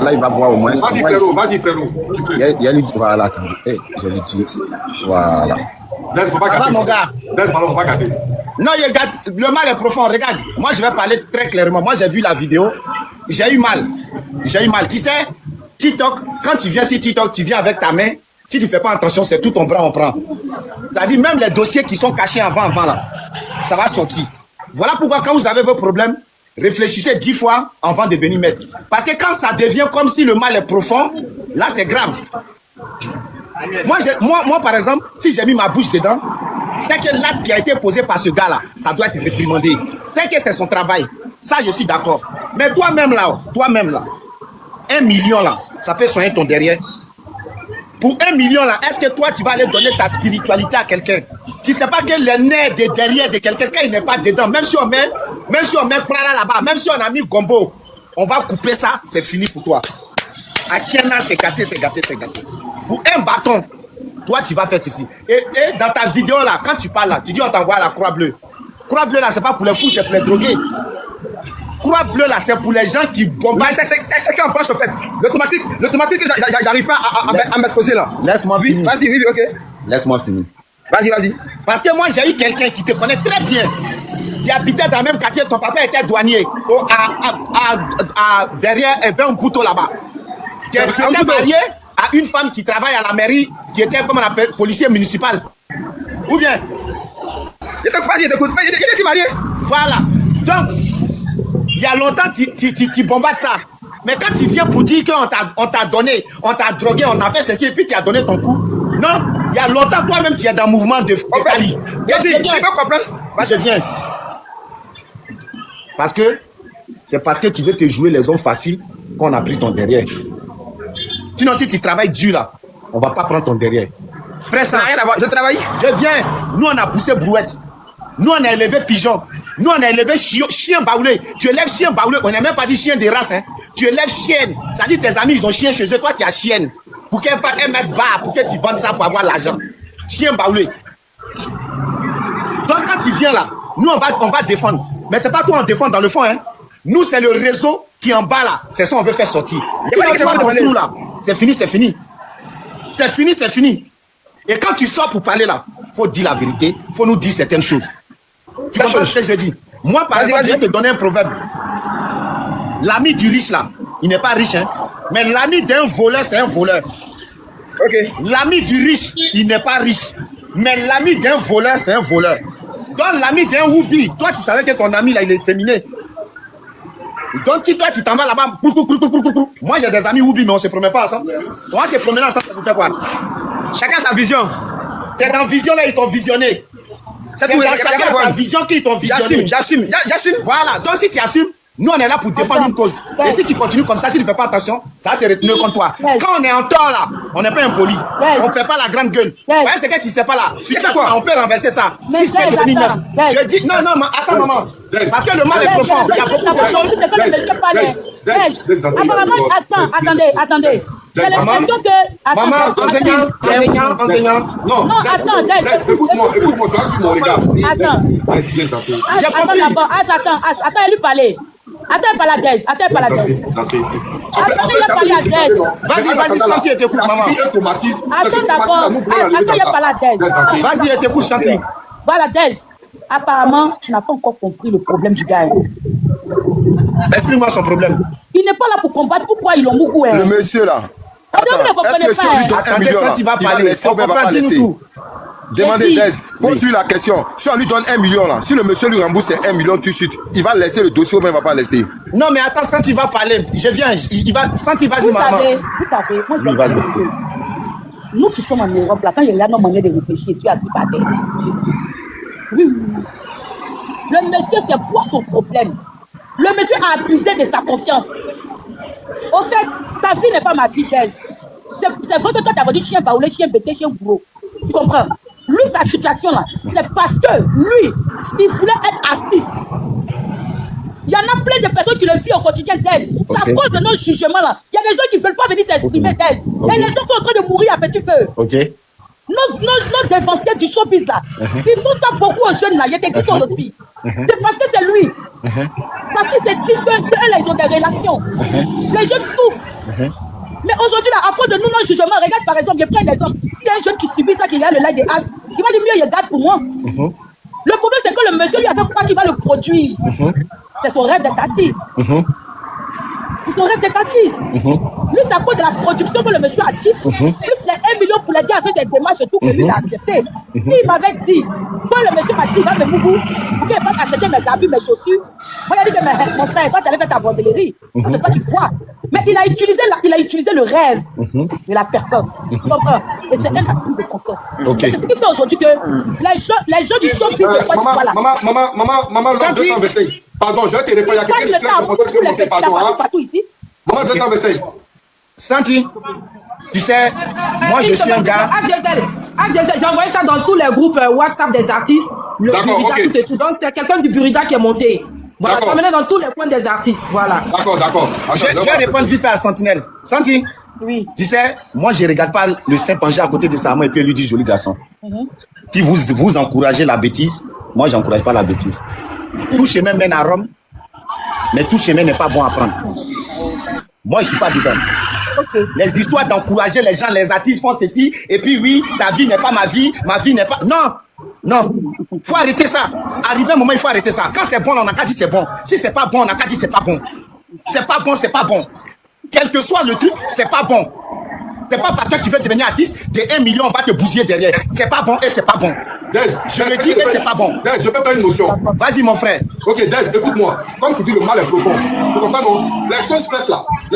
Là, il va voir au moins. Vas-y, frérot, vas-y, frérot. Il y a lui dit, voilà, attendez. Je lui dis, voilà. Laisse, faut pas gâter. mon gars. Laisse, faut pas gâter. Non, regarde, le mal est profond. Regarde, moi, je vais parler très clairement. Moi, j'ai vu la vidéo. J'ai eu mal. J'ai eu mal. Tu sais, TikTok, quand tu viens sur TikTok, tu viens avec ta main. Si tu ne fais pas attention, c'est tout ton bras, on prend. C'est-à-dire, même les dossiers qui sont cachés avant, là, ça va sortir. Voilà pourquoi, quand vous avez vos problèmes, réfléchissez 10 fois avant de venir mettre. Parce que quand ça devient comme si le mal est profond, là, c'est grave. Moi, par exemple, si j'ai mis ma bouche dedans, c'est que l'acte qui a été posé par ce gars-là, ça doit être réprimandé. C'est que c'est son travail. Ça, je suis d'accord. Mais toi-même là, 1 million là, ça peut soigner ton derrière. Pour 1 million là, est-ce que toi, tu vas aller donner ta spiritualité à quelqu'un? Tu ne sais pas que le nez de derrière de quelqu'un, quand il n'est pas dedans, même si on met Prada là-bas, même si on a mis Gombo, on va couper ça, c'est fini pour toi. À Kiana, c'est gâté, c'est gâté, c'est gâté. Pour un bâton, toi, tu vas faire ceci. Et dans ta vidéo là, quand tu parles là, tu dis on t'envoie la croix bleue. Croix bleue là, c'est pas pour les fous, c'est pour les drogués. Croix bleue là, c'est pour les gens qui bombardent. C'est qu'en France, en fait. L'automatique, j'arrive pas à m'exposer là. Laisse-moi finir. Vas-y, oui, ok. Laisse-moi finir. Vas-y. Parce que moi, j'ai eu quelqu'un qui te connaît très bien. Tu habitais dans le même quartier, ton papa était douanier. Derrière, il y avait un couteau là-bas. Tu étais marié à une femme qui travaille à la mairie, qui était, comme on appelle, policier municipal. Ou bien? Je suis marié. Voilà. Donc, il y a longtemps, tu bombardes ça. Mais quand tu viens pour dire qu'on t'a donné, on t'a drogué, on a fait ceci, et puis tu as donné ton coup. Non, il y a longtemps, toi-même, tu es dans le mouvement de Fali. Je viens. Parce que, c'est parce que tu veux te jouer les hommes faciles qu'on a pris ton derrière. Sinon, si tu travailles dur là, on va pas prendre ton derrière. Frère, ça n'a rien à voir. Je travaille. Je viens. Nous, on a poussé brouette. Nous, on a élevé pigeon. Nous, on a élevé chien baoulé. Tu élèves chien baoulé. On n'a même pas dit chien de race. Hein. Tu élèves chienne. Ça dit tes amis, ils ont chien chez eux. Toi, tu as chienne. Pour qu'elle fasse 1 mètre bas, pour que tu vendes ça pour avoir l'argent. Chien baoulé. Donc, quand tu viens là, nous, on va défendre. Mais c'est pas toi, on défend dans le fond. Hein. Nous, c'est le réseau qui est en bas là. C'est ça, on veut faire sortir. C'est fini, c'est fini. C'est fini, c'est fini. Et quand tu sors pour parler là, il faut dire la vérité. Il faut nous dire certaines choses. Tu comprends ce que je dis? Moi, par exemple, je vais te donner un proverbe. L'ami du riche là, il n'est pas riche, hein. Mais l'ami d'un voleur, c'est un voleur. Ok. L'ami du riche, il n'est pas riche. Mais l'ami d'un voleur, c'est un voleur. Donc l'ami d'un Woubi, toi tu savais que ton ami là, il est féminin. Donc toi tu t'en vas là-bas. Moi j'ai des amis Woubi, mais on ne se promet pas ensemble. On se promener ensemble pour faire quoi? Chacun sa vision. T'es dans vision là, ils t'ont visionné. C'est tout. Chacun sa vision qu'ils t'ont visionné. J'assume. Voilà. Donc si tu assumes, nous on est là pour défendre une cause. Et si tu continues comme ça, si tu ne fais pas attention, ça c'est retenu contre toi. Quand on est en tort là, on n'est pas impoli. On ne fait pas la grande gueule. Ouais, c'est que tu ne sais pas là. Si on peut renverser ça. 6 2009. Je dis non, attends maman. Parce que le mal est profond. Il y a beaucoup de choses. Apparemment, attendez. J'ai l'impression que... Maman, enseignant. Non, attends, écoute-moi, tu as su mon regard. Attends. Attends d'abord, attends, elle lui parler. Attends, pas la thèse. Attends, il a parlé à thèse. Vas-y, chantier, t'écoute, maman. Attends d'abord, attends, il a parlé à thèse. Vas-y, t'écoute, chantier. Voilà, thèse. Apparemment, tu n'as pas encore compris le problème du gars. Explique-moi son problème. Il n'est pas là pour combattre. Pourquoi ils l'ont beaucoup? Le monsieur là. Est-ce que si on lui donne 1 million là, il va laisser ou bien il va pas laisser? Demandez Dez, pose-lui la question. Si on lui donne 1 million là, si le monsieur lui rembourse 1 million tout de suite, il va laisser le dossier ou bien il va pas laisser? Non mais attends, Santi va parler. Je viens, il va. Santi, vas-y maman. Vous savez, moi je dis, nous qui sommes en Europe là, quand il y a nos manières de réfléchir, tu as dit pas terre. Oui. Le monsieur, c'est quoi son problème? Le monsieur a abusé de sa confiance. Au fait, ta vie n'est pas ma vie d'elle. C'est vrai que toi, tu as vendu chien baoulé, chien bêté, chien bourreau. Tu comprends? Lui, sa situation là, c'est parce que lui, il voulait être artiste. Il y en a plein de personnes qui le vivent au quotidien d'aide. C'est à cause de nos jugements là. Il y a des gens qui ne veulent pas venir s'exprimer d'aide. Et les gens sont en train de mourir à petit feu. Nos dévanciers du showbiz là, ils font ça beaucoup aux jeunes là. Il y a des qui sont au pays. C'est parce que c'est lui. Parce qu'ils se disent qu'eux, là, ils ont des relations. Les jeunes souffrent. Mais aujourd'hui, là, à cause de nous, nos jugements, regarde par exemple, je prends un exemple. S'il y a un jeune qui subit ça, qui a le like des as, il va dire mieux, il garde pour moi. Le problème, c'est que le monsieur lui a fait croire qu'il va le produire. C'est son rêve d'être artiste. C'est son rêve d'être artiste. Lui, c'est à cause de la production que le monsieur a dit. Plus les 1 million pour l'aider à faire des démarches et tout, que lui, il a accepté. Il m'avait dit, quand le monsieur m'a dit, il va me moubou, pour qu'il va acheter mes habits, mes chaussures. Moi, il a dit que mon frère, quand tu allais faire ta bordellerie, c'est toi qui vois. Mais il a utilisé le rêve de la personne. Et c'est un acte de confiance. C'est ce qui fait aujourd'hui que les gens du shopping, maman, 225. Pardon, je vais te répondre. Il y a quelqu'un qui est monté, pardon. Maman, 225. Santi, tu sais, moi je suis un gars. J'ai envoyé ça dans tous les groupes WhatsApp des artistes. Le Burida, tout et tout. Donc, c'est quelqu'un du Burida qui est monté. Voilà, t'as dans tous les points des artistes. Voilà. D'accord. Je vais répondre vite fait à Sentinelle. Santi, oui. Tu sais, moi je ne regarde pas le saint pencher à côté de sa main et puis lui dit joli garçon. Si vous encouragez la bêtise, moi je n'encourage pas la bêtise. Tout chemin mène à Rome, mais tout chemin n'est pas bon à prendre. Moi je ne suis pas dedans. Les histoires d'encourager les gens, les artistes font ceci, et puis oui, ta vie n'est pas ma vie n'est pas... Non, il faut arrêter ça. Arrivé un moment, il faut arrêter ça. Quand c'est bon, on n'a qu'à dire c'est bon. Si c'est pas bon, on n'a qu'à dire c'est pas bon. C'est pas bon. Quel que soit le truc, c'est pas bon. C'est pas parce que tu veux devenir artiste, des 1 million, on va te bousiller derrière. C'est pas bon et c'est pas bon. Je le dis et c'est pas bon. Dez, je peux faire une notion. Vas-y, mon frère. Ok, Dez, écoute-moi. Comme tu dis, le mal est profond. Tu comprends, non? Les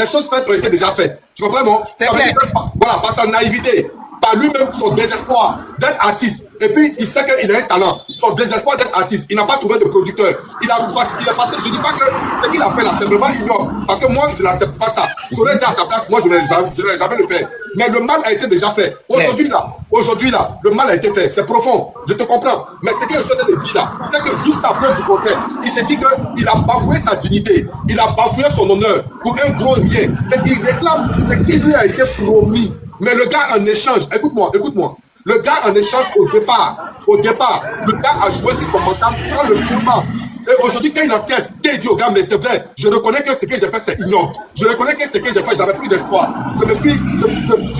choses faites ont été déjà faites. Tu comprends, non? Ça veut dire que, voilà, par sa naïveté, par lui-même, son désespoir d'être artiste. Et puis, il sait qu'il a un talent. Son désespoir d'être artiste. Il n'a pas trouvé de producteur. Il a passé. Je ne dis pas que ce qu'il a fait là, c'est vraiment ignore. Parce que moi, je n'accepte pas ça. Si on était à sa place, moi, je n'allais jamais le faire. Mais le mal a été déjà fait. Aujourd'hui là, le mal a été fait. C'est profond. Je te comprends. Mais ce que je souhaite te dire là, c'est que juste après du côté, il s'est dit qu'il a bafoué sa dignité. Il a bafoué son honneur pour un gros rien. Et il réclame ce qui lui a été promis. Mais le gars en échange, écoute-moi. Le gars en échange au départ, le gars a joué sur son mental dans le combat. Et aujourd'hui, quand il encaisse, il dit au gars, mais c'est vrai, je reconnais que ce que j'ai fait, c'est ignoble. Je reconnais que ce que j'ai fait, j'avais plus d'espoir. J'avais plus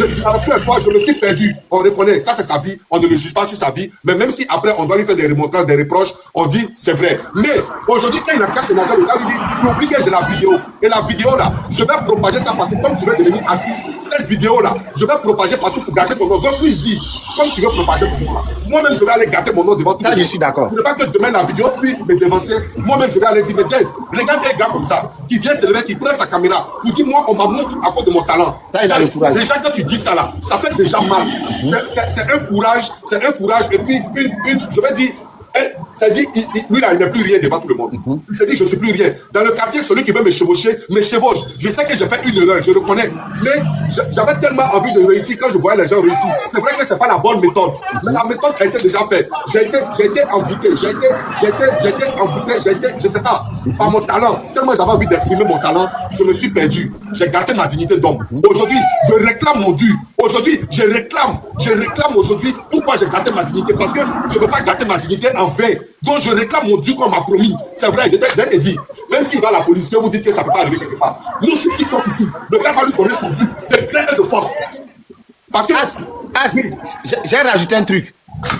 d'espoir, je me suis perdu. On reconnaît, ça c'est sa vie, on ne le juge pas sur sa vie, mais même si après on doit lui faire des remontrances, des reproches, on dit c'est vrai. Mais aujourd'hui, quand il encaisse son argent, le gars lui dit, tu oublies que j'ai la vidéo. Et la vidéo là, je vais propager ça partout. Comme tu veux devenir artiste, cette vidéo là, je vais propager partout pour garder ton nom. Donc lui il dit, comme tu veux propager ton nom là, moi-même je vais aller garder mon nom devant tout le monde. Je suis d'accord. Je ne veux pas que demain la vidéo puisse me dévancer. Moi-même, je vais aller dire, mais Dez, regarde un gars comme ça, qui vient se lever, qui prend sa caméra, qui dit, moi, on m'a montré à cause de mon talent. Déjà, quand tu dis ça là, ça fait déjà mal. C'est un courage, et puis je vais dire, ça dit, lui là, il n'est plus rien devant tout le monde. Il s'est dit, je ne suis plus rien. Dans le quartier, celui qui veut me chevaucher, me chevauche. Je sais que j'ai fait une erreur, je le connais. Mais j'avais tellement envie de réussir quand je voyais les gens réussir. C'est vrai que ce n'est pas la bonne méthode. Mais la méthode a été déjà faite. J'ai été envoûté, je sais pas, par mon talent. Tellement j'avais envie d'exprimer mon talent, je me suis perdu. J'ai gardé ma dignité d'homme. Aujourd'hui, je réclame mon dû. Aujourd'hui, je réclame aujourd'hui pourquoi j'ai gardé ma dignité. Parce que je ne veux pas garder ma dignité en vain. Donc je réclame mon dû qu'on m'a promis. C'est vrai, je t'ai dit. Même s'il va à la police, que vous dites que ça ne peut pas arriver quelque part. Nous, c'est TikTok ici. Le gars va lui donner son dû de plein et de force. Parce que... j'ai rajouté un truc.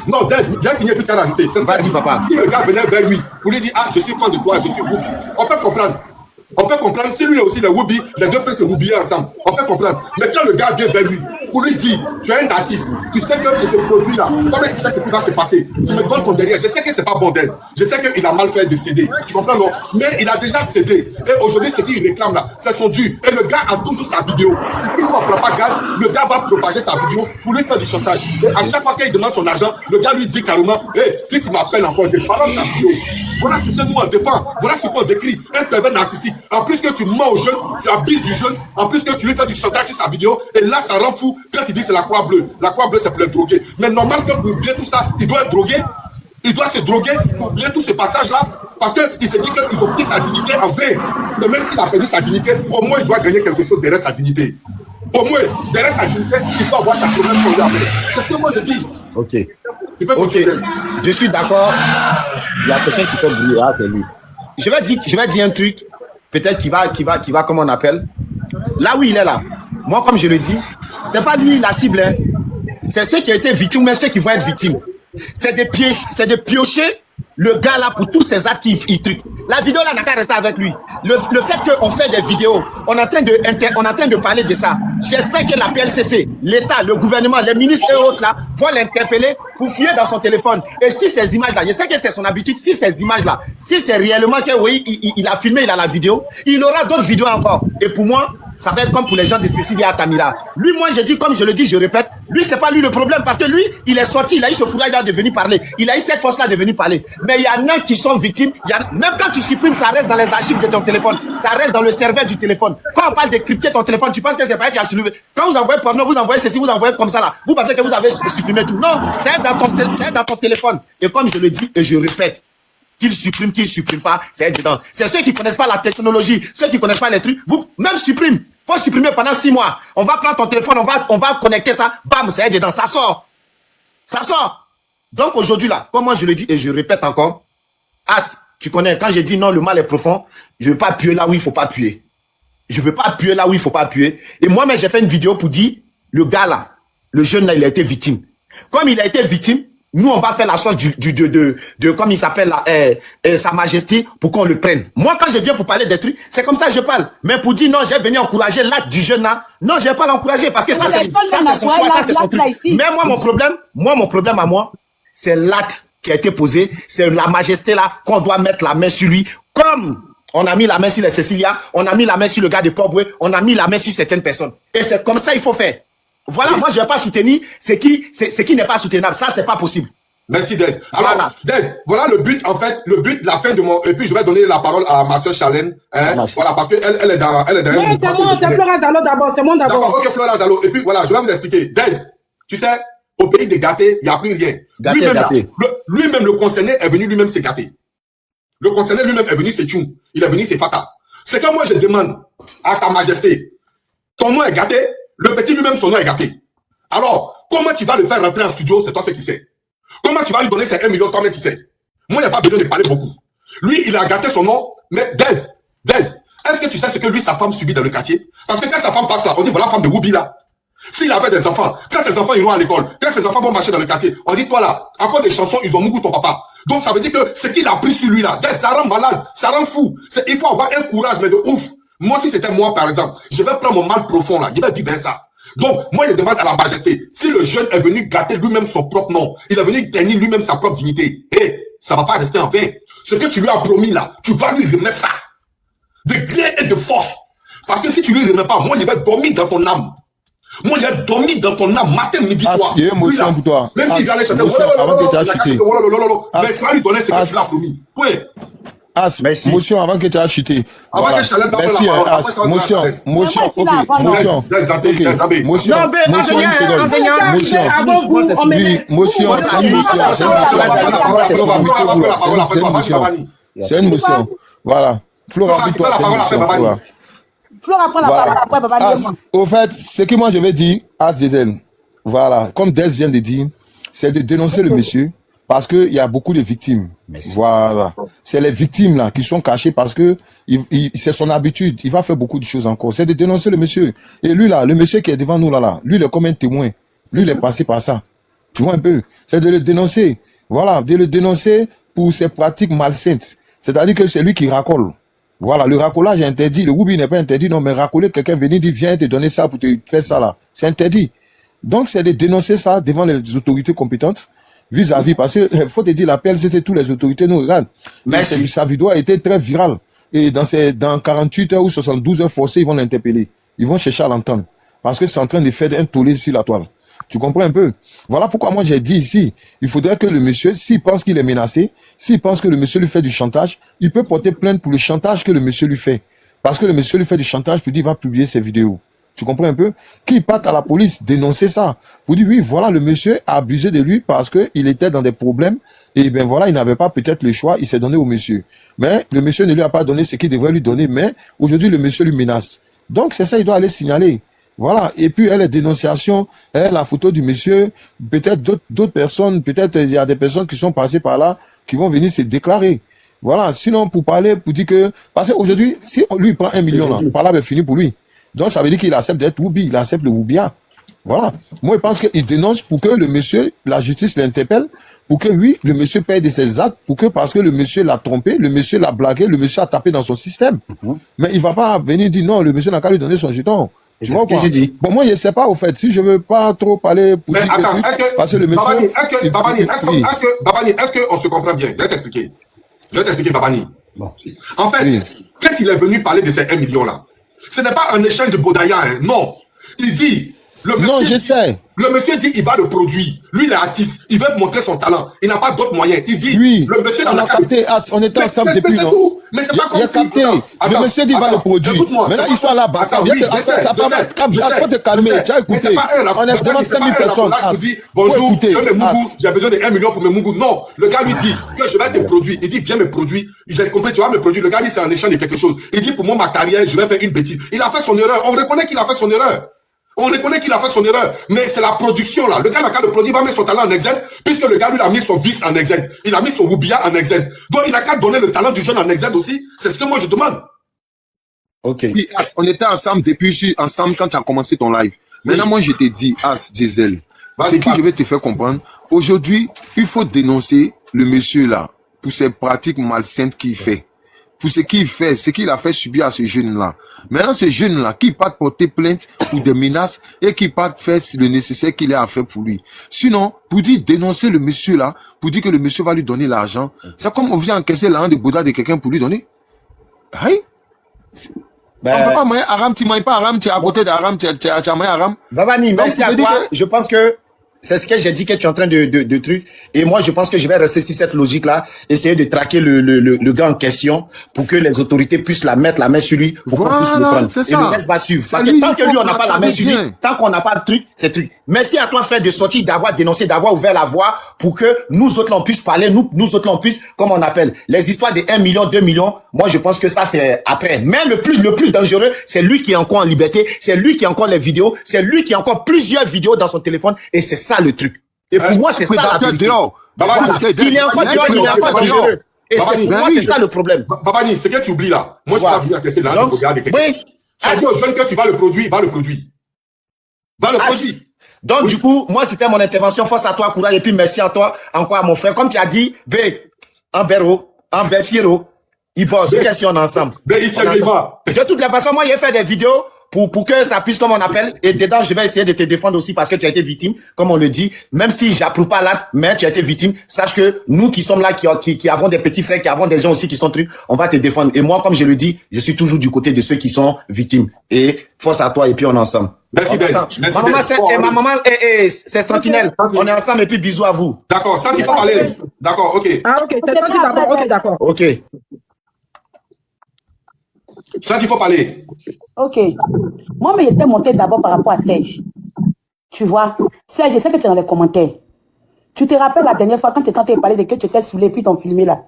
Non, Dez, j'ai fini et puis tu as rajouté. C'est ce Vas-y, papa. Si le gars venait vers lui pour lui dire, ah, je suis fan de toi, je suis Whoopi. On peut comprendre. Si lui aussi, les Whoopi, les deux peuvent se Whoopier ensemble. On peut comprendre. Mais quand le gars vient vers lui, pour lui dire, tu es un artiste, tu sais que pour tes produits là, toi-même tu sais ce qui va se passer. Tu me donnes ton derrière. Je sais que c'est pas bon Dez. Je sais qu'il a mal fait de céder. Tu comprends, non? Mais il a déjà cédé. Et aujourd'hui, ce qu'il réclame là, c'est son dû. Et le gars a toujours sa vidéo. Et si on ne prend pas garde, le gars va propager sa vidéo pour lui faire du chantage. Et à chaque fois qu'il demande son argent, le gars lui dit carrément, hey, si tu m'appelles encore, je balance ta vidéo. Voilà ce que nous on défend. Voilà ce qu'on décrit. Un pervers narcissique. En plus que tu mens au jeune, tu abuses du jeune. En plus que tu lui fais du chantage sur sa vidéo. Et là, ça rend fou quand il dit c'est la croix bleue. La croix bleue, c'est pour les droguer. Mais normal que pour oublier tout ça, il doit être drogué. Il doit se droguer pour oublier tous ces passages-là. Parce qu'il s'est dit qu'ils ont pris sa dignité en vain. Mais même s'il a perdu sa dignité, au moins il doit gagner quelque chose derrière sa dignité. Au moins, derrière sa dignité, il faut avoir sa promesse pour lui après. C'est ce que moi je dis. Ok. Je suis d'accord. Il y a quelqu'un qui fait le bruit. Ah, c'est lui. Je vais dire un truc. Peut-être qu'il va, comment on appelle. Là où il est là. Moi, comme je le dis, c'est pas lui la cible. Hein. C'est ceux qui ont été victimes, mais ceux qui vont être victimes. C'est de piocher le gars là pour tous ces actes qu'il truc. La vidéo là n'a qu'à rester avec lui. Le fait qu'on fait des vidéos, on est en train de parler de ça. J'espère que la PLCC, l'État, le gouvernement, les ministres et autres là vont l'interpeller pour fouiller dans son téléphone. Et si ces images là, je sais que c'est son habitude, si ces images là, si c'est réellement que oui, il a filmé, il a la vidéo, il aura d'autres vidéos encore. Et pour moi, ça va être comme pour les gens de Cécilia Atamira. Lui, moi, je dis, comme je le dis, je répète, lui, c'est pas lui le problème parce que lui, il est sorti, il a eu ce courage-là de venir parler. Il a eu cette force-là de venir parler. Mais il y en a qui sont victimes. Même quand tu supprimes, ça reste dans les archives de ton téléphone. Ça reste dans le serveur du téléphone. Quand on parle de crypter ton téléphone, tu penses que c'est pas tu as soulevé. Quand vous envoyez porno, vous envoyez ceci, vous envoyez comme ça là. Vous pensez que vous avez supprimé tout. Non, c'est dans ton téléphone. Et comme je le dis et je répète, qu'il supprime pas, c'est dedans. C'est ceux qui connaissent pas la technologie, ceux qui connaissent pas les trucs, vous, même supprime. Faut supprimer pendant 6 mois. On va prendre ton téléphone, on va connecter ça, bam, c'est dedans, ça sort. Ça sort. Donc aujourd'hui là, comme moi je le dis et je répète encore, As, tu connais, quand j'ai dit non, le mal est profond, je veux pas appuyer là où il faut pas appuyer. Je veux pas appuyer là où il faut pas appuyer. Et moi-même, j'ai fait une vidéo pour dire, le gars là, le jeune là, il a été victime. Comme il a été victime, nous, on va faire la sauce comme il s'appelle là, Sa Majesté, pour qu'on le prenne. Moi, quand je viens pour parler des trucs, c'est comme ça que je parle. Mais pour dire non, j'ai venu encourager l'acte du jeune là, non, je vais pas l'encourager parce que ça, c'est son choix, ça, c'est son truc. Mais moi, mon problème à moi, c'est l'acte qui a été posé, c'est la majesté là, qu'on doit mettre la main sur lui, comme on a mis la main sur les Cécilia, on a mis la main sur le gars de Pobwe, on a mis la main sur certaines personnes. Et c'est comme ça il faut faire. Voilà, moi je vais pas soutenir ce qui n'est pas soutenable. Ça, c'est pas possible. Merci Des. Alors, voilà. Des, voilà le but, en fait, la fin de mon... Et puis je vais donner la parole à ma soeur Charlène. Hein, voilà, parce qu'elle elle est dans... Elle est dans non, c'est Flora Zalo d'abord, c'est moi d'abord. D'accord, ok, Flora Zalo. Et puis voilà, je vais vous expliquer. Des, tu sais, au pays des gâtés, il n'y a plus rien. Lui-même, le concerné est venu lui-même se gâter. Le concerné lui-même est venu se tchou. Il est venu se fata. C'est quand moi je demande à Sa Majesté, ton nom est gâté, le petit lui-même, son nom est gâté. Alors, comment tu vas le faire rentrer en studio, c'est toi ce qui sais. Comment tu vas lui donner ces 1 million, toi-même tu sais. Moi, il n'y a pas besoin de parler beaucoup. Lui, il a gâté son nom, mais Des, est-ce que tu sais ce que lui, sa femme subit dans le quartier? Parce que quand sa femme passe là, on dit voilà la femme de Woubi là. S'il avait des enfants, quand ses enfants iront à l'école, quand ses enfants vont marcher dans le quartier, on dit toi là, à quoi des chansons, ils ont mougou ton papa. Donc ça veut dire que ce qu'il a pris sur lui là, Des, ça rend malade, ça rend fou. Il faut avoir un courage, mais de ouf. Moi, si c'était moi, par exemple, je vais prendre mon mal profond là, je vais vivre ça. Donc, moi, je demande à la majesté, si le jeune est venu gâter lui-même son propre nom, il est venu gagner lui-même sa propre dignité, et ça va pas rester en vain. Ce que tu lui as promis là, tu vas lui remettre ça. De gré et de force. Parce que si tu lui remets pas, moi, je vais dormir dans ton âme. Moi, il a dormi dans ton âme matin, midi, soir. C'est émotion pour toi. Même s'il allait chanter, avant que tu aies chuté. Mais tu vas lui donner ce que tu l'as promis. Point. As, motion avant que tu aies chuté. Avant que Charlène t'en merci, As, motion, ok, motion, motion, une seconde. C'est une motion. Voilà. Flora, dis-toi, c'est une motion, Flora. Flora prend la parole après, papa. Au fait, ce que moi je vais dire, As Diesel, voilà, comme Des vient de dire, c'est de dénoncer le monsieur. Parce qu'il y a beaucoup de victimes. Merci. Voilà. C'est les victimes là qui sont cachées parce que c'est son habitude. Il va faire beaucoup de choses encore. C'est de dénoncer le monsieur. Et lui là, le monsieur qui est devant nous là, lui il est comme un témoin. Lui il est passé par ça. Tu vois un peu. C'est de le dénoncer. Voilà, de le dénoncer pour ses pratiques malsaines. C'est-à-dire que c'est lui qui racole. Voilà, le racolage est interdit. Le woubi n'est pas interdit. Non, mais racoler, quelqu'un venir dire viens te donner ça pour te faire ça là. C'est interdit. Donc c'est de dénoncer ça devant les autorités compétentes. Vis-à-vis, parce que faut te dire, la PLCC, toutes les autorités nous regardent. Merci. Sa vidéo a été très virale. Et dans 48 heures ou 72 heures forcées, ils vont l'interpeller. Ils vont chercher à l'entendre. Parce que c'est en train de faire un tollé sur la toile. Tu comprends un peu? Voilà pourquoi moi j'ai dit ici, il faudrait que le monsieur, s'il pense qu'il est menacé, s'il pense que le monsieur lui fait du chantage, il peut porter plainte pour le chantage que le monsieur lui fait. Parce que le monsieur lui fait du chantage, puis il va publier ses vidéos. Tu comprends un peu? Qu'il parte à la police dénoncer ça. Pour dire, oui, voilà, le monsieur a abusé de lui parce que il était dans des problèmes. Et ben voilà, il n'avait pas peut-être le choix, il s'est donné au monsieur. Mais le monsieur ne lui a pas donné ce qu'il devrait lui donner. Mais aujourd'hui, le monsieur lui menace. Donc c'est ça, il doit aller signaler. Voilà. Et puis, les dénonciations, la photo du monsieur, peut-être d'autres personnes, peut-être il y a des personnes qui sont passées par là qui vont venir se déclarer. Voilà, sinon pour parler, pour dire que... Parce qu'aujourd'hui, si lui prend 1 million, là, par là, c'est fini pour lui. Donc ça veut dire qu'il accepte d'être Woubi, il accepte le Woubia. Voilà. Moi, je pense qu'il dénonce pour que le monsieur, la justice l'interpelle, pour que oui, le monsieur paye de ses actes, pour que parce que le monsieur l'a trompé, le monsieur l'a blagué, le monsieur a tapé dans son système. Mais il va pas venir dire non, le monsieur n'a qu'à lui donner son jeton. C'est ce que j'ai dit. Bon, moi, je sais pas, au fait, si je veux pas trop parler pour mais dire attends, parce que le monsieur... Babani, est-ce qu'on se comprend bien? Je vais t'expliquer. Babani. Bon. En fait, quand il est venu parler de ces 1 million là, ce n'est pas un échange de Bodaya, hein. Non. Il dit, non, je sais. Le monsieur dit, il va le produire. Lui, il est artiste. Il veut montrer son talent. Il n'a pas d'autres moyens. Il dit, le monsieur on a capté, on était ensemble depuis, non? Mais c'est pas comme si... Le monsieur dit, il va le produire. Maintenant, ils sont là-bas. Ça faut te calmer. Tu as écouté. On est devant 5000 personnes. Bonjour, j'ai besoin de 1 million pour mes mougous. Non, le gars lui dit que je vais te produire. Il dit, viens me produire. J'ai compris, tu vas me produire. Le gars dit, c'est un échange de quelque chose. Il dit, pour moi, ma carrière, je vais faire une bêtise. Il a fait son erreur. On reconnaît qu'il a fait son erreur. On reconnaît qu'il a fait son erreur, mais c'est la production là. Le gars n'a qu'à le produire, il va mettre son talent en exergue, puisque le gars lui a mis son vice en exergue. Il a mis son Woubia en exergue. Donc il n'a qu'à donner le talent du jeune en exergue aussi. C'est ce que moi je demande. Ok. Puis, As, on était ensemble depuis ensemble quand tu as commencé ton live. Maintenant, moi je t'ai dit, As, Diesel, c'est que je vais te faire comprendre. Aujourd'hui, il faut dénoncer le monsieur là pour ses pratiques malsaines qu'il fait. Pour ce qu'il fait, ce qu'il a fait subir à ce jeune-là. Maintenant, ce jeune-là, qui part porter plainte pour des menaces et qui part faire le nécessaire qu'il a à faire pour lui. Sinon, pour dire dénoncer le monsieur-là, pour dire que le monsieur va lui donner l'argent, c'est comme on vient encaisser l'argent de Bouddha de quelqu'un pour lui donner. Hein? On peut pas manger Aram, tu manges pas Aram, tu es à côté d'Aram, tu as mangé Aram. Babani, merci à toi. Je pense que c'est ce que j'ai dit que tu es en train de truc. Et moi, je pense que je vais rester sur cette logique-là, essayer de traquer le gars en question pour que les autorités puissent mettre la main sur lui pour qu'on puisse le prendre. Et le reste va suivre. Parce que tant que lui, on n'a pas la main sur lui, tant qu'on n'a pas de truc, c'est truc. Merci à toi, frère, de sortir, d'avoir dénoncé, d'avoir ouvert la voie pour que nous autres, on puisse parler, nous autres, on puisse, comme on appelle, les histoires de 1 million, 2 millions. Moi, je pense que ça, c'est après. Mais le plus dangereux, c'est lui qui est encore en liberté, c'est lui qui a encore les vidéos, c'est lui qui a encore plusieurs vidéos dans son téléphone, et c'est ça le truc. Et pour moi, c'est ça la vérité. Il est encore dehors, il est encore dangereux. Et pour moi, c'est ça le problème. Babani, ce que tu oublies là, moi, je n'ai pas voulu encaisser l'argent pour regarder quelqu'un. Tu as dit aux jeunes que tu vas le produire, va le produire. Va le produire. Donc, du coup, moi, c'était mon intervention. Force à toi, courage. Et puis, merci à toi, encore à mon frère. Comme tu as dit, Amber Fiero, ils bossent. Qu'est-ce qu'on est ensemble? De toutes les façons, moi, j'ai fait des vidéos pour que ça puisse, comme on appelle, et dedans, je vais essayer de te défendre aussi parce que tu as été victime, comme on le dit, même si j'approuve pas l'acte, mais tu as été victime, sache que nous qui sommes là, qui avons des petits frères, qui avons des gens aussi qui sont trucs, on va te défendre. Et moi, comme je le dis, je suis toujours du côté de ceux qui sont victimes. Et force à toi, et puis on est ensemble. Merci, ma maman, c'est Sentinelle. On est ensemble, et puis bisous à vous. D'accord, ça, il faut parler. D'accord, ok. Ah, ok, c'est parti, d'accord, ok, d'accord. Ok. Ça, il faut parler. Ok. Moi, mais j'étais monté d'abord par rapport à Serge. Tu vois, Serge, je sais que tu es dans les commentaires. Tu te rappelles la dernière fois quand tu étais parlé de que tu étais saoulé puis t'ont filmé là.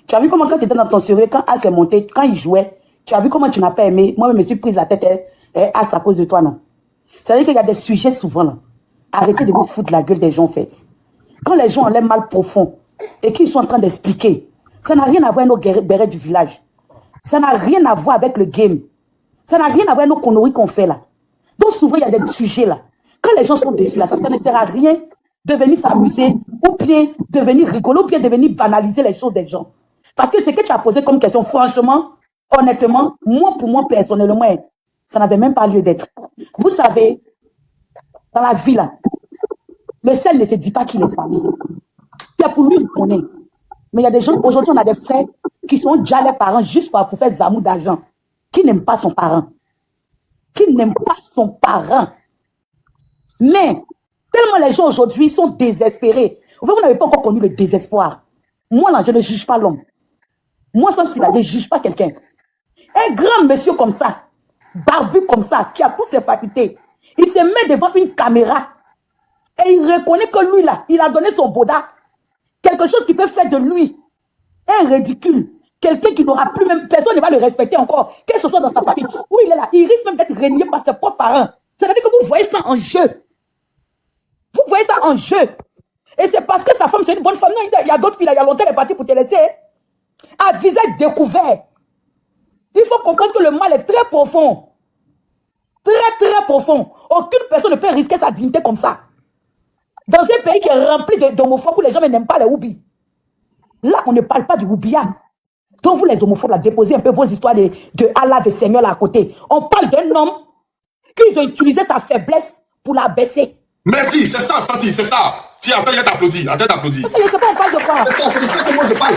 Tu as vu comment quand tu étais dans ton sérieux, quand As est monté, quand il jouait, tu as vu comment tu n'as pas aimé. Moi, je me suis prise la tête As à cause de toi, non. C'est-à-dire qu'il y a des sujets souvent là. Arrêtez de vous foutre la gueule des gens, en fait. Quand les gens ont l'air mal profond et qu'ils sont en train d'expliquer, ça n'a rien à voir avec nos bérets du village. Ça n'a rien à voir avec le game. Ça n'a rien à voir avec nos conneries qu'on fait là. Donc souvent, il y a des sujets là. Quand les gens sont déçus là, ça ne sert à rien de venir s'amuser ou bien de venir rigoler ou bien de venir banaliser les choses des gens. Parce que ce que tu as posé comme question, franchement, honnêtement, pour moi personnellement, ça n'avait même pas lieu d'être. Vous savez, dans la vie là, le sel ne se dit pas qu'il est salé. C'est pour lui, il connaît. Mais il y a des gens, aujourd'hui, on a des frères qui sont déjà les parents juste pour faire des amours d'argent, qui n'aiment pas son parent. Qui n'aiment pas son parent. Mais, tellement les gens aujourd'hui sont désespérés. Vous n'avez pas encore connu le désespoir. Moi, là, je ne juge pas l'homme. Moi, sans je ne juge pas quelqu'un. Un grand monsieur comme ça, barbu comme ça, qui a toutes ses facultés, il se met devant une caméra et il reconnaît que lui, là, il a donné son boda. Quelque chose qui peut faire de lui un ridicule. Quelqu'un qui n'aura plus même, personne ne va le respecter encore. Que ce soit dans sa famille. Où il est là, il risque même d'être régné par ses propres parents. C'est-à-dire que vous voyez ça en jeu. Vous voyez ça en jeu. Et c'est parce que sa femme, c'est une bonne femme. Non, il y a d'autres filles, il y a longtemps, elle est partie pour te laisser. À visage découvert. Il faut comprendre que le mal est très profond. Très, très profond. Aucune personne ne peut risquer sa dignité comme ça. Dans un pays qui est rempli d'homophobes où les gens n'aiment pas les houbis. Là, on ne parle pas du houbia. Donc vous, les homophobes, là, déposez un peu vos histoires de Allah, de Seigneur là à côté. On parle d'un homme qui a utilisé sa faiblesse pour la baisser. Merci, c'est ça, Santi, c'est ça. Tiens, attends, je t'applaudis. Attends, t'applaudis. Je ne sais pas, on parle de quoi. C'est ça, c'est de ça que moi je parle.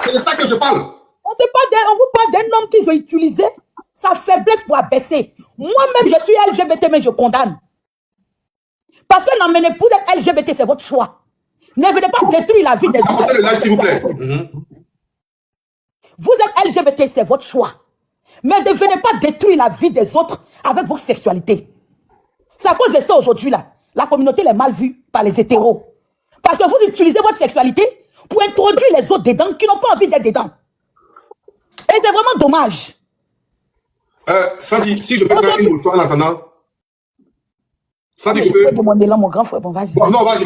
C'est de ça que je parle. On vous parle d'un homme qui veut utiliser sa faiblesse pour abaisser. Moi-même, je suis LGBT, mais je condamne. Parce que non, mais pour être LGBT, c'est votre choix. Ne venez pas détruire la vie des autres. Apportez le live, s'il vous plaît. Vous êtes LGBT, c'est votre choix. Mais ne venez pas détruire la vie des autres avec votre sexualité. C'est à cause de ça aujourd'hui, là. La communauté est mal vue par les hétéros. Parce que vous utilisez votre sexualité pour introduire les autres dedans qui n'ont pas envie d'être dedans. Et c'est vraiment dommage. Santi, si je peux faire une motion en attendant. Santi, je peux. Mon élan, mon grand frère, bon, vas-y. Non, vas-y.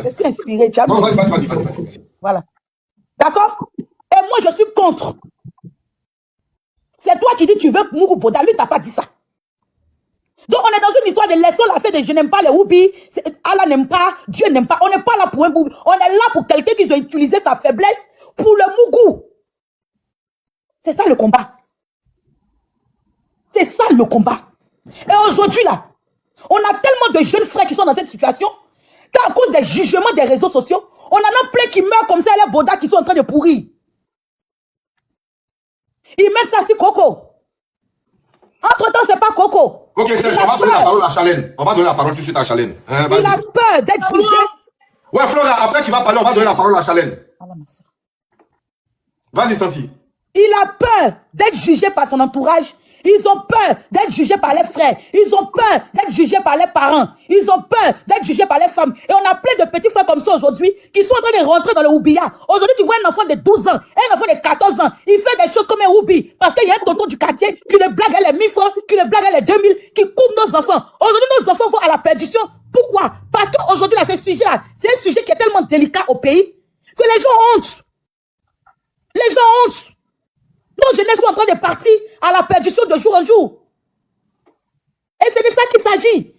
Je suis inspiré, tu as non, vas-y. Voilà. D'accord? Et moi, je suis contre. C'est toi qui dis tu veux Mourou Boda. Lui, t'as pas dit ça. Donc, on est dans une histoire de laissons la fête de je n'aime pas les houbis. Allah n'aime pas, Dieu n'aime pas. On n'est pas là pour un boubi. On est là pour quelqu'un qui veut utiliser sa faiblesse pour le mougou. C'est ça le combat. C'est ça le combat. Et aujourd'hui, là, on a tellement de jeunes frères qui sont dans cette situation qu'à cause des jugements des réseaux sociaux, on en a plein qui meurent comme ça, les bodas qui sont en train de pourrir. Ils mettent ça sur Coco. Entre-temps, c'est pas Coco. Ok, Serge, on va donner la parole à Chalène. On va donner la parole tout de suite à Chalène. Hein, il a peur d'être jugé. Ouais, Flora, après tu vas parler, on va donner la parole à Chalène. Vas-y, Santi. Il a peur d'être jugé par son entourage. Ils ont peur d'être jugés par les frères. Ils ont peur d'être jugés par les parents. Ils ont peur d'être jugés par les femmes. Et on a plein de petits frères comme ça aujourd'hui qui sont en train de rentrer dans le oubia. Aujourd'hui, tu vois un enfant de 12 ans, un enfant de 14 ans. Il fait des choses comme un oubi. Parce qu'il y a un tonton du quartier qui le blague à les 1000 francs, qui le blague à les 2000, qui coupe nos enfants. Aujourd'hui, nos enfants vont à la perdition. Pourquoi? Parce qu'aujourd'hui, là, ce sujet-là, c'est un sujet qui est tellement délicat au pays que les gens ont honte. Les gens ont honte. Nos jeunesses sont en train de partir à la perdition de jour en jour. Et c'est de ça qu'il s'agit.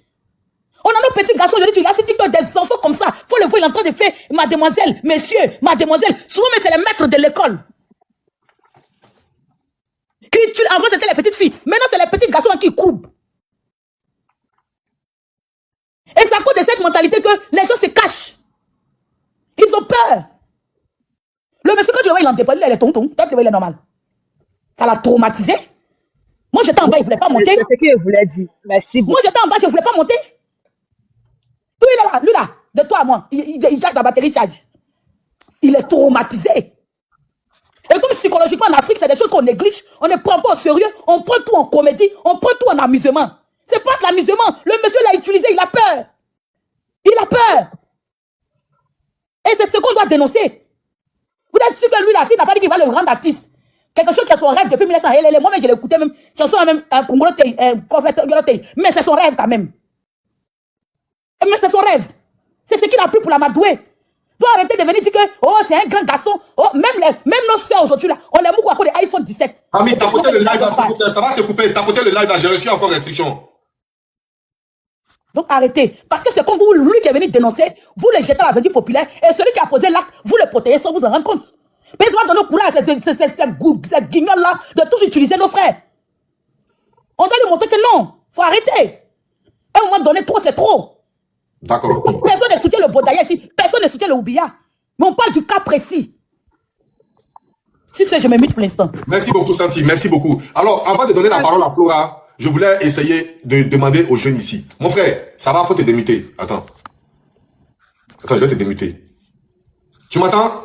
On a nos petits garçons, aujourd'hui, tu regardes sur TikTok des enfants comme ça. Faut le voir, il est en train de faire mademoiselle, monsieur, mademoiselle. Souvent, mais c'est les maîtres de l'école. Avant, c'était les petites filles. Maintenant, c'est les petits garçons qui courbent. Et c'est à cause de cette mentalité que les gens se cachent. Ils ont peur. Le monsieur, quand tu le vois, il est en dépôt, il est tonton. Quand tu le vois, il est normal. Ça l'a traumatisé. Moi, j'étais en bas, il ne voulait pas monter. C'est ce qu'il voulait dire. Merci beaucoup. Moi, j'étais en bas, je ne voulais pas monter. Tout, il est là, lui là, de toi à moi. Il charge la batterie, charge. Il est traumatisé. Et comme psychologiquement en Afrique, c'est des choses qu'on néglige. On ne prend pas au sérieux. On prend tout en comédie. On prend tout en amusement. C'est pas de l'amusement. Le monsieur l'a utilisé, il a peur. Il a peur. Et c'est ce qu'on doit dénoncer. Vous êtes sûr que lui, la fille, n'a pas dit qu'il va le rendre artiste. Quelque chose qui est son rêve depuis 1900. Moi-même, je l'écoutais même. Chanson même, mais c'est son rêve quand même. Mais c'est son rêve. C'est ce qu'il a pris pour la madouer. Doit arrêter de venir dire que, oh, c'est un grand garçon. Oh, même nos soeurs aujourd'hui, là, on les mouille à cause des iPhone 17. Ami, tapotez le live là, s'il vous plaît. Ça va se couper. Tapotez le live là, j'ai reçu encore restriction. Donc arrêtez. Parce que c'est comme vous, lui qui est venu dénoncer, vous le jetez à l'avenir populaire, et celui qui a posé l'acte, vous le protégez sans vous en rendre compte. Mais ils dans nos couleurs, ces guignols-là, de tous utiliser nos frères. On doit lui montrer que non, il faut arrêter. À un moment donné, trop, c'est trop. D'accord. Personne ne soutient le Bodaya ici, personne ne soutient le Oubia. Mais on parle du cas précis. Si c'est, je me mute pour l'instant. Merci beaucoup, Santi, merci beaucoup. Alors, avant de donner la parole à Flora, je voulais essayer de demander aux jeunes ici. Mon frère, ça va, faut te démuter. Attends, je vais te démuter. Tu m'entends?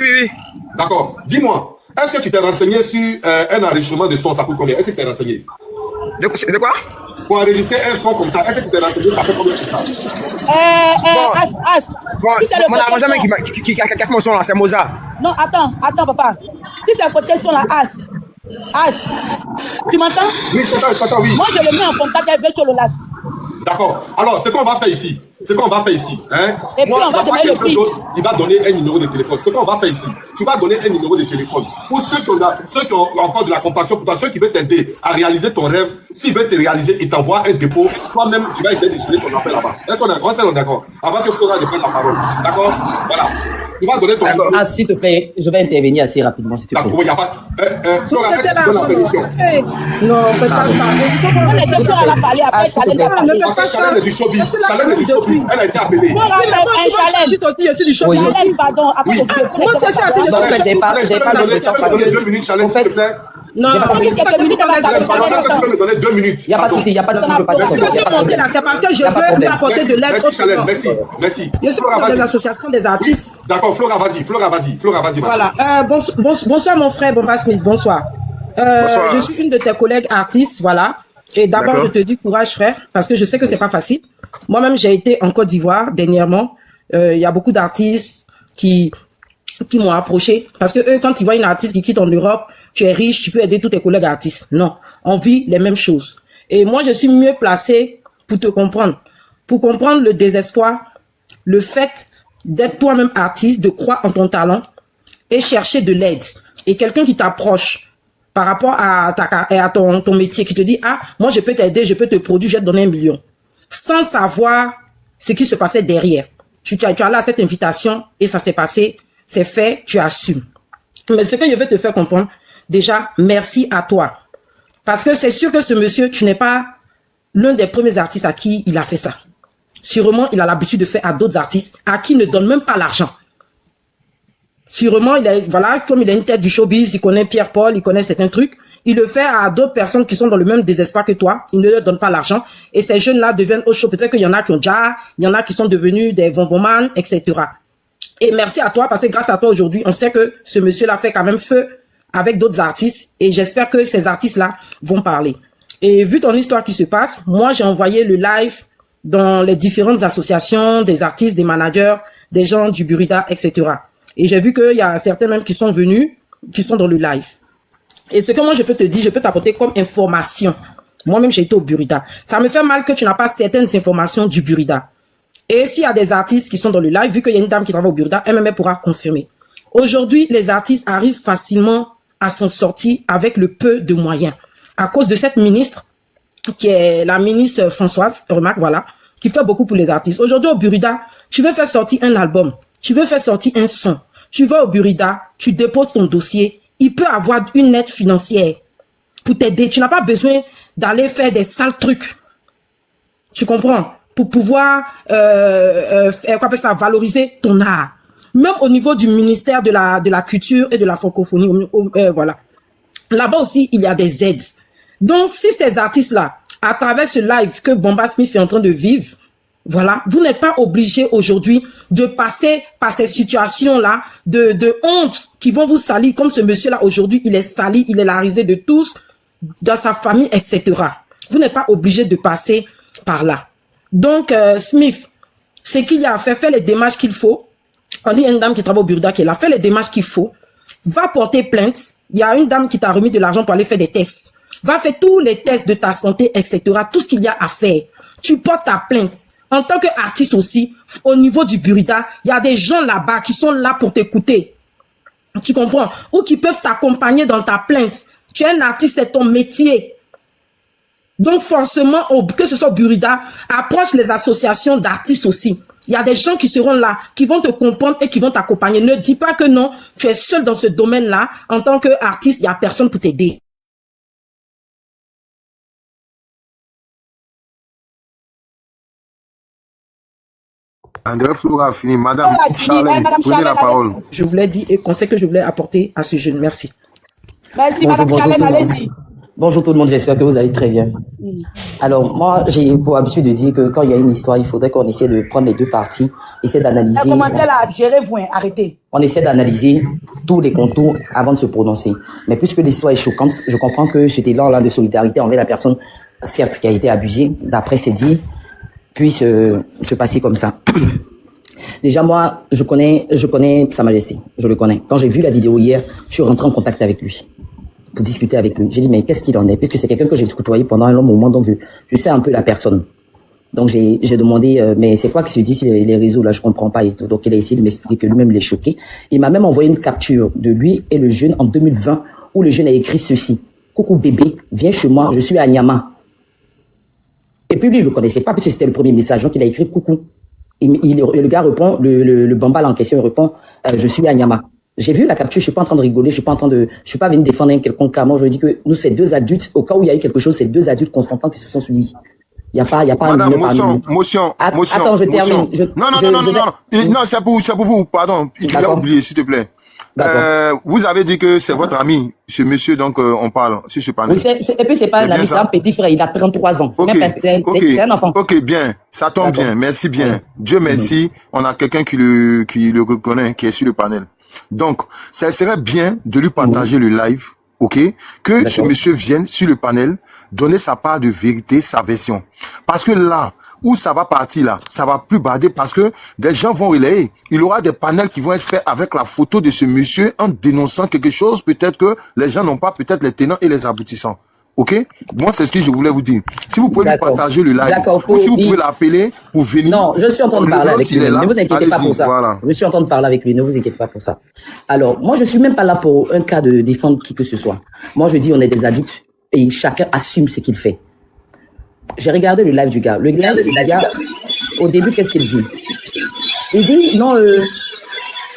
Oui. D'accord. Dis-moi, est-ce que tu t'es renseigné sur un enregistrement de son, ça coûte combien? Est-ce que tu t'es renseigné? De quoi? Pour enregistrer un son comme ça, est-ce que tu t'es renseigné? Ça fait combien de temps? Bon, mon argent qui a fait mon son là, c'est Mozart. Non, attends, papa. Si c'est un côté son là, Tu m'entends? Oui, je t'entends, oui. Moi, je le mets en contact avec le LAS. D'accord. Alors, ce qu'on va faire ici, hein? Et puis, on va donner le prix. Il va donner un numéro de téléphone. Ce qu'on va faire ici, tu vas donner un numéro de téléphone. Pour ceux qui ont encore de la compassion pour toi, ceux qui veulent t'aider à réaliser ton rêve, s'ils veulent te réaliser, ils t'envoient un dépôt. Toi-même, tu vas essayer de gérer ton affaire là-bas. Est-ce qu'on est d'accord? Avant que Flora ne prenne la parole. D'accord? Voilà. Tu vas donner ton numéro. Ah, s'il te plaît, je vais intervenir assez rapidement, s'il te plaît. D'accord, il n'y a pas. Flora, est-ce que tu donnes la permission? Non, faites pas ça. On les deux à la parler après, ça allait parler. Parce que Chalène est du showbiz. Chalène est du showbiz. Elle a été appelée. Non, un challenge. Je suis du show. Challenge, pardon. Après, Oui. Moi, c'est ça, En fait, j'ai pas le temps parce que... 2 minutes, Chalène, s'il te plaît. Non, J'ai pas compris. c'est pas possible Chalène, Chalène, par exemple, tu peux me donner 2 minutes. Il n'y a pas de souci, il n'y a pas de souci, je passe. Parce que ce monté là, c'est parce que je veux lui apporter de l'aide. Merci, Chalène, merci. Je suis dans des associations des artistes. D'accord, Flora, vas-y. Voilà. Bonsoir mon frère Bombas Smith, bonsoir. Bonsoir. Je suis une de tes collègues artistes, voilà. Et d'abord, je te dis courage frère, parce que je sais que c'est pas facile. Moi-même, j'ai été en Côte d'Ivoire dernièrement. Il y a beaucoup d'artistes qui m'ont approché. Parce que eux, quand ils voient une artiste qui quitte en Europe, tu es riche, tu peux aider tous tes collègues artistes. Non, on vit les mêmes choses. Et moi, je suis mieux placée pour te comprendre. Pour comprendre le désespoir, le fait d'être toi-même artiste, de croire en ton talent et chercher de l'aide. Et quelqu'un qui t'approche par rapport à ton métier, qui te dit, ah, moi, je peux t'aider, je peux te produire, je vais te donner 1 million. Sans savoir ce qui se passait derrière. Tu as là cette invitation et ça s'est passé, c'est fait, tu assumes. Mais ce que je veux te faire comprendre, déjà, merci à toi. Parce que c'est sûr que ce monsieur, tu n'es pas l'un des premiers artistes à qui il a fait ça. Sûrement, il a l'habitude de faire à d'autres artistes à qui il ne donne même pas l'argent. Sûrement, voilà, comme il a une tête du showbiz, il connaît Pierre-Paul, il connaît certains trucs. Il le fait à d'autres personnes qui sont dans le même désespoir que toi. Il ne leur donne pas l'argent. Et ces jeunes-là deviennent au show. Peut-être qu'il y en a qui ont déjà, il y en a qui sont devenus des vonvomans, etc. Et merci à toi, parce que grâce à toi aujourd'hui, on sait que ce monsieur-là fait quand même feu avec d'autres artistes. Et j'espère que ces artistes-là vont parler. Et vu ton histoire qui se passe, moi, j'ai envoyé le live dans les différentes associations, des artistes, des managers, des gens du Burida, etc. Et j'ai vu qu'il y a certains même qui sont venus, qui sont dans le live. Et ce que moi je peux te dire, je peux t'apporter comme information. Moi-même, j'ai été au Burida. Ça me fait mal que tu n'as pas certaines informations du Burida. Et s'il y a des artistes qui sont dans le live, vu qu'il y a une dame qui travaille au Burida, elle-même pourra confirmer. Aujourd'hui, les artistes arrivent facilement à s'en sortir avec le peu de moyens. À cause de cette ministre, qui est la ministre Françoise, remarque, voilà, qui fait beaucoup pour les artistes. Aujourd'hui, au Burida, tu veux faire sortir un album, tu veux faire sortir un son, tu vas au Burida, tu déposes ton dossier, il peut avoir une aide financière pour t'aider. Tu n'as pas besoin d'aller faire des sales trucs. Tu comprends? Pour pouvoir valoriser ton art. Même au niveau du ministère de la culture et de la francophonie, voilà. Là-bas aussi, il y a des aides. Donc, si ces artistes-là, à travers ce live que Bombas Smith est en train de vivre, voilà, vous n'êtes pas obligé aujourd'hui de passer par ces situations-là de honte qui vont vous salir, comme ce monsieur-là aujourd'hui, il est sali, il est la risée de tous, dans sa famille, etc. Vous n'êtes pas obligé de passer par là. Donc, Smith, ce qu'il y a à faire, fais les démarches qu'il faut. On dit une dame qui travaille au Burida qui est là, fais les démarches qu'il faut. Va porter plainte. Il y a une dame qui t'a remis de l'argent pour aller faire des tests. Va faire tous les tests de ta santé, etc. Tout ce qu'il y a à faire. Tu portes ta plainte. En tant qu'artiste aussi, au niveau du Burida, il y a des gens là-bas qui sont là pour t'écouter. Tu comprends? Ou qui peuvent t'accompagner dans ta plainte. Tu es un artiste, c'est ton métier. Donc forcément, que ce soit au Burida, approche les associations d'artistes aussi. Il y a des gens qui seront là, qui vont te comprendre et qui vont t'accompagner. Ne dis pas que non, tu es seul dans ce domaine-là. En tant qu'artiste, il n'y a personne pour t'aider. André Flora a fini. Madame Charlène, prenez la parole. Je voulais dire et conseil que je voulais apporter à ce jeune. Merci. Merci, Madame Charlène, allez-y. Bonjour tout le monde, j'espère que vous allez très bien. Alors, moi, j'ai pour habitude de dire que quand il y a une histoire, il faudrait qu'on essaie de prendre les deux parties, essayer d'analyser. Commencez là, gérez-vous, arrêtez. On essaie d'analyser tous les contours avant de se prononcer. Mais puisque l'histoire est choquante, je comprends que cet élan-là de solidarité envers la personne, certes, qui a été abusée, d'après ses dires, puisse se passer comme ça. Déjà, moi, je connais Sa Majesté. Je le connais. Quand j'ai vu la vidéo hier, je suis rentré en contact avec lui. pour discuter avec lui. J'ai dit, mais qu'est-ce qu'il en est? Puisque c'est quelqu'un que j'ai côtoyé pendant un long moment, donc je sais un peu la personne. Donc j'ai demandé, mais c'est quoi qui se dit sur les réseaux, là, je comprends pas et tout. Donc il a essayé de m'expliquer que lui-même il est choqué. Il m'a même envoyé une capture de lui et le jeune en 2020, où le jeune a écrit ceci. Coucou bébé, viens chez moi, je suis à Nyama. Et puis lui, il le connaissait pas, puisque c'était le premier message, donc il a écrit coucou. Le gars répond, le bambal en question, il répond, je suis à Nyama. J'ai vu la capture, je suis pas en train de rigoler, je suis pas venu défendre un quelconque cas. Moi, je dis que nous, c'est deux adultes, au cas où il y a eu quelque chose, c'est deux adultes consentants qui se sont suivis. Il y a pas Madame, motion. Attends, je termine. Non, c'est pour vous, pardon. Il a oublié, s'il te plaît. Vous avez dit que c'est votre ami, ce monsieur, donc on parle sur ce panel. Oui, et puis c'est pas un ami, c'est un petit frère, il a 33 ans. C'est un enfant. Ok, bien, ça tombe bien, merci bien. Dieu merci, on a quelqu'un qui le reconnaît, qui est sur le panel. Donc, ça serait bien de lui partager le live, ok, que ce monsieur vienne sur le panel, donner sa part de vérité, sa version. Parce que là, où ça va partir là, ça va plus barder parce que des gens vont relayer. Il y aura des panels qui vont être faits avec la photo de ce monsieur en dénonçant quelque chose. Peut-être que les gens n'ont pas peut-être les tenants et les aboutissants. Ok? Moi, c'est ce que je voulais vous dire. Si vous pouvez lui partager le live, ou si vous pouvez l'appeler pour venir. Non, je suis en train de parler avec lui. Ne vous inquiétez pas pour ça. Voilà. Je suis en train de parler avec lui. Ne vous inquiétez pas pour ça. Alors, moi, je suis même pas là pour un cas de défendre qui que ce soit. Moi, je dis, on est des adultes et chacun assume ce qu'il fait. J'ai regardé le live du gars. Le gars, au début, qu'est-ce qu'il dit? Il dit, non,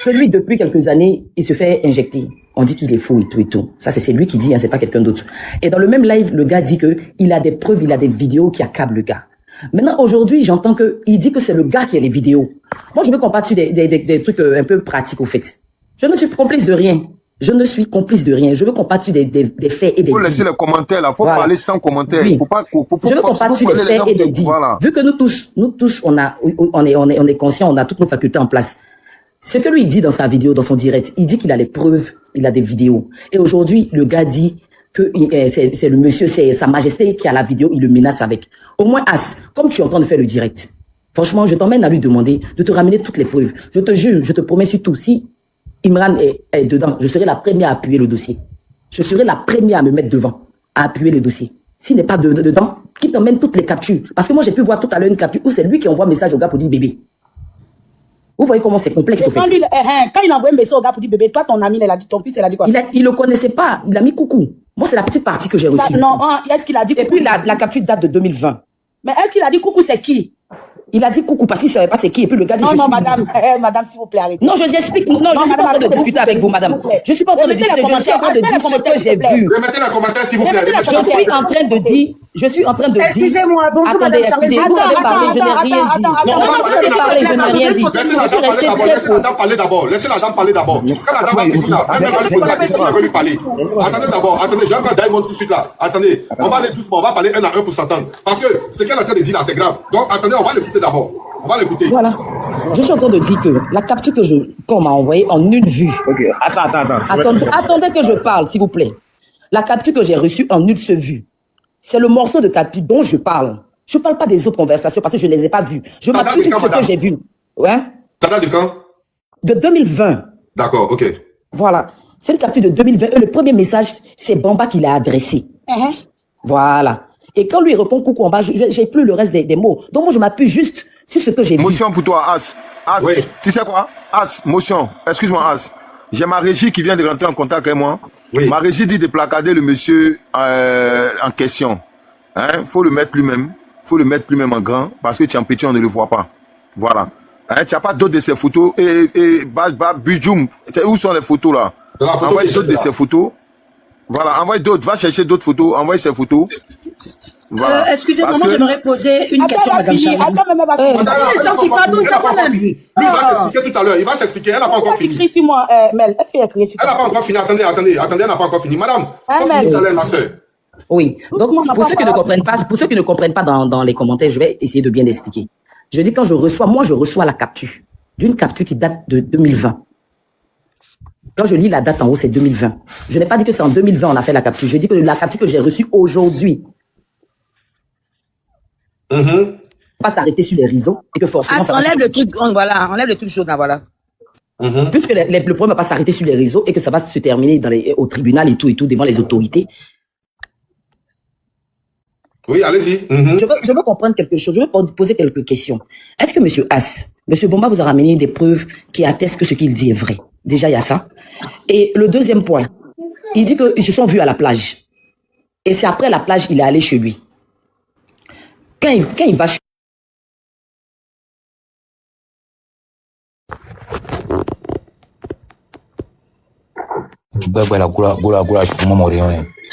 que lui, depuis quelques années, il se fait injecter. On dit qu'il est fou et tout et tout. Ça, c'est lui qui dit, hein, c'est pas quelqu'un d'autre. Et dans le même live, le gars dit que il a des preuves, il a des vidéos qui accablent le gars. Maintenant, aujourd'hui, j'entends il dit que c'est le gars qui a les vidéos. Moi, je veux qu'on parte sur des trucs un peu pratiques, au fait. Je ne suis complice de rien. Je ne suis complice de rien. Je veux qu'on parte sur des faits et des dits. Il faut laisser les commentaires là. Faut parler sans commentaires. Oui. Je veux qu'on parte sur des faits et des dits. Voilà. Vu que nous tous, on est conscients, on a toutes nos facultés en place. Ce que lui il dit dans sa vidéo, dans son direct, il dit qu'il a les preuves, il a des vidéos. Et aujourd'hui, le gars dit que c'est le monsieur, c'est Sa Majesté qui a la vidéo, il le menace avec. Au moins, As, comme tu es en train de faire le direct, franchement, je t'emmène à lui demander de te ramener toutes les preuves. Je te jure, je te promets surtout, si Imran est dedans, je serai la première à appuyer le dossier. Je serai la première à me mettre devant, à appuyer le dossier. S'il n'est pas dedans, qu'il t'emmène toutes les captures. Parce que moi, j'ai pu voir tout à l'heure une capture où c'est lui qui envoie un message au gars pour dire bébé. Vous voyez comment c'est complexe, au fait. Quand il envoie un message au gars pour dire bébé, toi, ton ami, elle a dit, ton fils, elle a dit quoi? Il le connaissait pas. Il a mis coucou. Moi, c'est la petite partie que j'ai reçue. Non, est-ce qu'il a dit coucou? Et puis, la capture date de 2020. Mais est-ce qu'il a dit coucou, c'est qui? Il a dit coucou parce qu'il ne savait pas c'est qui. Et puis le gars dit non, madame, madame, s'il vous plaît, arrêtez. Non, je vous explique. Non, je ne suis pas en train de discuter avec vous, madame. Je ne suis pas en train de discuter. Je suis en train de dire ce que j'ai vu. Remettez les commentaires, s'il vous plaît. Je suis en train de dire. Excusez-moi, bonjour, attendez, excusez-moi, vous avez parlé, je n'ai rien dit. Je n'ai rien dit. Laissez la dame parler d'abord. Laissez la dame parler d'abord. Quand la dame va finir là, elle va lui poser la question, elle va lui parler. Attendez d'abord, attendez, je vais prendre Diamond tout de suite là. Attendez, on va aller doucement, on va parler un à un pour s'entendre. Parce que ce qu'elle est en train de dire là, c'est grave. Donc attendez, on va l'écouter d'abord. On va l'écouter. Voilà. Je suis en train de dire que la capture qu'on m'a envoyée en une vue. Ok, attends. Attendez que je parle, s'il vous plaît. La capture que j'ai reçue en une seule vue. C'est le morceau de capture dont je parle. Je ne parle pas des autres conversations parce que je ne les ai pas vues. Je m'appuie sur ce que j'ai vu. Ouais. Ça date de quand? De 2020. D'accord, ok. Voilà. C'est une capture de 2020. Et le premier message, c'est Bamba qui l'a adressé. Voilà. Et quand lui répond coucou en bas, j'ai plus le reste des mots. Donc moi, je m'appuie juste sur ce que j'ai vu. Motion pour toi, As. Oui. Tu sais quoi? As, motion. Excuse-moi, As. J'ai ma régie qui vient de rentrer en contact avec moi. Oui. Ma régie dit de placarder le monsieur en question. Hein? Faut le mettre lui-même. Faut le mettre lui-même en grand parce que tu es en petit, on ne le voit pas. Voilà. Hein? Tu n'as pas d'autres de ces photos. Budjoum, où sont les photos là? Envoie d'autres de ces photos. Voilà, envoie d'autres. Va chercher d'autres photos. Envoie ces photos. Voilà. Excusez-moi, j'aimerais poser une question, madame Charlie. Pardon, il n'a pas encore fini. Lui, il va s'expliquer tout à l'heure. Il va s'expliquer. Elle n'a pas encore fini. Écris sur moi, Mel. Est-ce qu'il a écrit sur Elle n'a pas encore fini. Attendez, elle n'a pas encore fini. Madame, vous allez, ma soeur. Oui. Donc, pour ceux qui ne comprennent pas dans les commentaires, je vais essayer de bien expliquer. Je dis quand je reçois la capture. D'une capture qui date de 2020. Quand je lis la date en haut, c'est 2020. Je n'ai pas dit que c'est en 2020 on a fait la capture. Je dis que la capture que j'ai reçue aujourd'hui. Pas s'arrêter sur les réseaux et que forcément. Enlève le truc, voilà, enlève le truc chaud là, voilà. Puisque le problème va pas s'arrêter sur les réseaux et que ça va se terminer au tribunal et tout, devant les autorités. Oui, allez-y. Je veux comprendre quelque chose. Je veux poser quelques questions. Est-ce que Monsieur As, Monsieur Bomba vous a ramené des preuves qui attestent que ce qu'il dit est vrai? Déjà, il y a ça. Et le deuxième point, il dit qu'ils se sont vus à la plage. Et c'est après la plage, il est allé chez lui. Quand il va chez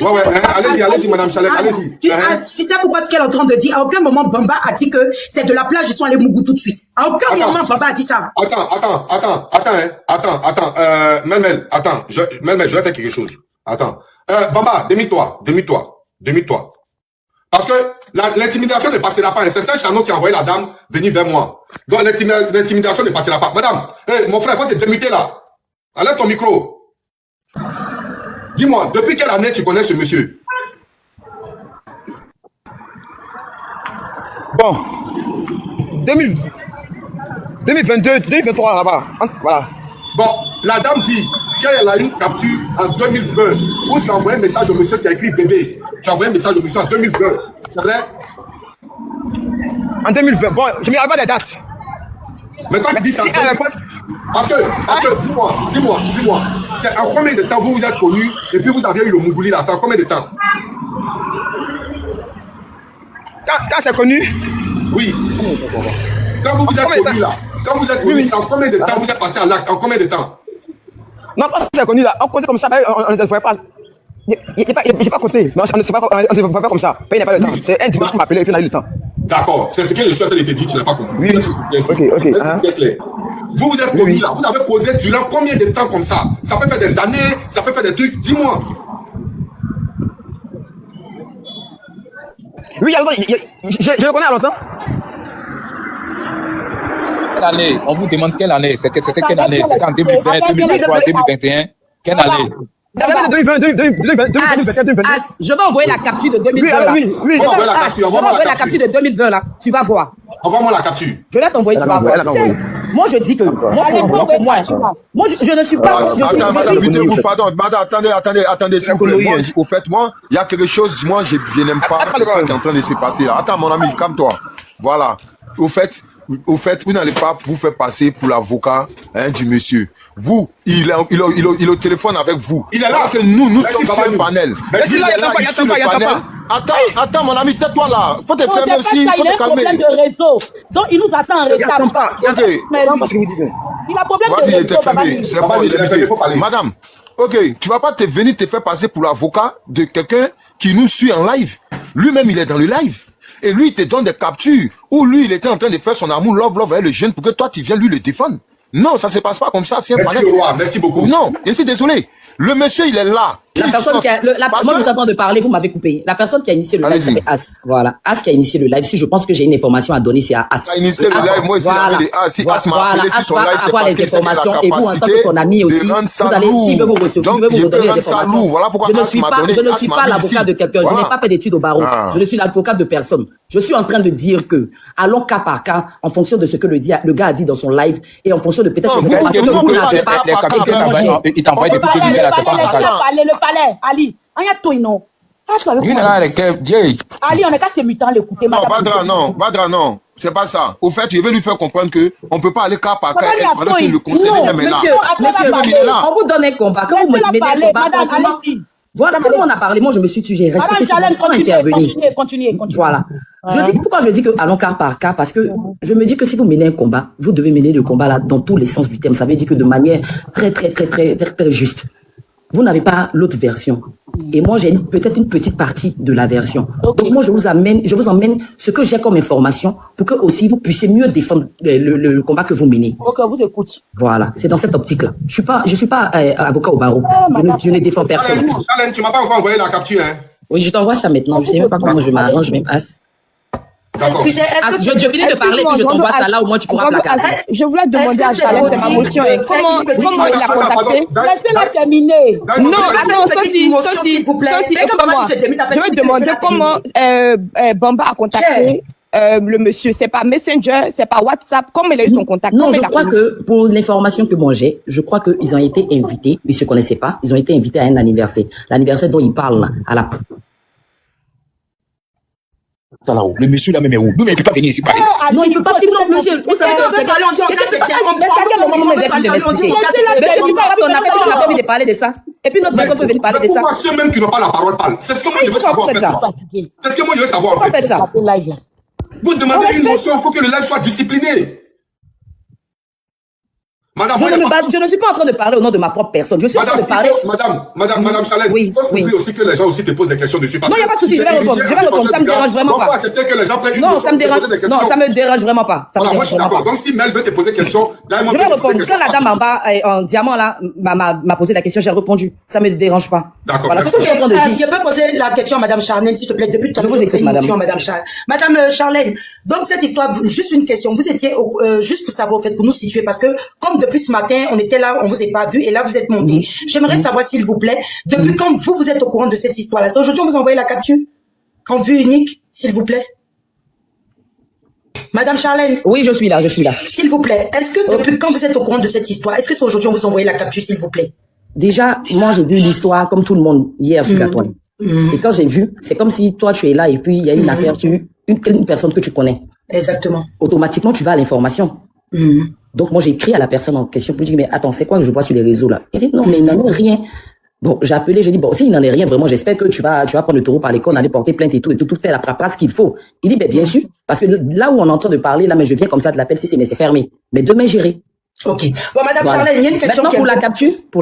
Ouais, allez-y, Madame Chalek, allez-y. Tu sais pourquoi ce qu'elle est en train de dire? À aucun moment, Bamba a dit que c'est de la plage, ils sont allés Mougou tout de suite. À aucun moment, Bamba a dit ça. Attends, Melmel, attends, je vais faire quelque chose. Attends. Bamba, demi-toi. Parce que l'intimidation ne passera pas. C'est Saint-Chano qui a envoyé la dame venir vers moi. Donc l'intimidation ne passera pas. Madame, mon frère, faut te démuter là. Enlève ton micro. Dis-moi, depuis quelle année tu connais ce monsieur? Bon, 2022, 2023 là-bas. Voilà. Bon, la dame dit qu'elle a une capture en 2020 où tu as envoyé un message au monsieur qui a écrit bébé. Tu as envoyé un message au monsieur en 2020. C'est vrai? En 2020, bon, je ne me rappelle pas des dates. Mais quand tu dis ça, parce que dis-moi, c'est en combien de temps vous vous êtes connus et puis vous avez eu le Mougouli là, c'est en combien de temps? Quand c'est connu? Oui. Quand vous vous êtes connus là, c'est en combien de temps vous êtes passé à l'acte? En combien de temps? Non, quand c'est connu là, on causait comme ça, on ne se voyait pas. J'ai pas compté, mais on ne se voit pas comme ça. Il n'y a pas le temps. C'est un dimanche qui m'a appelé et puis on a eu le temps. D'accord, c'est ce que le chef de l'été dit, tu n'as pas compris. Oui, ok. Vous vous êtes connus là, vous avez causé durant combien de temps comme ça? Ça peut faire des années, ça peut faire des trucs, dis-moi. Oui, je le connais à longtemps. Quelle année? On vous demande quelle année? C'était quelle année? C'était en 2020, 2023, 2021? Quelle année? 2020. Je vais envoyer la capture de 2020 là. Oui. Je vais envoyer la capture de 2020 là. Tu vas voir. Envoie-moi la capture. Je vais t'envoyer, tu vas voir. Moi, je dis que moi, je ne suis pas. Madame, mutez-vous, pardon. Madame, attendez, s'il vous plaît. Moi, au fait, moi, il y a quelque chose, moi, je n'aime pas. C'est ça qui est en train de se passer là. Attends, mon ami, calme-toi. Voilà. Au fait, vous n'allez pas vous faire passer pour l'avocat du monsieur. Vous, il est au téléphone avec vous. Il est là. Alors que nous sommes sur un panel. Mais il est là, il est sur le panel. Attends, mon ami, tais-toi là. Faut te fermer aussi. Faut te calmer. Il a un problème de réseau. Donc, il nous attend en retard. Mais non, parce que vous dites. Il a un problème de Vas-y, il réseau. était fermé. C'est bon, il est fermé. Madame, ok, tu vas pas venir te faire passer pour l'avocat de quelqu'un qui nous suit en live. Lui-même, il est dans le live. Et lui, il te donne des captures où lui, il était en train de faire son amour love avec le jeune pour que toi, tu viennes lui le défendre. Non, ça se passe pas comme ça. Merci beaucoup. Non, je suis désolé. Le monsieur, il est là. La personne qui a, moi, je t'attends de parler, vous m'avez coupé. La personne qui a initié le live, c'est As. Voilà. As qui a initié le live. Si je pense que j'ai une information à donner, c'est à As. A initié le live, moi, si As m'a appelé sur son live, c'est parce que c'est la capacité de rendre ça lourd. Donc, je peux rendre ça lourd. Voilà pourquoi As m'a donné. Je ne suis pas l'avocat de quelqu'un. Je n'ai pas fait d'études au barreau. Je ne suis l'avocat de personne. Je suis en train de dire que, allons cas par cas, en fonction de ce que le gars a dit dans son live, et en fonction de peut-être que vous n'avez pas. Il t'envoie des vidéos de là, c'est pas le palais, Ali. On y a tout, non. Ali, on n'est qu'à se mutant l'écouter. Non, Badra, non. C'est pas ça. Au fait, je vais lui faire comprendre que on peut pas aller cas par cas pendant que le conseil est là. Monsieur, on vous donne un combat. Quand vous me donnez un combat, voilà, comment on a parlé. Moi, je me suis tué. J'ai respecté sans intervenir. Continuez. Voilà. Pourquoi je dis que allons cas par cas? Parce que je me dis que si vous menez un combat, vous devez mener le combat là dans tous les sens du terme. Ça veut dire que de manière très juste. Vous n'avez pas l'autre version. Et moi, j'ai peut-être une petite partie de la version. Donc moi, je vous emmène ce que j'ai comme information pour que aussi vous puissiez mieux défendre le combat que vous menez. Ok, vous écoute. Voilà, c'est dans cette optique-là. Je suis pas avocat au barreau. Je ne défends personne. Chalène, tu m'as pas encore envoyé la capture, hein? Oui, je t'envoie ça maintenant. Je sais même pas comment je m'arrange, je me passe. Je viens de parler, puis je t'envoie ça là, au moins tu pourras placarder. Je voulais demander à Chalène ma motion. Comment il a contacté? Laissez-la terminer. Non, attends, Sophie, s'il vous plaît. Je vais demander comment Bamba a contacté le monsieur? C'est pas Messenger, c'est pas WhatsApp. Comment il a eu son contact? Non, Comment je il a crois connu? que pour l'information que moi j'ai, je crois qu'ils ont été invités, ils se connaissaient pas, ils ont été invités à un anniversaire. L'anniversaire dont ils parlent là, à la... Le monsieur là même est où? Nous, mais il peut pas venir ici parler. Non, il ne peut pas venir non plus. Vous savez, tu peux avoir ton appel, tu n'as pas envie de parler de ça. Et puis notre personne peut venir parler de ça. Pourquoi ceux même qui n'ont pas la parole parlent? C'est ce que moi je veux savoir en fait. C'est ce que moi je veux savoir en fait. Vous demandez une motion, il faut que le live soit discipliné. Madame, je ne suis pas en train de parler au nom de ma propre personne. Je suis en train de parler. Madame Chalène, il faut souffrir aussi que les gens aussi te posent des questions dessus. Non, il n'y a pas de souci, je vais répondre. Ça me dérange vraiment pas. Accepter que les gens prennent une non, motion, ça me dérange. Non, ça me dérange vraiment pas. Voilà, moi je suis d'accord. Donc si Mel veut te poser des questions, je vais répondre. Quand la dame en bas, en diamant là, m'a posé la question, j'ai répondu. Ça me dérange pas. D'accord. Voilà, Si je peux poser la question à Madame Charlène, s'il te plaît, depuis tout à l'heure, je vous ai une question, Madame Charlène. Madame Charlène, donc cette histoire, juste une question. Vous étiez, juste pour savoir, en fait, pour nous situer, parce que comme depuis ce matin, on était là, on vous a pas vu, et là vous êtes monté. J'aimerais savoir, s'il vous plaît, depuis quand vous êtes au courant de cette histoire-là. C'est aujourd'hui on vous envoie la capture en vue unique, s'il vous plaît. Madame Charlène. Oui, je suis là. S'il vous plaît, est-ce que depuis quand vous êtes au courant de cette histoire, est-ce que c'est aujourd'hui on vous envoie la capture, s'il vous plaît? Déjà, moi j'ai vu l'histoire comme tout le monde hier sur la toile. Et quand j'ai vu, c'est comme si toi tu es là et puis il y a une affaire sur une personne que tu connais. Exactement. Automatiquement, tu vas à l'information. Donc, moi, j'ai écrit à la personne en question pour dire, mais attends, c'est quoi que je vois sur les réseaux là? Il dit, non, mais il n'en est rien. Bon, j'ai appelé, j'ai dit, bon, s'il n'en est rien, vraiment, j'espère que tu vas prendre le taureau par les cornes, aller porter plainte et tout faire la paperasse qu'il faut. Il dit, ben, bien sûr, parce que là où on entend de parler, là, mais je viens comme ça de l'appel, mais c'est fermé. Mais demain, j'irai. Ok. Bon, Madame Charlène, il y a une question pour la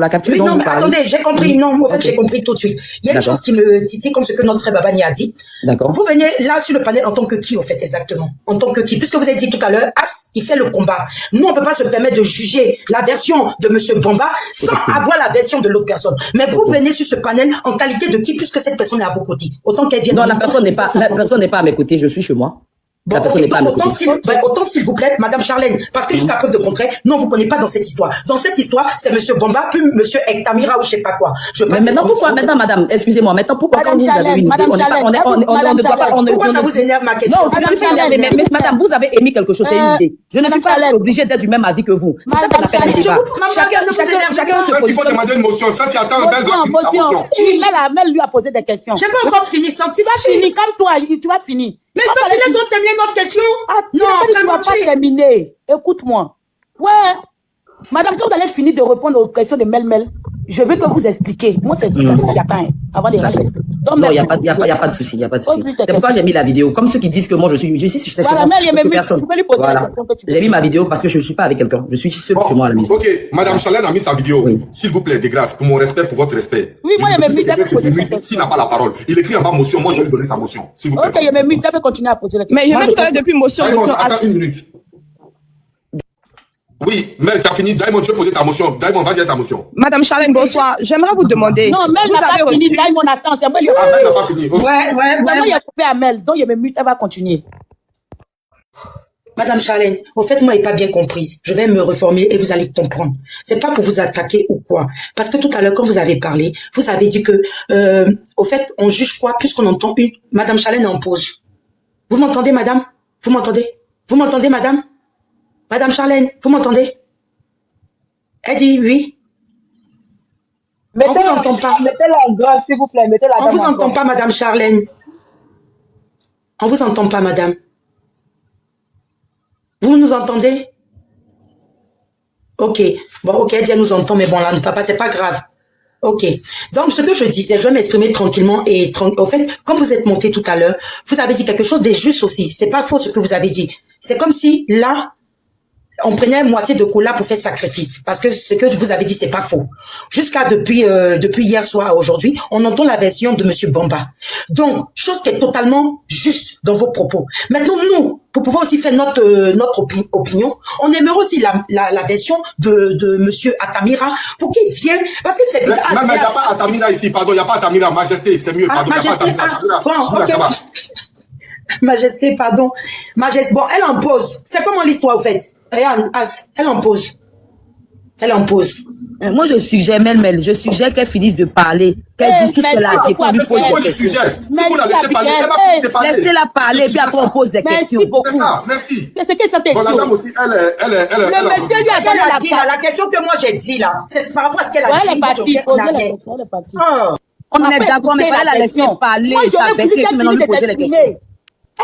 capture. Oui, non, mais attendez, j'ai compris. Non, en fait, j'ai compris tout de suite. Il y a une chose qui me titille, comme ce que notre frère Babani a dit. D'accord. Vous venez là sur le panel en tant que qui, au fait, exactement? En tant que qui? Puisque vous avez dit tout à l'heure, As, il fait le combat. Nous, on peut pas se permettre de juger la version de Monsieur Bamba sans avoir la version de l'autre personne. Mais vous venez sur ce panel en qualité de qui, puisque cette personne est à vos côtés. Autant qu'elle vienne. Non, la personne n'est pas à mes côtés, je suis chez moi. Bon, autant s'il vous plaît, Madame Charlène, parce que jusqu'à preuve de contraire, non, vous ne connaissez pas dans cette histoire. Dans cette histoire, c'est Monsieur Bamba, puis Monsieur Ektamira ou je sais pas quoi. Mais maintenant, pourquoi, maintenant, madame, excusez-moi, maintenant, pourquoi quand vous avez une idée, on ne doit pas, pourquoi ça vous énerve ma question? Non, mais madame, vous avez émis quelque chose, c'est une idée. Je ne suis pas obligée d'être du même avis que vous. C'est ça qu'on appelle un débat. Chacun se positionne. Il faut demander une motion. Ça, tu attends, Mel doit finir ta motion. Mel lui a posé des questions. J'ai pas encore fini, Santi, tu vas finir, comme toi, tu vas finir. Mais Santi, laisse on terminer notre question. Non, tu vas pas terminer. Écoute-moi. Ouais. Madame, quand vous allez finir de répondre aux questions de Mel, je veux que vous expliquiez. Moi, c'est il y a pas avant de rentrer. Non, il n'y a pas de souci, C'est pourquoi j'ai mis la vidéo. Comme ceux qui disent que moi, je suis personne. Voilà. J'ai mis ma vidéo parce que je ne suis pas avec quelqu'un. Je suis seul chez moi à la maison. Ok, Madame Charlène a mis sa vidéo. S'il vous plaît, de grâce, pour mon respect, pour votre respect. Oui, moi, il y a s'il n'a pas la parole, il écrit en bas motion. Moi, je vais lui donner sa motion. S'il vous plaît. Ok, il y a tu peux continuer à poser la question. Mais il y a depuis motion. Attends une minute. Oui, Mel, tu as fini. Daimon, tu veux poser ta motion. Daimon, vas-y, ta motion. Madame Charlène, bonsoir. J'aimerais vous demander. Non, Mel n'a pas fini. Daimon attend. C'est moi. Mel n'a pas fini. Ouais. Il a coupé à Mel. Donc, il y a mes minutes, elle va continuer. Madame Charlène, au fait, moi, je n'ai pas bien comprise. Je vais me reformer et vous allez comprendre. C'est pas pour vous attaquer ou quoi. Parce que tout à l'heure, quand vous avez parlé, vous avez dit que, au fait, on juge quoi puisqu'on entend une. Madame Charlène en pause. Vous m'entendez, madame? Vous m'entendez? Vous m'entendez, madame? Madame Charlène, vous m'entendez? Elle dit oui. On vous entend pas. Mettez-la en grand, s'il vous plaît. On vous entend pas, Madame Charlène. On vous entend pas, madame. Vous nous entendez? Ok. Bon, ok, elle nous entend, mais bon, là, papa, c'est pas grave. Ok. Donc, ce que je disais, je vais m'exprimer tranquillement et au fait, comme vous êtes monté tout à l'heure, vous avez dit quelque chose de juste aussi. C'est pas faux ce que vous avez dit. C'est comme si, là, on prenait moitié de cola pour faire sacrifice. Parce que ce que vous avez dit, c'est pas faux. Jusqu'à depuis hier soir à aujourd'hui, on entend la version de Monsieur Bamba. Donc, chose qui est totalement juste dans vos propos. Maintenant, nous, pour pouvoir aussi faire notre opinion, on aimerait aussi la version de Monsieur Atamira pour qu'il vienne, parce que c'est bizarre. Non, mais il n'y a pas Atamira ici, pardon, il n'y a pas Atamira, Majesté, c'est mieux, pardon, il n'y a pas Atamira. Bon, ok. Majesté, pardon. Majesté, bon, elle en pose. C'est comment l'histoire, au fait? Regarde, elle en pose. Elle en pose. Moi, je suggère, Mel, je suggère qu'elle finisse de parler, qu'elle dise tout ce qu'elle a dit, qu'on lui pose des questions. Si vous la laissez parler, elle va plus te parler. Laissez-la parler, puis après on pose des questions. beaucoup. C'est ça, merci. C'est ce que ça t'est Bon, la dame aussi, elle Le monsieur lui a donné la dit, là, la question que moi j'ai dit là, c'est par rapport à ce qu'elle a Ouais, dit. elle est partie. Elle est partie. On est d'accord, mais elle a laissé parler, ça baissé, puis maintenant lui poser les questions.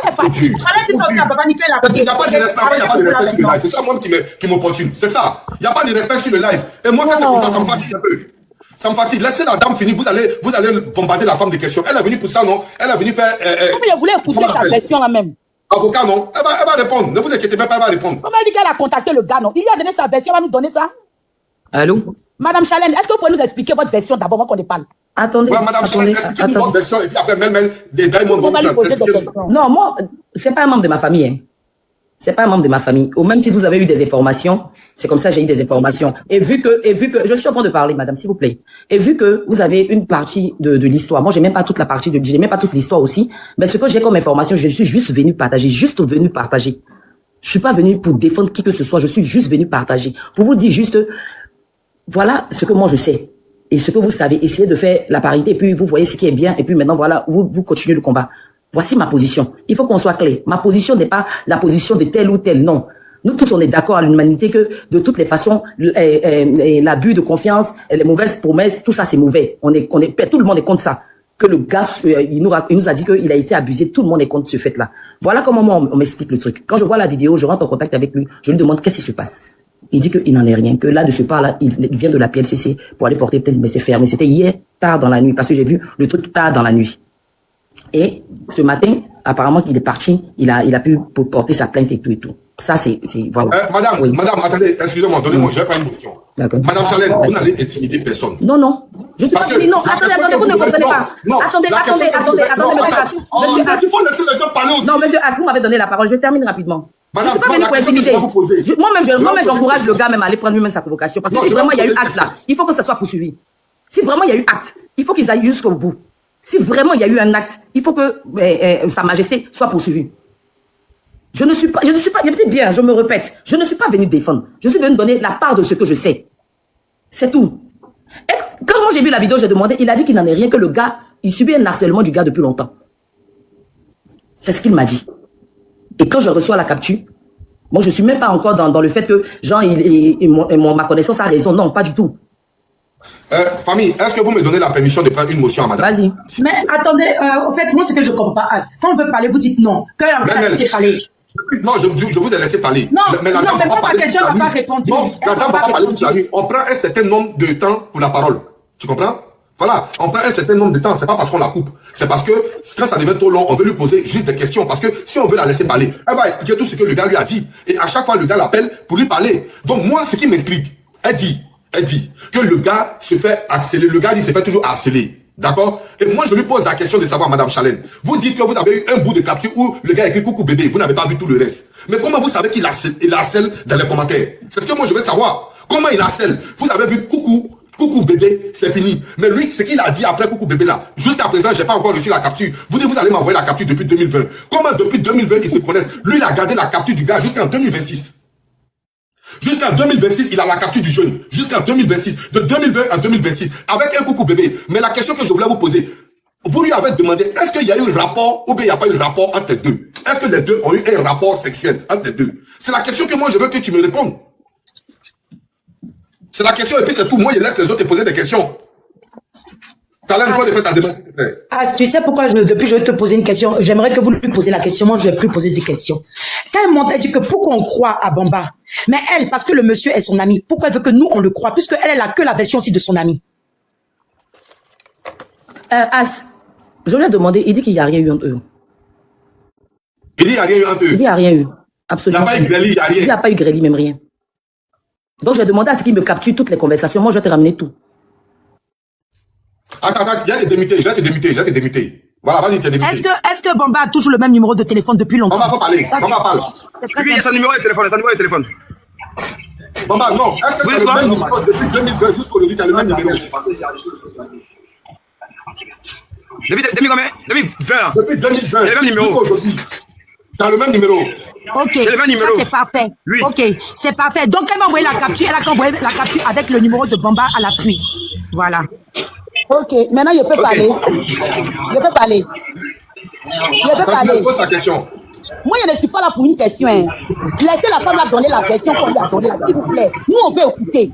Elle est partie. Elle a dit ça aussi à Papa Nickel. Il n'y a pas de respect, il n'y a pas de respect sur le live. C'est ça, moi, qui m'opportune. C'est ça. Il n'y a pas de respect sur le live. Et moi, quand c'est comme ça me fatigue un peu. Ça me fatigue. Laissez la dame finir. Vous allez bombarder la femme de questions. Elle est venue pour ça, non? Elle est venue faire. Comment elle voulait écouter sa version là même? Avocat, non? Elle va répondre. Ne vous inquiétez même pas, elle va répondre. Comment elle dit qu'elle a contacté le gars, non? Il lui a donné sa version, elle va nous donner ça? Allô? Madame Chalène, est-ce que vous pouvez nous expliquer votre version d'abord, moi qu'on ne parle? Attendez. Ouais, Madame Chalène, expliquez-nous votre version et puis après, même des diamonds. On va lui poser des questions. Non, moi, c'est pas un membre de ma famille. Hein. C'est pas un membre de ma famille. Au même titre, vous avez eu des informations. C'est comme ça j'ai eu des informations. Et vu que, je suis en train de parler, madame, s'il vous plaît. Et vu que vous avez une partie de l'histoire, moi, j'ai même pas toute la partie j'ai même pas toute l'histoire aussi. Mais ce que j'ai comme information, je suis juste venu partager. Je suis pas venu pour défendre qui que ce soit. Je suis juste venu partager. Pour vous dire juste, voilà ce que moi je sais. Et ce que vous savez, essayez de faire la parité, et puis vous voyez ce qui est bien, et puis maintenant, voilà, vous continuez le combat. Voici ma position. Il faut qu'on soit clair. Ma position n'est pas la position de tel ou tel, non. Nous tous, on est d'accord à l'humanité que, de toutes les façons, l'abus de confiance, les mauvaises promesses, tout ça, c'est mauvais. Tout le monde est contre ça. Que le gars, il nous a dit qu'il a été abusé, tout le monde est contre ce fait-là. Voilà comment moi, on m'explique le truc. Quand je vois la vidéo, je rentre en contact avec lui, je lui demande qu'est-ce qui se passe. Il dit qu'il n'en est rien, que là, de ce pas-là, il vient de la PLCC pour aller porter plainte, mais c'est fermé. C'était hier, tard dans la nuit, parce que j'ai vu le truc tard dans la nuit. Et ce matin, apparemment qu'il est parti, il a pu porter sa plainte et tout et tout. Ça, c'est voilà. Madame, attendez, excusez-moi, donnez-moi, je vais prendre une motion. D'accord. Madame Chalène, vous n'allez intimider personne. Non. Je suis pas venue, non. Attendez, vous ne comprenez pas. Attendez, monsieur Assou. Il faut laisser les gens parler aussi. Non, monsieur Assou m'avait donné la parole, je termine rapidement. Madame, je suis pas venue pour intimider. Moi-même, j'encourage le gars même à aller prendre lui-même sa convocation. Parce que si vraiment il y a eu acte là, il faut que ça soit poursuivi. Si vraiment il y a eu acte, il faut qu'ils aillent jusqu'au bout. Si vraiment il y a eu un acte, il faut que Sa Majesté soit poursuivie. Je ne suis pas, je dis bien, je me répète, je ne suis pas venu défendre. Je suis venu donner la part de ce que je sais. C'est tout. Et quand moi j'ai vu la vidéo, j'ai demandé, il a dit qu'il n'en est rien, que le gars, il subit un harcèlement du gars depuis longtemps. C'est ce qu'il m'a dit. Et quand je reçois la capture, moi je suis même pas encore dans le fait que Jean, ma connaissance a raison. Non, pas du tout. Famille, est-ce que vous me donnez la permission de prendre une motion à madame? Vas-y. Mais attendez, en fait, moi, ce que je comprends pas, quand on veut parler, vous dites non. Quand on veut laisser parler. Non, je vous ai laissé parler. Non, mais pas ma question, elle n'a pas répondu. Non, la dame va pas parler toute la nuit. On prend un certain nombre de temps pour la parole. Tu comprends? Voilà, on prend un certain nombre de temps. C'est pas parce qu'on la coupe. C'est parce que quand ça devient trop long, on veut lui poser juste des questions. Parce que si on veut la laisser parler, elle va expliquer tout ce que le gars lui a dit. Et à chaque fois, le gars l'appelle pour lui parler. Donc moi, ce qui m'intrigue, elle dit que le gars se fait harceler. Le gars dit se fait toujours harceler. D'accord? Et moi, je lui pose la question de savoir, Madame Chalène. Vous dites que vous avez eu un bout de capture où le gars écrit coucou bébé. Vous n'avez pas vu tout le reste. Mais comment vous savez qu'il harcèle dans les commentaires? C'est ce que moi, je veux savoir. Comment il harcèle? Vous avez vu coucou bébé, c'est fini. Mais lui, ce qu'il a dit après coucou bébé là, jusqu'à présent, j'ai pas encore reçu la capture. Vous dites, vous allez m'envoyer la capture depuis 2020. Comment depuis 2020 qu'ils se connaissent? Lui, il a gardé la capture du gars jusqu'en 2026. Jusqu'en 2026, il a la capture du jeune. Jusqu'en 2026. De 2020 à 2026. Avec un coucou bébé. Mais la question que je voulais vous poser. Vous lui avez demandé, est-ce qu'il y a eu un rapport ou bien il n'y a pas eu un rapport entre les deux? Est-ce que les deux ont eu un rapport sexuel entre les deux? C'est la question que moi je veux que tu me répondes. C'est la question et puis c'est tout. Moi je laisse les autres te poser des questions. Tu sais pourquoi depuis je vais te poser une question. J'aimerais que vous lui posiez la question. Moi, je vais plus poser des questions. Quand elle m'a dit que pourquoi on croit à Bamba, mais elle, parce que le monsieur est son ami, pourquoi elle veut que nous, on le croit, puisque elle a que la version aussi de son ami. Je lui ai demandé, il dit qu'il n'y a rien eu entre eux. Il dit qu'il n'y a rien eu entre eux. Il dit qu'il n'y a rien eu. Absolument. Il n'y a pas eu grêlis, il n'y a rien. Il n'y a pas eu grêlis, même rien. Donc, j'ai demandé à ce qu'il me capture toutes les conversations. Moi, je vais te ramener tout. Attends, il y a des démutés, j'ai été démuté. Voilà, vas-y, tu es démuté. Est-ce que Bamba a toujours le même numéro de téléphone depuis longtemps? Bamba, faut parler. Bamba parle. Oui, il y a son numéro de téléphone, Bamba, non. Est-ce que tu as le même numéro depuis 2020 jusqu'aujourd'hui, tu as le même numéro? Depuis combien? Depuis 20 ans. Depuis 2020 le même numéro. jusqu'aujourd'hui. Tu as le même numéro. Ok, J'ai le même ça numéro. c'est parfait. Oui. Ok, c'est parfait. Donc elle m'a envoyé la capture, elle a envoyé la capture avec le numéro de Bamba à l'appui. Voilà. Ok, maintenant je peux parler. Je peux parler. Je peux Quand tu parler. me poses ta question. Moi, je ne suis pas là pour une question. Hein. Laissez la femme là donner la version qu'on lui a donnée, là, s'il vous plaît. Nous, on veut écouter.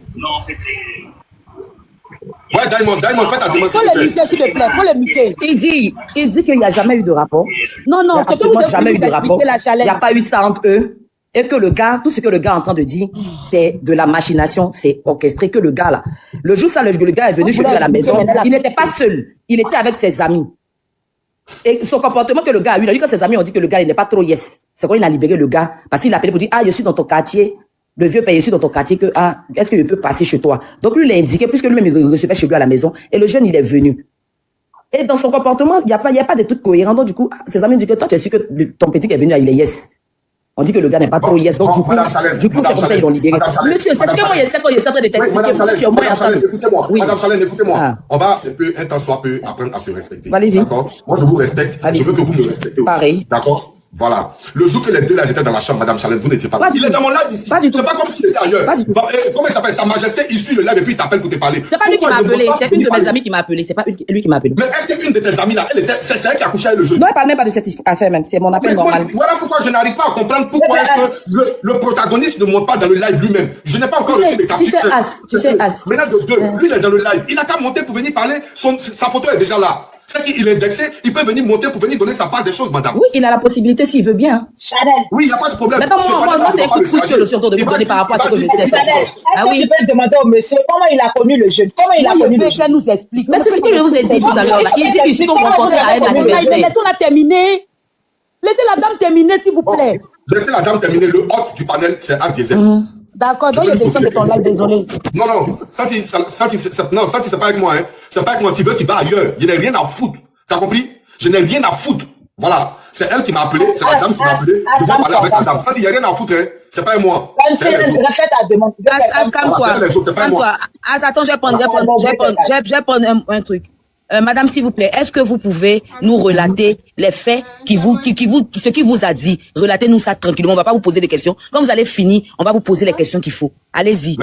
Ouais, Diamond, fais ta demande. Faut le muter, s'il te plaît. Faut le muter. Il dit qu'il n'y a jamais eu de rapport. Non, Il n'y non, a c'est que vous absolument devez jamais eu de nous rapport. expliquer la Il challenge. n'y a pas eu ça entre eux. Et que le gars, tout ce que le gars est en train de dire, c'est de la machination, c'est orchestré. Que le gars là, le jour ça, le gars est venu chez lui à la maison, il n'était pas seul. Il était avec ses amis. Et son comportement que le gars a eu, il a dit que ses amis ont dit que le gars il n'est pas trop yes. C'est quand il a libéré le gars, parce qu'il a appelé pour dire, ah, je suis dans ton quartier, le vieux père, je suis dans ton quartier, que, ah, est-ce que je peux passer chez toi? Donc lui, il a indiqué, puisque lui-même il recevait chez lui à la maison, et le jeune, il est venu. Et dans son comportement, il n'y a pas de trucs cohérents. Donc du coup, ses amis disent que toi, tu es sûr que ton petit qui est venu, il est yes. On dit que le gars n'est pas trop yes. Donc du coup, c'est comme ça ils l'ont libéré. Monsieur, c'est que moi, il essaie de t'expliquer. Madame Chalène, écoutez-moi. Oui. Madame Chalène, écoutez-moi. Ah. On va un temps soit peu apprendre à se respecter. Allez-y. D'accord? Moi, je vous respecte. Je veux que vous me respectez aussi. Pareil. D'accord? Voilà. Le jour que les deux là étaient dans la chambre, Madame Chalène, vous n'étiez pas là. Il est dans mon live ici. C'est pas comme s'il était ailleurs. Comment il s'appelle? Sa Majesté, il suit le live et puis il t'appelle pour te parler. C'est pas lui qui m'a appelé, c'est une de mes amies qui m'a appelé. C'est pas lui qui m'a appelé. Mais est-ce qu'une de tes amies là, c'est elle qui a couché avec le jeune? Non, elle parle même pas de cette affaire même. C'est mon appel normal. Voilà pourquoi je n'arrive pas à comprendre pourquoi est-ce que le protagoniste ne monte pas dans le live lui-même. Je n'ai pas encore reçu des captures. Tu sais, As. Maintenant, de deux, lui, il est dans le live. Il n'a qu'à monter pour venir parler. Sa photo est déjà là. C'est qu'il est indexé. Il peut venir monter pour venir donner sa part des choses, madame. Oui, il a la possibilité s'il veut bien. Chanel. Oui, il n'y a pas de problème. Maintenant, moi, c'est un coup de pouce que je suis en train de vous donner par rapport à ce que je sais. Chanel, Ah est-ce que oui. tu peux demander au monsieur comment il a connu le jeune? Comment il a connu le jeune? qu'elle nous explique. Mais c'est ce que je vous ai dit tout à l'heure. Il dit qu'ils se sont rencontrés à un anniversaire. Laissons-la terminer. Laissez la dame terminer, s'il vous plaît. Laissez la dame terminer. Le hôte du panel, c'est As Diesel. D'accord, donc il y a des choses de ton live, désolé. Non, ça, c'est pas avec moi, hein. C'est pas avec moi. Tu vas ailleurs. Je n'ai rien à foutre. T'as compris? Je n'ai rien à foutre. Voilà. C'est elle qui m'a appelé. C'est la dame qui m'a appelé. Je dois parler avec la dame. Ça, il n'y a rien à foutre, hein. C'est pas avec moi. Refais ta demande. Calme-toi. Attends, je vais prendre un truc. Madame, s'il vous plaît, est-ce que vous pouvez nous relater les faits ce qui vous a dit? Relatez-nous ça tranquillement. On va pas vous poser des questions. Quand vous allez finir, on va vous poser les questions qu'il faut. Allez-y.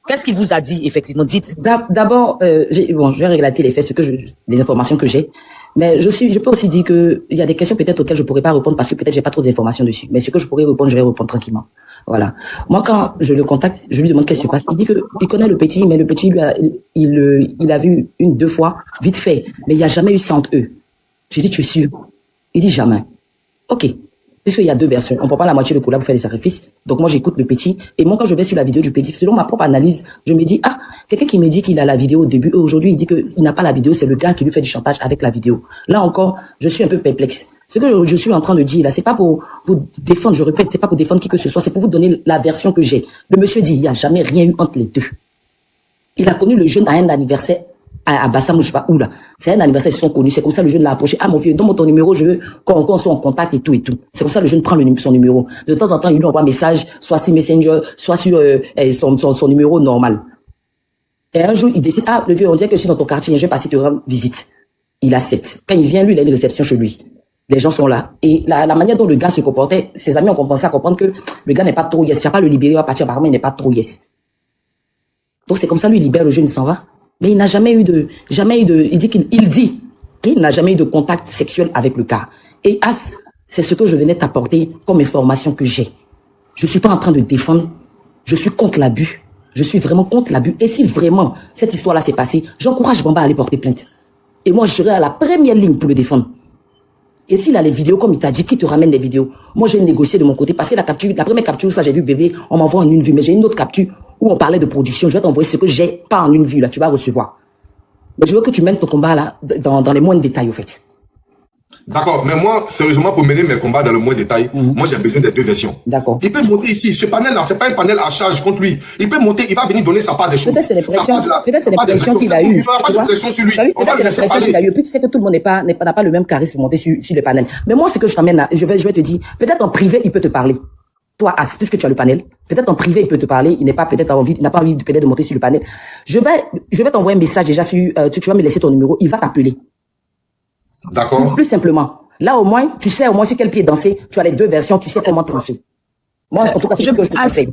Qu'est-ce qu'il vous a dit, effectivement? Dites. D'abord, je vais relater les faits, les informations que j'ai. Mais je peux aussi dire que il y a des questions peut-être auxquelles je pourrais pas répondre parce que peut-être j'ai pas trop d'informations dessus. Mais ce que je pourrais répondre, je vais répondre tranquillement. Voilà. Moi, quand je le contacte, je lui demande qu'est-ce qui se passe. Il dit que il connaît le petit, mais le petit, il a vu 2 fois, vite fait. Mais il n'y a jamais eu ça entre eux. J'ai dit, tu es sûr? Il dit jamais. Ok. Puisqu'il y a 2 versions. On prend pas la moitié de cola pour faire des sacrifices. Donc moi, j'écoute le petit. Et moi, quand je vais sur la vidéo du petit, selon ma propre analyse, je me dis, ah, quelqu'un qui me dit qu'il a la vidéo au début, et aujourd'hui, il dit qu'il n'a pas la vidéo, c'est le gars qui lui fait du chantage avec la vidéo. Là encore, je suis un peu perplexe. Ce que je suis en train de dire, là, c'est pas pour défendre, je répète, c'est pas pour défendre qui que ce soit, c'est pour vous donner la version que j'ai. Le monsieur dit, il n'y a jamais rien eu entre les deux. Il a connu le jeune à un anniversaire à Bassam, je sais pas où là. C'est un anniversaire, ils sont connus. C'est comme ça le jeune l'a approché. Ah mon vieux, donne-moi ton numéro, je veux qu'on soit en contact et tout et tout. C'est comme ça le jeune prend son numéro. De temps en temps, il lui envoie un message, soit sur Messenger, soit sur son numéro normal. Et un jour, il décide, ah le vieux, on dirait que je suis dans ton quartier, je vais passer te rendre visite. Il accepte. Quand il vient, lui, il a une réception chez lui. Les gens sont là. Et la manière dont le gars se comportait, ses amis ont commencé à comprendre que le gars n'est pas trop yes. Tu vas pas le libérer, il va partir, apparemment, il n'est pas trop yes. Donc c'est comme ça, lui, il libère le jeune, il s'en va. Mais il n'a jamais eu de, il dit qu'il n'a jamais eu de contact sexuel avec le gars. Et As, c'est ce que je venais t'apporter comme information que j'ai. Je suis pas en train de défendre. Je suis contre l'abus. Je suis vraiment contre l'abus. Et si vraiment cette histoire-là s'est passée, j'encourage Bamba à aller porter plainte. Et moi, je serai à la première ligne pour le défendre. Et s'il a les vidéos, comme il t'a dit, qui te ramène les vidéos? Moi, je vais négocier de mon côté parce que la première capture, ça, j'ai vu bébé, on m'envoie en une vue. Mais j'ai une autre capture où on parlait de production. Je vais t'envoyer ce que j'ai pas en une vue, là. Tu vas recevoir. Mais je veux que tu mènes ton combat, là, dans les moindres détails, au fait. D'accord, mais moi, sérieusement, pour mener mes combats dans le moins détail, moi, j'ai besoin des 2 versions. D'accord. Il peut monter ici. Ce panel-là, c'est pas un panel à charge contre lui. Il peut monter, il va venir donner sa part des choses. Peut-être c'est les pressions qu'il a eues. Il n'y aura pas de pression sur lui. On va le laisser parler. Et puis tu sais que tout le monde n'a pas le même charisme pour monter sur le panel. Mais moi, ce que je t'emmène là, je vais te dire, peut-être en privé, il peut te parler. Toi, As, puisque tu as le panel, peut-être en privé, il peut te parler. Il n'a pas envie peut-être de monter sur le panel. Je vais t'envoyer un message déjà sur, tu vas me laisser ton numéro. Il va t'appeler. D'accord. Plus simplement. Là, au moins, tu sais au moins sur quel pied danser. Tu as les deux versions, tu sais comment trancher. Moi, en tout cas, c'est ce que je te conseille.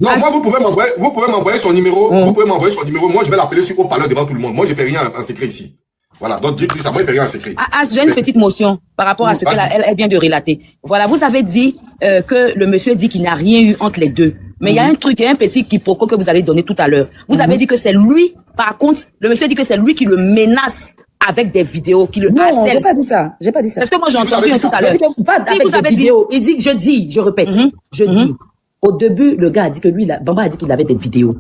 Non, moi, vous pouvez m'envoyer son numéro. Vous pouvez m'envoyer son numéro. Moi, je vais l'appeler sur haut-parleur devant tout le monde. Moi, je fais rien en secret ici. Voilà. Donc, dites-lui ça. Moi, je fais rien en secret. As, j'ai une petite motion par rapport à ce qu'elle vient de relater. Voilà, vous avez dit que le monsieur dit qu'il n'y a rien eu entre les deux. Mais il y a un truc, il y a un petit quiproquo que vous avez donné tout à l'heure. Vous avez dit que c'est lui, par contre, le monsieur dit que c'est lui qui le menace avec des vidéos, qui le harcèle. Non, j'ai pas dit ça. J'ai pas dit ça. Parce que moi, j'ai entendu tout à l'heure. Si vous avez dit, il dit, je répète, je dis. Au début, le gars a dit que lui, Bamba a dit qu'il avait des vidéos.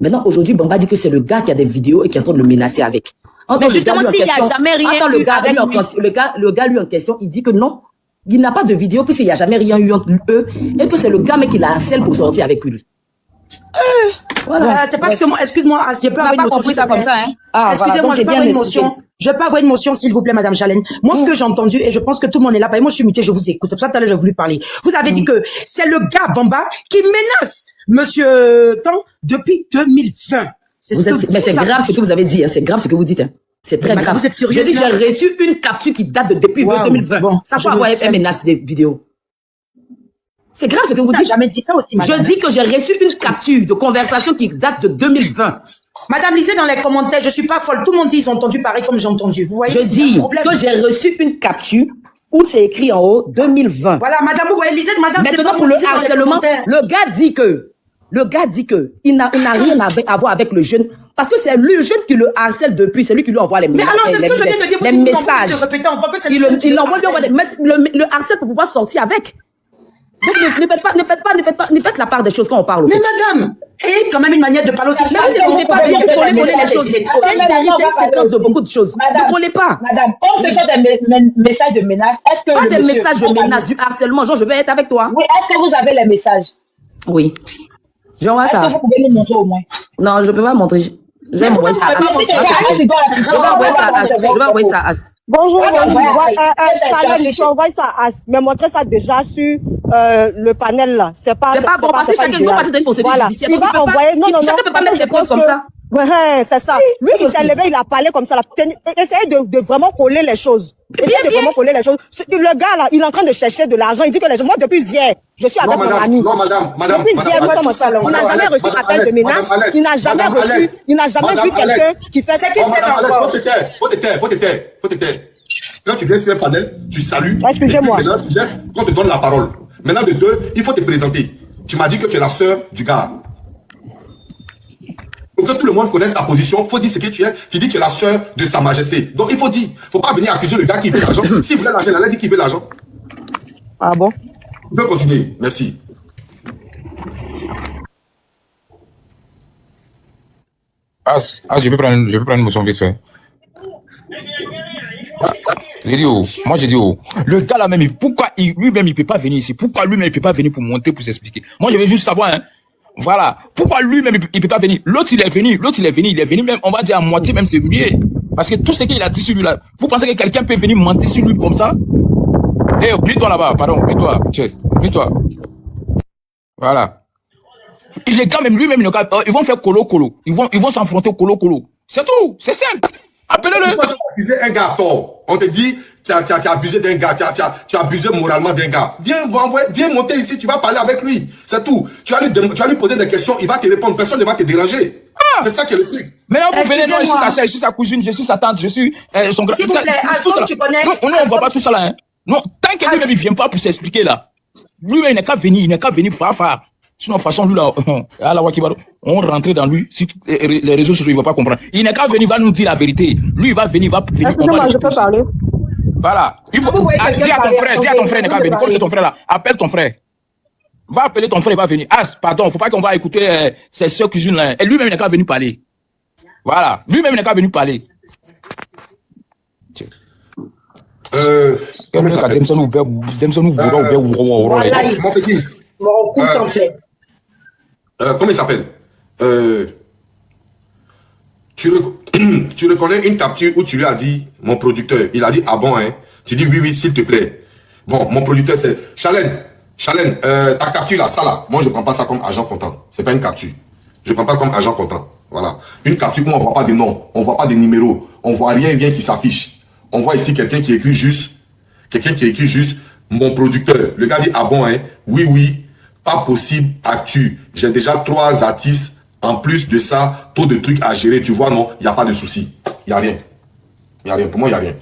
Maintenant, aujourd'hui, Bamba dit que c'est le gars qui a des vidéos et qui est en train de le menacer avec. Mais justement, s'il n'y a jamais rien eu le gars lui en question, il dit que non, il n'a pas de vidéo puisqu'il n'y a jamais rien eu entre eux et que c'est le gars mais qui la harcèle pour sortir avec lui. Voilà. C'est parce que moi, excuse-moi, je peux avoir une motion ça comme ça, hein. Excusez-moi, je peux avoir une motion. Je peux avoir une motion, s'il vous plaît, Madame Chalène. Moi, ce que j'ai entendu, et je pense que tout le monde est là, moi, je suis muté, je vous écoute. C'est pour ça que tout à l'heure, j'ai voulu parler. Vous avez dit que c'est le gars, Bamba, qui menace Monsieur Tan depuis 2020. Mais c'est grave ce que vous avez dit, hein. C'est grave ce que vous dites, hein. C'est très grave. Vous êtes sérieux? Je dis, j'ai reçu une capture qui date de depuis 2020. Bon, ça peut avoir fait menace des vidéos. C'est grave ce que vous dites. Jamais dit ça aussi, madame. Je dis que j'ai reçu une capture de conversation qui date de 2020. Madame, lisez dans les commentaires, je suis pas folle. Tout le monde dit, ils ont entendu pareil comme j'ai entendu. Vous voyez? Je dis que j'ai reçu une capture où c'est écrit en haut 2020. Voilà, madame, vous voyez, lisez, madame. Maintenant, pour le harcèlement, le gars dit que il n'a rien à voir avec le jeune. Parce que c'est le jeune qui le harcèle depuis, c'est lui qui lui envoie les messages. Mais alors, c'est ce que je viens de dire, les messages. Il l'envoie, le harcèle pour pouvoir sortir avec. Donc, ne faites la part des choses quand on parle. Mais madame, et quand même une manière de parler aussi. Vous ne pas bien connaître les choses. C'est une séquence de beaucoup de choses. Vous ne connaissez pas. Madame, comme ce sont des messages de menace, est-ce que... Pas des messages de menace, du harcèlement. Genre, je vais être avec toi. Oui, est-ce que vous avez les messages? Oui. J'envoie ça. Est-ce que vous pouvez nous montrer au moins? Non, je ne peux pas montrer. Je vais envoyer ça à As. Je vais envoyer ça à As. Bonjour, Chalène, tu envoies ça à As. Mais montrez ça déjà sur le panel là. C'est pas bon, parce que chacun doit passer d'une procédure judiciaire. Il va envoyer. Non. Chacun ne peut pas mettre ses preuves comme ça. Ouais, c'est ça. Lui, il s'est levé, il a parlé comme ça. Essayez de vraiment coller les choses. Essayez de vraiment coller les choses. Le gars là, il est en train de chercher de l'argent. Il dit que moi, depuis hier, je suis avec mon ami. Non, madame. Depuis hier, nous sommes au salon. Il n'a jamais reçu appel de menace. Il n'a jamais reçu. Il n'a jamais vu quelqu'un qui fait. C'est qui c'est encore? Faut te taire. Quand tu viens sur un panel, tu salues. Excusez-moi. Maintenant, tu laisses qu'on te donne la parole. Maintenant, de deux, il faut te présenter. Tu m'as dit que tu es la sœur du gars. Pour que tout le monde connaisse ta position, il faut dire ce que tu es. Tu dis que tu es la sœur de Sa Majesté. Donc, il faut dire. Il ne faut pas venir accuser le gars qui veut l'argent. S'il voulait l'argent, il allait dire qu'il veut l'argent. Ah bon? Tu peux continuer. Merci. Je peux prendre une motion vite fait. J'ai dit, le gars là même, pourquoi lui-même il peut pas venir ici? Pourquoi lui-même il peut pas venir pour monter, pour s'expliquer? Moi, je veux juste savoir, hein. Voilà. Pourquoi lui-même il peut pas venir? L'autre il est venu même, on va dire à moitié même, c'est mieux. Parce que tout ce qu'il a dit sur lui là, vous pensez que quelqu'un peut venir mentir sur lui comme ça? Eh, mets-toi là-bas, pardon, mets-toi. Voilà. Les gars même, lui-même, ils vont faire colo. Ils vont s'enfronter colo. C'est tout, c'est simple. Appelez-le. Tu as abusé un gars à tort. On te dit, tu as abusé d'un gars, tu as abusé moralement d'un gars. Viens monter ici, tu vas parler avec lui. C'est tout. Tu vas lui poser des questions, il va te répondre, personne ne va te déranger. C'est ça qui est le truc. Mais là, vous venez, moi, je suis sa cousine, je suis sa tante, je suis son grand. S'il vous plaît, tu connais. Non, on ne voit pas tout ça là, hein. Non, tant que lui-même, il vient pas pour s'expliquer là. Lui-même, il n'est qu'à venir, far. Sinon, de toute façon, lui là, on rentrait dans lui, si les réseaux sociaux, il ne va pas comprendre. Il n'est qu'à venir, il va nous dire la vérité. Lui, il va venir, Excusez-moi, je peux parler? Voilà. Il faut, dis à ton frère, il n'est qu'à venir. Comme c'est ton frère là, appelle ton frère. Va appeler ton frère, il va venir. Pardon, faut pas qu'on va écouter ses soeurs cuisines là. Et lui-même, il n'est qu'à venir parler. Voilà. Lui-même, il n'est qu'à venir parler. Comment ça s'appelle? Mon petit. Comment il s'appelle? Tu reconnais une capture où tu lui as dit, mon producteur, il a dit, ah bon, hein? Tu dis, oui, s'il te plaît. Bon, mon producteur, c'est Chalène, ta capture là, ça là, moi je prends pas ça comme agent comptant. C'est pas une capture. Je prends pas comme agent comptant. Voilà. Une capture où on voit pas des noms, on voit pas des numéros, on voit rien qui s'affiche. On voit ici quelqu'un qui écrit juste Quelqu'un qui écrit juste mon producteur. Le gars dit, ah bon, hein? Oui, oui, pas possible, actu. J'ai déjà 3 artistes. En plus de ça, trop de trucs à gérer. Tu vois, non, il n'y a pas de souci. Il n'y a rien. Il n'y a rien. Pour moi, il n'y a rien.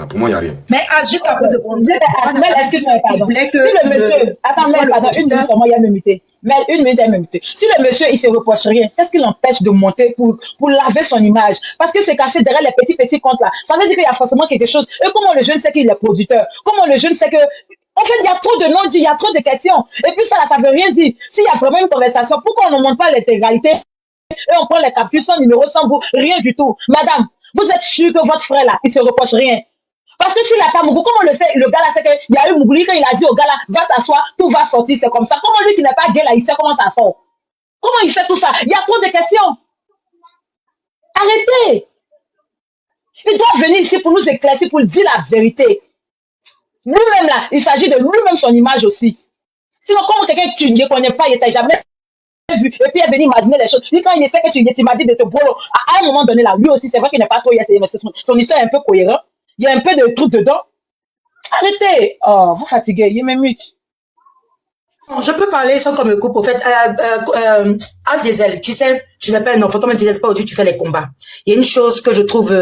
Pour moi, il n'y a rien. Mais juste à cause de compter, est-ce que tu voulais que... Si le monsieur... Attends, mais pardon, une minute, moi, il y a même muté. Mais une minute, il y a même muté. Si le monsieur, il se reproche rien, qu'est-ce qui l'empêche de monter pour laver son image? Parce que c'est caché derrière les petits comptes là. Ça veut dire qu'il y a forcément quelque chose. Et comment le jeune sait qu'il est producteur? Comment le jeune sait que... En fait, il y a trop de non-dits, il y a trop de questions. Et puis ça, là, ça veut rien dire. S'il y a vraiment une conversation, pourquoi on ne montre pas l'intégralité et on prend les captures sans numéro, sans vous, rien du tout? Madame, vous êtes sûr que votre frère là, il se reproche rien? Parce que tu l'as pas Mougou. Comment on le sait? Le gars là, c'est qu'il y a eu Mougouli quand il a dit au gars là, va t'asseoir, tout va sortir, c'est comme ça. Comment lui qui n'est pas gay là, il sait comment ça sort? Comment il sait tout ça? Il y a trop de questions. Arrêtez. Il doit venir ici pour nous éclaircir, pour dire la vérité. Lui-même là, il s'agit de lui-même son image aussi. Sinon, comment quelqu'un que tu ne connais pas, il t'a jamais vu, et puis il est venu imaginer les choses. Quand il sait que tu m'as dit de te boire, à un moment donné là, lui aussi, c'est vrai qu'il n'est pas trop, son histoire est un peu cohérente. Il y a un peu de trucs dedans. Arrêtez. Oh, vous fatiguez, il me mute. Je peux parler sans qu'on me coupe. Au fait, As Diesel, tu sais, je n'ai pas un enfant, toi même tu sais pas où tu fais les combats. Il y a une chose que je trouve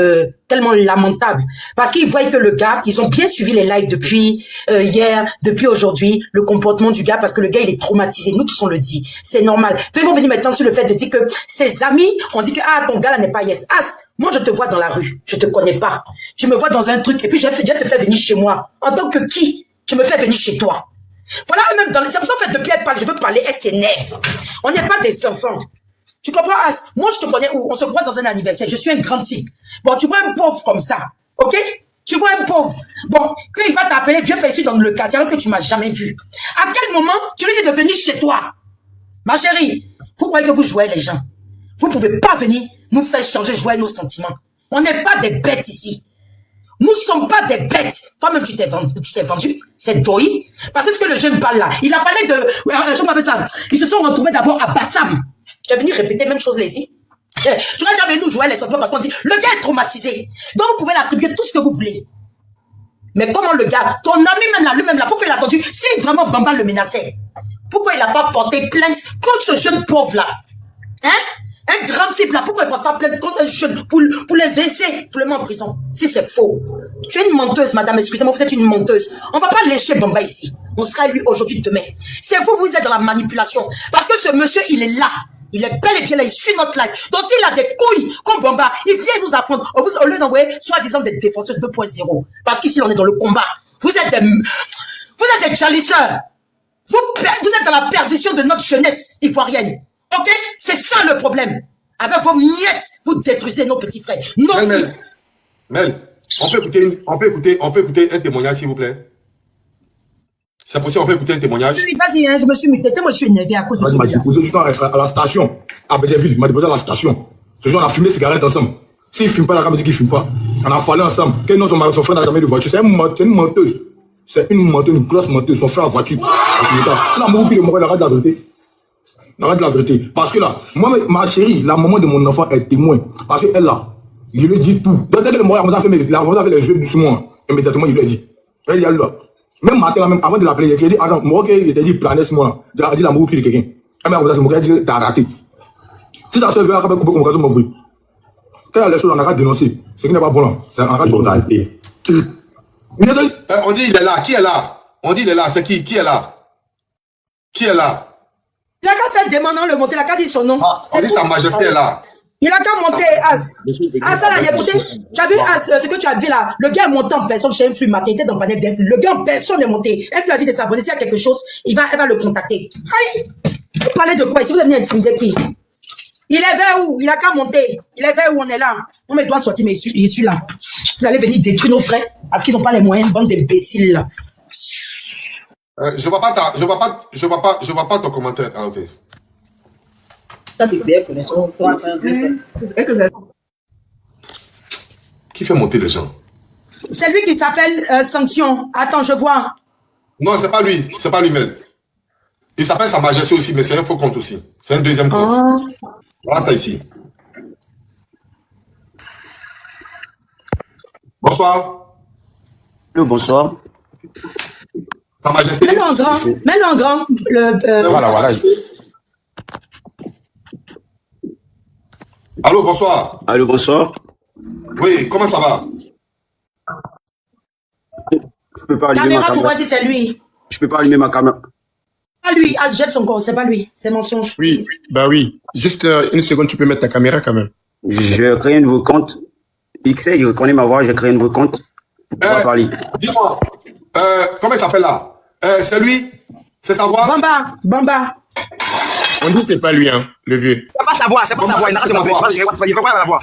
tellement lamentable. Parce qu'ils voient que le gars, ils ont bien suivi les lives depuis hier, depuis aujourd'hui, le comportement du gars, parce que le gars, il est traumatisé. Nous tous, on le dit. C'est normal. Ils vont venir maintenant sur le fait de dire que ses amis ont dit que, ah, ton gars là n'est pas yes. As, moi, je te vois dans la rue. Je te connais pas. Tu me vois dans un truc, et puis je te fais venir chez moi. En tant que qui? Tu me fais venir chez toi. Voilà, eux-mêmes, c'est pour ça, en fait, depuis elle parle, je veux parler, elle s'énerve. On n'est pas des enfants. Tu comprends, As? Moi, je te connais où? On se croise dans un anniversaire. Je suis un grand type. Bon, tu vois un pauvre comme ça, ok? Tu vois un pauvre. Bon, quand il va t'appeler, viens passer dans le quartier alors que tu m'as jamais vu. À quel moment tu lui dis de venir chez toi? Ma chérie, vous croyez que vous jouez les gens? Vous ne pouvez pas venir nous faire changer, jouer nos sentiments. On n'est pas des bêtes ici. Nous ne sommes pas des bêtes. Toi-même, tu t'es vendu. C'est Doi. Parce que ce que le jeune parle là, il a parlé de... je m'appelle ça. Ils se sont retrouvés d'abord à Bassam. Tu es venu répéter même chose, Lézy. Tu vas déjà venir nous jouer les sentiments parce qu'on dit, le gars est traumatisé. Donc, vous pouvez l'attribuer tout ce que vous voulez. Mais comment le gars, ton ami même là, lui-même là, pourquoi il a attendu? Si vraiment Bamba le menaçait, pourquoi il n'a pas porté plainte contre ce jeune pauvre là? Hein? Un grand type là, pourquoi il ne porte pas plainte contre un jeune pour l'inverser, pour le mettre en prison? Si c'est faux. Tu es une menteuse, madame, excusez-moi, vous êtes une menteuse. On ne va pas lécher Bamba ici. On sera lui aujourd'hui, demain. C'est vous, vous êtes dans la manipulation. Parce que ce monsieur, il est là. Il est bel et bien là, il suit notre live. Donc s'il a des couilles comme Bamba, il vient nous affronter. Au lieu d'envoyer soi-disant des défenseurs 2.0. Parce qu'ici, on est dans le combat. Vous êtes des jalisseurs. Vous êtes dans la perdition de notre jeunesse ivoirienne. Ok? C'est ça le problème. Avec vos miettes, vous détruisez nos petits frères. Nos fils. Mel, on peut écouter un témoignage, s'il vous plaît. C'est possible, on peut écouter un témoignage. Oui, vas-y, hein, je me suis muté. Moi, je suis énervé à cause de ça. Il m'a déposé du temps à la station, à Bézéville. Il m'a déposé à la station. Ce jour, on a fumé cigarette ensemble. S'il ne fume pas, la caméra dit qu'il ne fume pas. On a fallu ensemble. Quel nom son frère n'a jamais eu de voiture? C'est une menteuse. C'est une menteuse, une grosse menteuse. Son frère a voiture. C'est l'amour qui est mort, il arrête de la vérité. Arrête de la vérité. Parce que là, moi, ma chérie, la maman de mon enfant est témoin. Parce qu'elle là, je lui dis tout. Donc, dès que le mort, on a fait les yeux doucement. Immédiatement, il lui a dit. Elle y a là. Même matin, même avant de l'appeler, il a dit, attends, moi, il t'a dit, planez ce mois-là. Il a dit l'amour qui est quelqu'un. Elle m'a dit, c'est mon gars, il a dit, t'as raté. Si ça se fait, après, couper comme mon bruit. Quand il y a les choses, on a dénoncé. Ce qui n'est pas bon là. C'est un de brutalité. On dit, il est là. Qui est là? On dit, il est là. C'est qui? Qui est là? Qui est là? Il a qu'à faire demandant le monter, il a qu'à dire son nom. On dit, sa majesté est là. Il a qu'à monter, As. Ça là, écoutez, tu as vu, As, ce que tu as vu là, le gars est monté en personne chez un flux matin, il était dans le panel d'un flux. Le gars en personne est monté. Un flux a dit de s'abonner, s'il y a quelque chose, elle va le contacter. Aïe! Vous parlez de quoi? Si vous êtes venu intimider qui? Il est vers où? Il a qu'à monter. Il est vers où on est là? On me doit sortir, mais il est là. Vous allez venir détruire nos frères parce qu'ils n'ont pas les moyens, bande d'imbéciles là. Je vois pas ton commentaire. Ah, ok. Qui fait monter les gens? C'est lui qui s'appelle Sanction. Attends, je vois. Non, c'est pas lui. C'est pas lui-même. Il s'appelle Sa Majesté aussi, mais c'est un faux compte aussi. C'est un deuxième compte. Voilà ça ici. Bonsoir. Allô, bonsoir. Sa Majesté. Mets-le en grand. Mets-le en grand. Voilà. Allô, bonsoir. Allô, bonsoir. Oui, comment ça va? Je peux pas allumer ma Caméra pour caméra. voir si c'est lui. Je peux pas allumer ma caméra. Pas lui. Ah, jette son corps. C'est pas lui. C'est mensonge. Oui, bah oui. Juste une seconde, tu peux mettre ta caméra quand même. Je crée un nouveau compte. XA, il reconnaît ma voix, j'ai créé un nouveau compte. On va parler. Dis-moi, comment il s'appelle là? C'est lui? C'est sa voix? Bamba. On dit que c'est pas lui, hein, le vieux. C'est pas sa voix, c'est pas sa voix. Il n'a pas sa voix. Il veut pas la voix.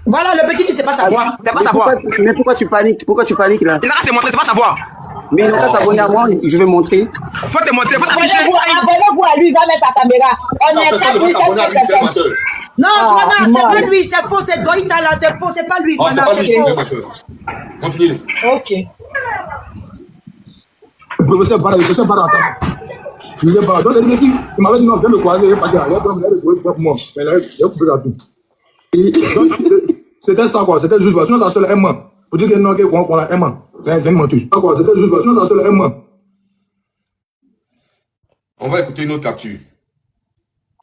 Voilà, le petit, c'est pas sa voix. C'est pas sa voix. Mais pourquoi tu paniques? Pourquoi tu paniques là? Il n'a qu'à se montrer, c'est pas sa voix. Mais il n'a qu'à s'abonner à moi, je vais montrer. Faut te montrer, faut t'afficher. Abonnez-vous à lui, il va mettre sa caméra. On est personne ne va s'abonner à lui, c'est un amateur. Non, Ah, tu vois, c'est dis-moi. pas lui, c'est faux, c'est Doïta là, c'est faux, c'est pas lui. Ah, c'est Voilà, pas lui, c'est c'est faux. amateur. Continue. Ok. Professeur Barra, je sais pas je sais pas. Donc, il m'avait dit non, viens me croiser, il est parti. Il a trouvé pour moi. Mais là, il a coupé la tout. Donc, c'était ça quoi, c'était juste, sinon ça seul un mois. Pour dire que non, qu'on a un mois. C'est une menteuse. Quoi, c'était juste, sinon ça seul un mois. On va écouter une autre capture.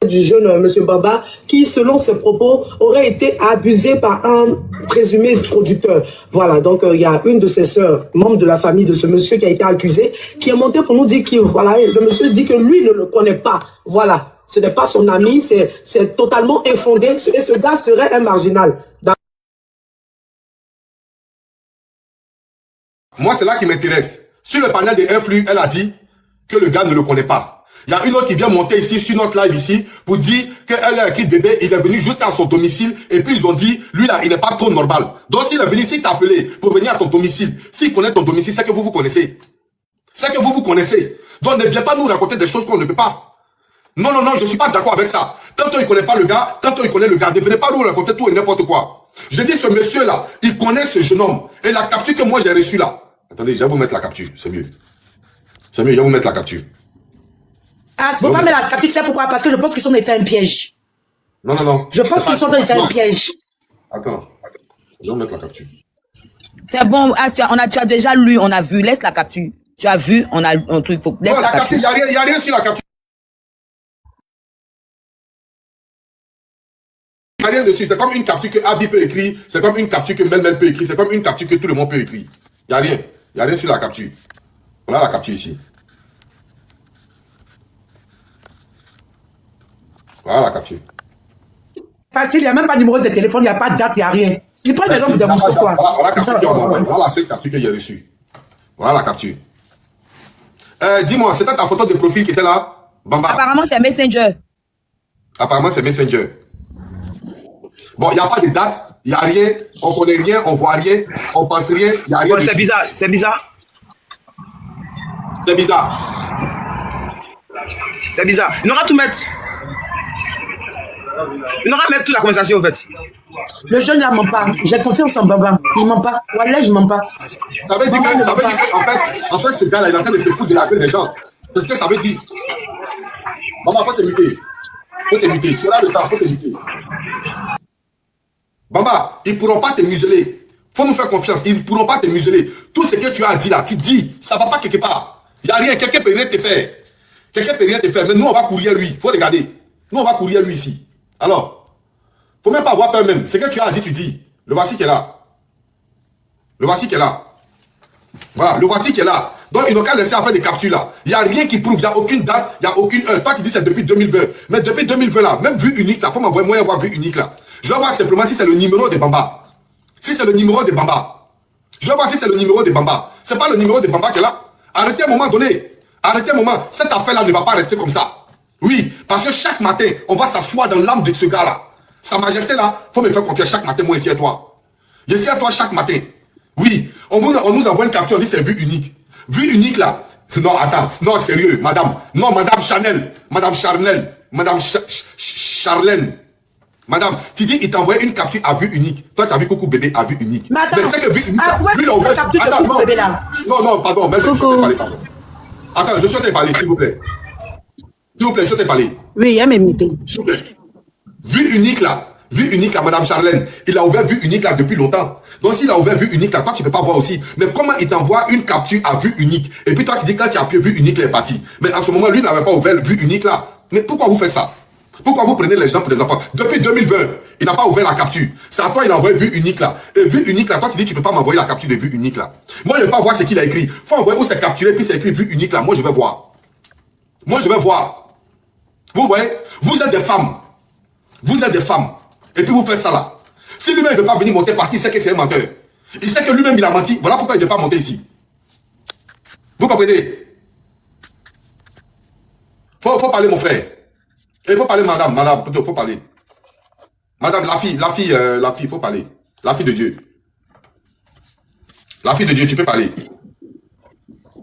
Du jeune monsieur Baba, qui, selon ses propos, aurait été abusé par un présumé producteur. Voilà, donc il y a une de ses sœurs, membre de la famille de ce monsieur qui a été accusé, qui est montée pour nous dire que voilà, le monsieur dit que lui ne le connaît pas. Voilà, ce n'est pas son ami, c'est totalement infondé, et ce gars serait un marginal. Moi, c'est là qui m'intéresse. Sur le panel des influx, elle a dit que le gars ne le connaît pas. Il y a une autre qui vient monter ici, sur notre live ici, pour dire qu'elle a écrit bébé, il est venu jusqu'à son domicile, et puis ils ont dit, lui là, il n'est pas trop normal. Donc s'il est venu, s'il t'a appelé pour venir à ton domicile, s'il connaît ton domicile, c'est que vous vous connaissez. C'est que vous vous connaissez. Donc ne viens pas nous raconter des choses qu'on ne peut pas. Non, je ne suis pas d'accord avec ça. Tantôt il ne connaît pas le gars, tantôt il connaît le gars. Ne venez pas nous raconter tout et n'importe quoi. Je dis, ce monsieur-là, il connaît ce jeune homme. Et la capture que moi j'ai reçue là. Attendez, je vais vous mettre la capture, c'est mieux. C'est mieux, je vais vous mettre la capture. Ah, c'est faut pas mettre la capture, tu sais pourquoi? Parce que je pense qu'ils sont dans faire un piège. Non. Je pense qu'ils sont dans faire un piège. Attends, je vais mettre la capture. C'est bon, tu as déjà lu, on a vu, laisse la capture. Tu as vu, on a un truc, faut laisse Non, la capture. il n'y a rien sur la capture. Il n'y a rien dessus, c'est comme une capture que Abi peut écrire, c'est comme une capture que Melmel peut écrire, c'est comme une capture que tout le monde peut écrire. Il n'y a rien sur la capture. On a la capture ici. Voilà la capture. Facile, il n'y a même pas de numéro de téléphone, il n'y a pas de date, il n'y a rien. Il prend des gens pour dire pourquoi. Voilà la capture voilà la seule capture que j'ai reçue. Voilà la capture. Dis-moi, c'était ta photo de profil qui était là, Bamba? Apparemment, c'est Messenger. Apparemment, c'est Messenger. Bon, il n'y a pas de date, il n'y a rien, on ne connaît rien, on ne voit rien, on ne pense rien, il n'y a rien. C'est bizarre, c'est bizarre. C'est bizarre. C'est bizarre. Il aura tout mettre. Il aura mettre toute la conversation, en fait. Le jeune là ment pas. J'ai confiance en Baba. Il ment pas. Voilà, il ment pas. Ça veut dire que, en fait, ce gars-là, il est en train de se foutre de la gueule des gens. C'est ce que ça veut dire. Bamba, faut te muter. Faut te muter. Tu auras le temps, faut te muter. Bamba, ils ne pourront pas te museler. Faut nous faire confiance. Ils ne pourront pas te museler. Tout ce que tu as dit là, tu dis, ça ne va pas quelque part. Il n'y a rien. Quelqu'un ne peut rien te faire. Quelqu'un ne peut rien te faire. Mais nous, on va courir lui. Il faut regarder. Nous, on va courir lui ici. Alors, il ne faut même pas avoir peur même. Ce que tu as dit, tu dis. Le voici qui est là. Le voici qui est là. Voilà, le voici qui est là. Donc, ils n'ont qu'à laisser faire des captures là. Il n'y a rien qui prouve. Il n'y a aucune date, il n'y a aucune heure. Toi, tu dis c'est depuis 2020. Mais depuis 2020 là, même vue unique là, il faut m'envoyer moi avoir vue unique là. Je vais voir simplement si c'est le numéro de Bamba. Si c'est le numéro de Bamba. Je vais voir si c'est le numéro de Bamba. Ce n'est pas le numéro de Bamba qui est là. Arrêtez un moment donné. Arrêtez un moment. Cette affaire-là ne va pas rester comme ça. Oui, parce que chaque matin, on va s'asseoir dans l'âme de ce gars-là. Sa Majesté là, il faut me faire confiance chaque matin, moi ici à toi. Je suis à toi chaque matin. Oui, on nous envoie une capture, on dit c'est vue unique. Vue unique là. Non, attends, non, sérieux, madame. Non, madame Chanel, madame Charnel, madame Charlène. Madame, tu dis, il t'a envoyé une capture à vue unique. Toi, tu as vu Coucou Bébé à vue unique. Madame, mais c'est que vue unique. lui, il a envoyé. Attends, non. Bébé, là. Non, pardon, mais je souhaitais parler, pardon. Attends, je souhaitais parler, s'il vous plaît. S'il vous plaît, je souhaitais parler. Oui, il y a mes mutés. S'il vous plaît. Vue unique là. Vue unique à Madame Charlène. Il a ouvert vue unique là depuis longtemps. Donc s'il a ouvert vue unique là, toi tu peux pas voir aussi. Mais comment il t'envoie une capture à vue unique? Et puis toi tu dis quand tu as appuyé vue unique, il est parti. Mais en ce moment, lui n'avait pas ouvert vue unique là. Mais pourquoi vous faites ça? Pourquoi vous prenez les gens pour des enfants? Depuis 2020, il n'a pas ouvert la capture. C'est à toi il a envoyé vue unique là. Et vue unique là, toi tu dis tu peux pas m'envoyer la capture de vue unique là. Moi je ne vais pas voir ce qu'il a écrit. Faut envoyer où c'est capturé puis c'est écrit vue unique là. Moi je vais voir. Moi je vais voir. Vous voyez? Vous êtes des femmes. Vous êtes des femmes. Et puis vous faites ça là. Si lui-même ne veut pas venir monter parce qu'il sait que c'est un menteur. Il sait que lui-même il a menti. Voilà pourquoi il ne veut pas monter ici. Vous comprenez? Faut parler mon frère. Il faut parler madame. Madame, plutôt, faut parler. Madame, la fille, faut parler. La fille de Dieu. La fille de Dieu, tu peux parler.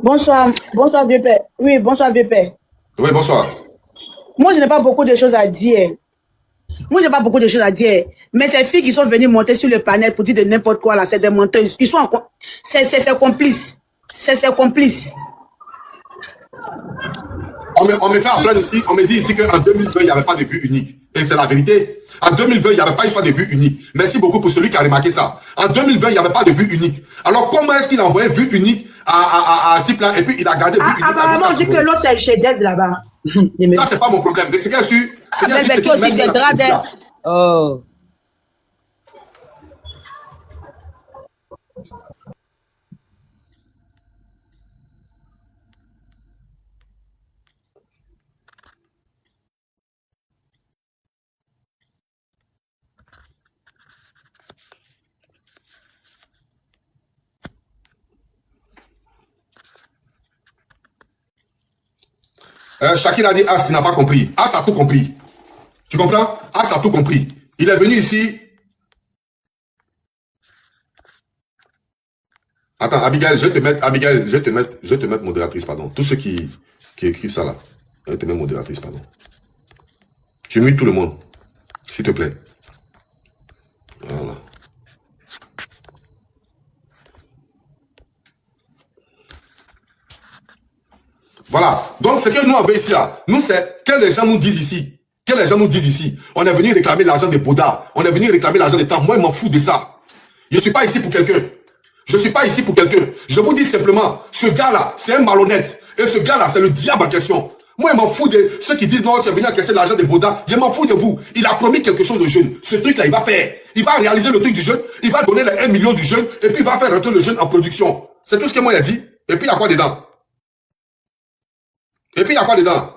Bonsoir. Bonsoir, vieux père. Oui, bonsoir, vieux père. Oui, bonsoir. Moi, je n'ai pas beaucoup de choses à dire. Mais ces filles qui sont venues monter sur le panel pour dire de n'importe quoi, là, c'est des menteuses. Ils sont c'est complices. C'est complices. On me fait appeler ici, on me dit ici qu'en 2020, il n'y avait pas de vue unique. Et c'est la vérité. En 2020, il n'y avait pas histoire de vue unique. Merci beaucoup pour celui qui a remarqué ça. En 2020, il n'y avait pas de vue unique. Alors, comment est-ce qu'il a envoyé vue unique à un type là et puis il a gardé vue unique? Apparemment, on dit que l'autre est chez Dez là-bas. Ça, c'est pas mon problème. Mais c'est bien sûr. C'est bien sûr. Toi aussi, tu es dradé. Oh. Shakira a dit As, tu n'as pas compris. As a tout compris. Tu comprends? As a tout compris. Il est venu ici. Attends, Abigail, je vais te mettre modératrice, pardon. Tous ceux qui écrivent ça là, je vais te mettre modératrice, pardon. Tu mutes tout le monde, s'il te plaît. Voilà. Voilà. Donc, ce que nous avons ici, là, nous, c'est que les gens nous disent ici. Que les gens nous disent ici. On est venu réclamer l'argent des Bouddha. On est venu réclamer l'argent des temps. Moi, je m'en fous de ça. Je ne suis pas ici pour quelqu'un. Je ne suis pas ici pour quelqu'un. Je vous dis simplement, ce gars-là, c'est un malhonnête. Et ce gars-là, c'est le diable en question. Moi, je m'en fous de ceux qui disent non, tu es venu encaisser l'argent des Bouddha. Je m'en fous de vous. Il a promis quelque chose aux jeunes. Ce truc-là, il va faire. Il va réaliser le truc du jeune. Il va donner les 1 million du jeune. Et puis, il va faire rentrer le jeune en production. C'est tout ce que moi, il a dit. Et puis, il y a quoi dedans? Et puis, il y a quoi dedans?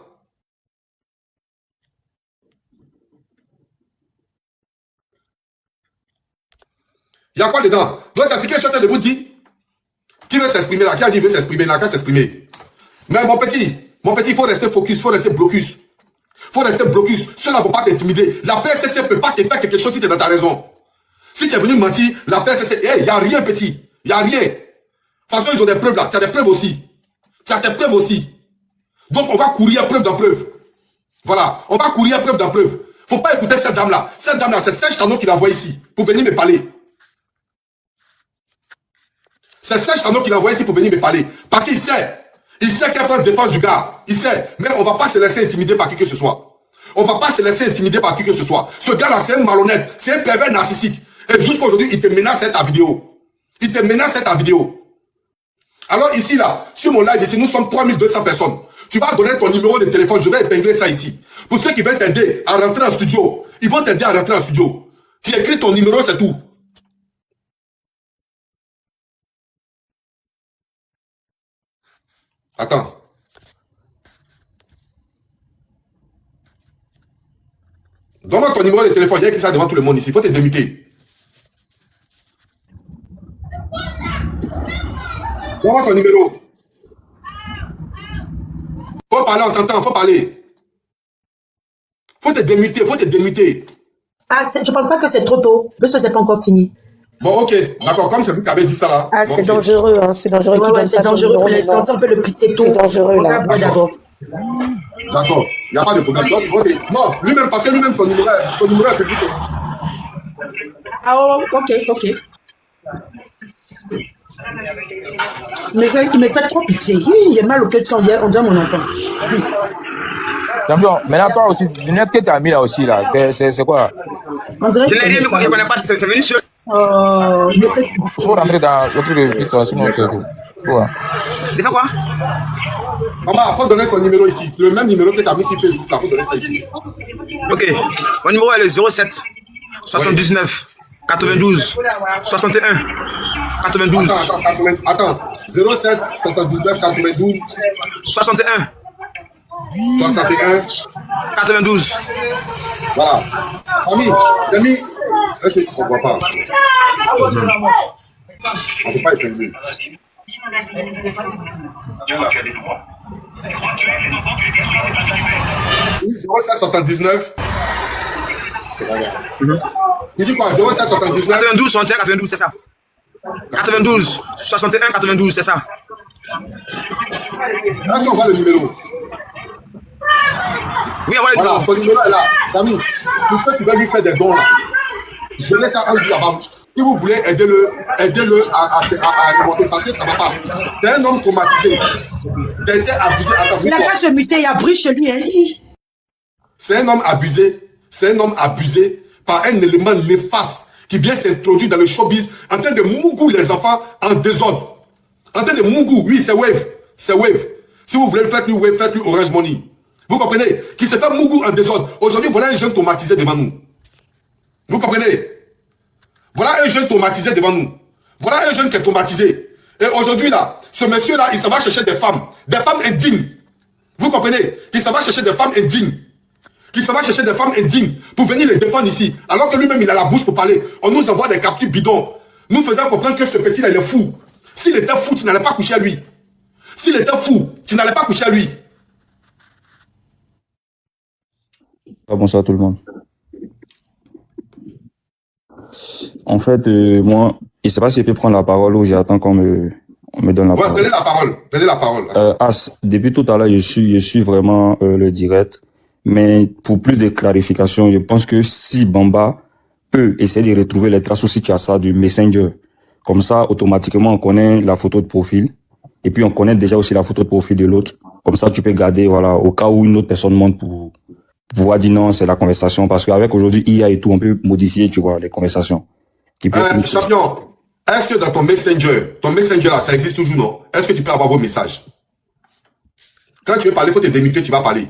Il y a quoi dedans? Donc, c'est ce que je suis en train de vous dire. Qui veut s'exprimer là? Qui a dit veut s'exprimer? Il n'a qu'à s'exprimer. Mais mon petit, il faut rester focus, il faut rester blocus. Il faut rester blocus. Ceux-là ne vont pas t'intimider. La PSCC ne peut pas te faire quelque chose si tu es dans ta raison. Si tu es venu mentir, la PSCC, il n'y a rien, petit. Il n'y a rien. De toute façon, ils ont des preuves là. Tu as des preuves aussi. Tu as des preuves aussi. Donc, on va courir preuve dans preuve. Voilà. On va courir preuve dans preuve. Il ne faut pas écouter cette dame-là. Cette dame-là, c'est Serge Tano qui l'envoie ici pour venir me parler. C'est Serge Tano qui l'envoie ici pour venir me parler. Parce qu'il sait. Il sait qu'elle prend défense du gars. Il sait. Mais on ne va pas se laisser intimider par qui que ce soit. On ne va pas se laisser intimider par qui que ce soit. Ce gars-là, c'est un malhonnête. C'est un pervers narcissique. Et jusqu'à aujourd'hui, il te menace à ta vidéo. Il te menace à ta vidéo. Alors ici, là, sur mon live ici, nous sommes 3200 personnes. Tu vas donner ton numéro de téléphone. Je vais épingler ça ici. Pour ceux qui veulent t'aider à rentrer en studio, ils vont t'aider à rentrer en studio. Tu écris ton numéro, c'est tout. Attends. Donne-moi ton numéro de téléphone. J'ai écrit ça devant tout le monde ici. Il faut te démuter. Donne-moi ton numéro. Faut parler, on t'entend. Faut parler. Faut te démuter. Faut te démuter. Ah, je pense pas que c'est trop tôt. Parce que c'est pas encore fini. Bon, ok. D'accord. Comme c'est vous qui avez dit ça là. Ah, bon, c'est okay. dangereux. Hein. C'est dangereux. Ouais, c'est dangereux pour l'instant. On peut le pister tout. C'est dangereux là. D'abord. D'accord. Il n'y a pas de problème. Donc, non, lui-même, parce que lui-même, son numéro est public. Ah, oh, ok. Il me fait trop pitié. Il est mal au cœur quand on dirait mon enfant. Champion, maintenant toi aussi, lunette que tu as mis là aussi, là, c'est quoi? On dirait Je n'ai rien, mais je connais pas, c'est venu seul. Il faut rentrer dans le truc de putain, sinon c'est tout. Ouais. C'est fait quoi? Maman, faut donner ton numéro ici. Le même numéro que tu as mis sur Facebook, là, faut donner ça ici. Ok. Mon numéro est le 07 79 92 61 92. Attends. 07 79 92 61 61 92. Voilà. Ami, est-ce que tu ne comprends pas? On ne peut pas éteindre. 0779. Il dit quoi? 0779 92 61 92, c'est ça. 92 61 92, c'est ça. Est-ce qu'on voit le numéro? Oui, on voit le numéro. Voilà, son numéro est là. Camille, tous ceux qui veulent lui faire des dons là, je laisse ça un peu là-bas. Si vous voulez, aidez-le à remonter parce que ça ne va pas. C'est un homme traumatisé. Il a été abusé. Attends, il n'a pas se muter, il y a bruit chez lui. Hein. C'est un homme abusé. C'est un homme abusé par un élément néfaste qui vient s'introduire dans le showbiz en train de mougou les enfants en désordre. En train de mougou, oui, c'est Wave. C'est Wave. Si vous voulez faire lui Wave, faites lui Orange Money. Vous comprenez? Qui se fait mougou en désordre. Aujourd'hui, voilà un jeune traumatisé devant nous. Vous comprenez? Voilà un jeune traumatisé devant nous. Voilà un jeune qui est traumatisé. Et aujourd'hui, là, ce monsieur-là, il s'en va chercher des femmes indignes. Vous comprenez? Il s'en va chercher des femmes indignes. Qui s'en va chercher des femmes indignes pour venir les défendre ici. Alors que lui-même, il a la bouche pour parler. On nous envoie des captures bidons. Nous faisons comprendre que ce petit-là, il est fou. S'il était fou, tu n'allais pas coucher à lui. S'il était fou, tu n'allais pas coucher à lui. Bonsoir tout le monde. En fait, moi, je ne sais pas si je peux prendre la parole ou j'attends qu'on me donne la parole. Prenez la parole. Prenez la parole. Depuis tout à l'heure, je suis vraiment le direct. Mais pour plus de clarification, je pense que si Bamba peut essayer de retrouver les traces aussi qu'il y a ça du Messenger, comme ça, automatiquement, on connaît la photo de profil. Et puis, on connaît déjà aussi la photo de profil de l'autre. Comme ça, tu peux garder, voilà, au cas où une autre personne monte pour pouvoir dire non, c'est la conversation. Parce qu'avec aujourd'hui, IA et tout, on peut modifier, tu vois, les conversations. Champion, est-ce que dans ton Messenger là, ça existe toujours, non? Est-ce que tu peux avoir vos messages? Quand tu veux parler, il faut te démuter, tu vas parler.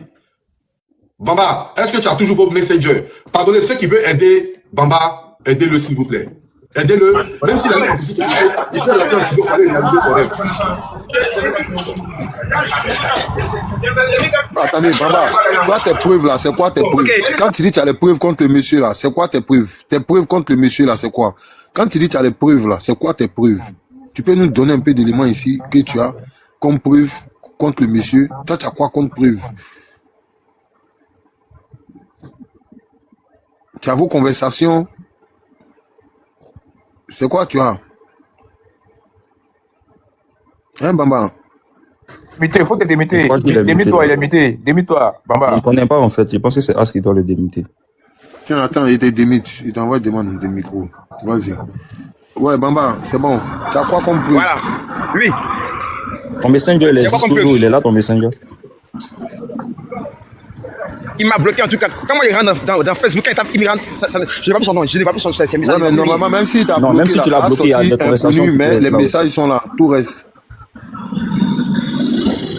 Bamba, est-ce que tu as toujours vos Messenger? Pardonnez, ceux qui veulent aider Bamba, aidez-le s'il vous plaît. Aidez-le, même s'il a mis son petit quelque chose, il peut l'appeler en studio pour aller réaliser son rêve. Attendez, Bamba, toi tes preuves là, c'est quoi tes preuves? Quand tu dis que tu as les preuves contre le monsieur là, c'est quoi tes preuves? Tes preuves contre le monsieur là, c'est quoi? Quand tu dis que tu as les preuves là, c'est quoi tes preuves? Tu peux nous donner un peu d'éléments ici que tu as comme preuve contre le monsieur? Toi, tu as quoi comme preuve? Tu as vos conversations? C'est quoi tu as? Hein, Bamba? Il faut te démuter. Démute-toi, il est muté. Démute-toi, Bamba. Il ne connaît pas en fait. Je pense que c'est As qui doit le démuter. Tiens, attends, il te démute. Il t'envoie des demandes de micro. Vas-y. Ouais, Bamba, c'est bon. Tu as quoi comme preuve? Voilà. Oui. Ton messenger, il est toujours, il est là, ton messenger. Il m'a bloqué en tout cas. Quand moi il rentre dans Facebook, il me rentre, je n'ai pas plus son nom, je n'ai pas plus son message. Ouais, mais normalement, même si tu as bloqué, même si tu l'as bloqué, il y a des conversations. Mais les messages sont là, tout reste.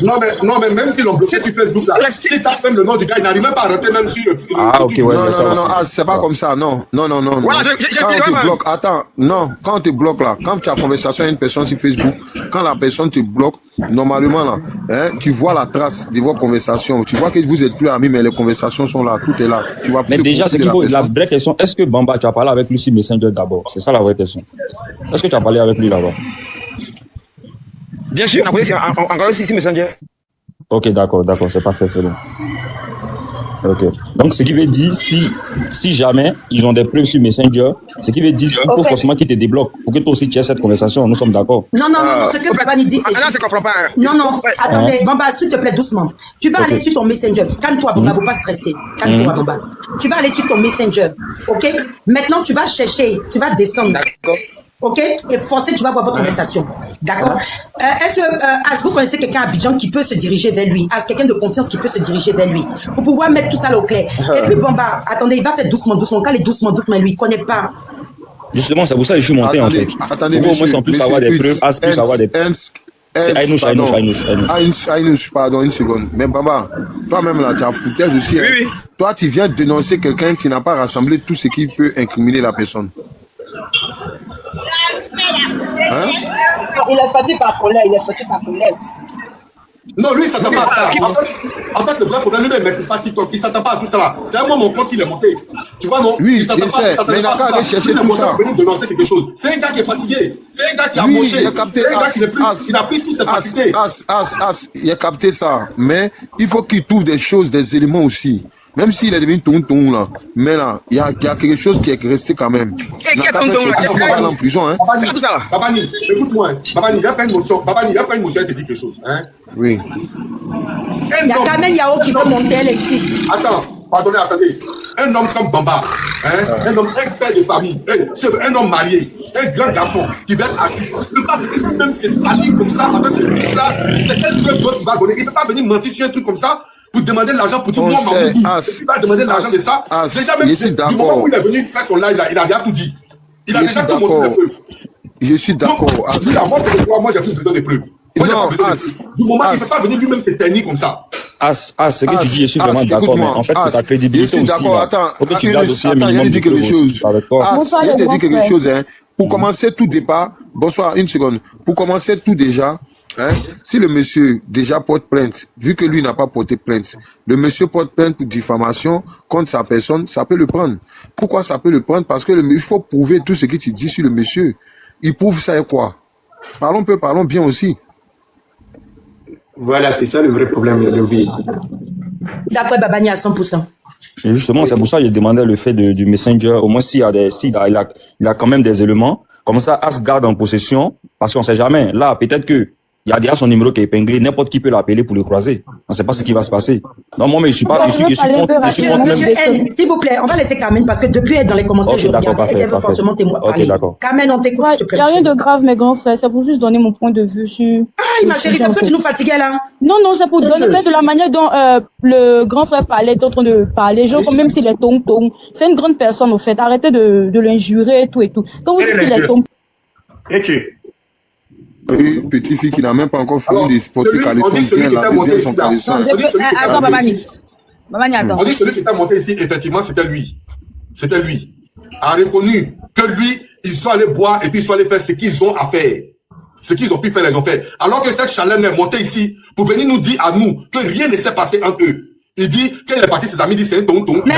Non, mais même s'ils l'ont bloqué sur Facebook, là, si tu as même le nom du gars, il n'arrive même pas à rentrer même sur le. Ah, ok, ouais. Non, c'est pas comme ça, non. Voilà, quand on te bloque, attends, non, quand on te bloque là, quand tu as conversation avec une personne sur Facebook, quand la personne te bloque, normalement là, hein, tu vois la trace de vos conversations. Tu vois que vous êtes plus amis, mais les conversations sont là, tout est là. Tu vois. Mais déjà, c'est qu'il faut. La vraie question, est-ce que Bamba, tu as parlé avec lui sur Messenger d'abord? C'est ça la vraie question. Est-ce que tu as parlé avec lui d'abord? Bien sûr, on a parlé encore ici Messenger. Ok, d'accord, c'est parfait, c'est bon. Ok. Donc, ce qui veut dire, si jamais ils ont des preuves sur Messenger, ce qui veut dire qu'il faut forcément qu'ils te débloquent pour que toi aussi tu aies cette conversation. Nous sommes d'accord. Non, ce que Baba dit, c'est. Non, je comprends pas. Non, attendez, Bamba, s'il te plaît, doucement. Tu vas aller sur ton Messenger. Calme-toi, Bamba, ne faut pas stresser. Calme-toi, Bamba. Tu vas aller sur ton Messenger, ok? Maintenant, tu vas chercher, tu vas descendre. D'accord. ok? Et forcé, tu vas voir votre conversation. D'accord? Est-ce que As, vous connaissez quelqu'un à Abidjan qui peut se diriger vers lui? As, quelqu'un de confiance qui peut se diriger vers lui? Pour pouvoir mettre tout ça là au clair. Et puis, Bamba, attendez, il va faire doucement. Quand il est doucement, lui, il connaît pas. Justement, c'est pour ça que je suis monté, en fait. Attendez, pour au moins, sans plus avoir des preuves, As plus avoir des preuves. C'est Ainouche, pardon, une seconde. Mais Bamba, toi-même là, tu as foutaise aussi. Oui, oui. Toi, tu viens dénoncer quelqu'un qui n'a pas rassemblé tout ce qui peut incriminer la personne. Hein? Il est sorti par colère, Non, lui, il ne s'attend pas à ça. En fait, le vrai problème, lui, il ne maîtrise pas TikTok. Il ne s'attend pas à tout ça là. C'est un moment mon compte qu'il est monté. Tu vois, non? Oui, il s'attend pas à aller chercher tout ça. Il dénoncer quelque chose. C'est un gars qui est fatigué. C'est un gars qui a moché. C'est un gars qui n'est plus. Il a pris toutes ses facultés. Il a capté ça. Mais il faut qu'il trouve des choses, des éléments aussi. Même s'il est devenu tonton là, mais là, il y a quelque chose qui est resté quand même. Il n'a pas fait sortir Babani en prison, hein. C'est tout ça là. Babani, écoute-moi. Babani, il n'y a pas une motion. Babani, il n'y a pas une motion, elle te dit quelque chose, hein. Oui. Il y a quand même Yao qui veut monter, elle existe. Attends, attendez. Un homme comme Bamba, hein, un père de famille, un homme marié, un grand garçon qui va être artiste, il ne peut pas venir même se salir comme ça avec ce truc-là. C'est quel preuve d'autre il va donner? Il ne peut pas venir mentir sur un truc comme ça pour demander de l'argent pour dire moi, il va demander de l'argent de ça. Déjà même du moment où il est venu faire son live, il a déjà tout dit. Il a déjà tout montré les preuves. Je suis d'accord. Moi, j'ai plus besoin de preuves. Non, du moment il ne peut pas venir lui-même se tenir comme ça. Ce que tu dis, je suis vraiment d'accord, mais en fait, pour ta crédibilité aussi, faut que tu gardes aussi un minimum de preuves aussi. Je te dis quelque chose, hein. Pour commencer tout départ, bonsoir, une seconde. Pour commencer tout déjà, hein, si le monsieur déjà porte plainte, vu que lui n'a pas porté plainte, le monsieur porte plainte pour diffamation contre sa personne, ça peut le prendre. Pourquoi ça peut le prendre? Parce que il faut prouver tout ce que tu dis sur le monsieur. Il prouve ça et quoi? Parlons bien aussi. Voilà, c'est ça le vrai problème, le vie. D'après Babani à 100%. Et justement, c'est pour ça que j'ai demandé le fait du Messenger. Au moins, il a quand même des éléments. Comme ça, As garde en possession, parce qu'on ne sait jamais. Là, peut-être que il y a déjà son numéro qui est épinglé, n'importe qui peut l'appeler pour le croiser. On ne sait pas ce qui va se passer. Non, moi, mais je suis contre Monsieur N, s'il vous plaît, on va laisser Carmen parce que depuis elle dans les commentaires, je regarde. Elle veut forcément parler. Carmen, on t'écoute, s'il te plaît. Il n'y a rien de grave, mes grands frères. C'est pour juste donner mon point de vue sur. Ah, ma chérie, c'est pour ça que tu nous fatiguais là. Non, c'est pour donner de la manière dont le grand frère parlait, en train de parler, genre même s'il est tonton. C'est une grande personne, au fait. Arrêtez de l'injurer et tout. Quand vous dites qu'il est tonton. Une petite fille qui n'a même pas encore fini de porter caleçon bien, laver bien son caleçon. Attends, Babani, attends. On dit celui qui t'a monté ici, effectivement, c'était lui. C'était lui. A reconnu que lui, ils sont allés boire et puis ils sont allés faire ce qu'ils ont à faire. Ce qu'ils ont pu faire, les ont fait. Alors que cette Chalem est montée ici pour venir nous dire à nous que rien ne s'est passé entre eux. Il dit, quand il est parti, ses amis disent c'est un tonton. Mais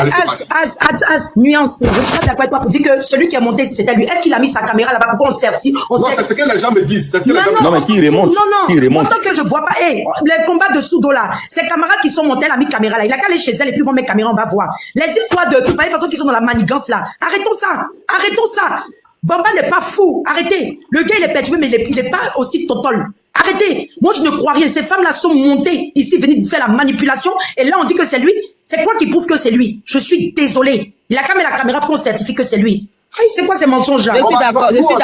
nuance, je suis pas d'accord avec toi pour dire que celui qui est monté ici, c'était lui. Est-ce qu'il a mis sa caméra là-bas? Pourquoi on sortit? Non, c'est ce que les gens me disent. C'est ce que les gens me disent. Non, mais qui remonte? Non, tant que je vois pas, les combats de Soudo là, ces camarades qui sont montés, elle a mis caméra là. Il a qu'à aller chez elle et puis ils vont mettre caméra, on va voir. Les histoires de toute façon qui sont dans la manigance là. Arrêtons ça. Bamba n'est pas fou. Arrêtez. Le gars, il est perturbé, mais il est pas aussi total. Arrêtez. Moi, je ne crois rien. Ces femmes-là sont montées ici, venues faire la manipulation. Et là, on dit que c'est lui. C'est quoi qui prouve que c'est lui? Je suis désolé. Il a qu'à mettre la caméra pour qu'on certifie que c'est lui. C'est quoi ces mensonges-là? Je suis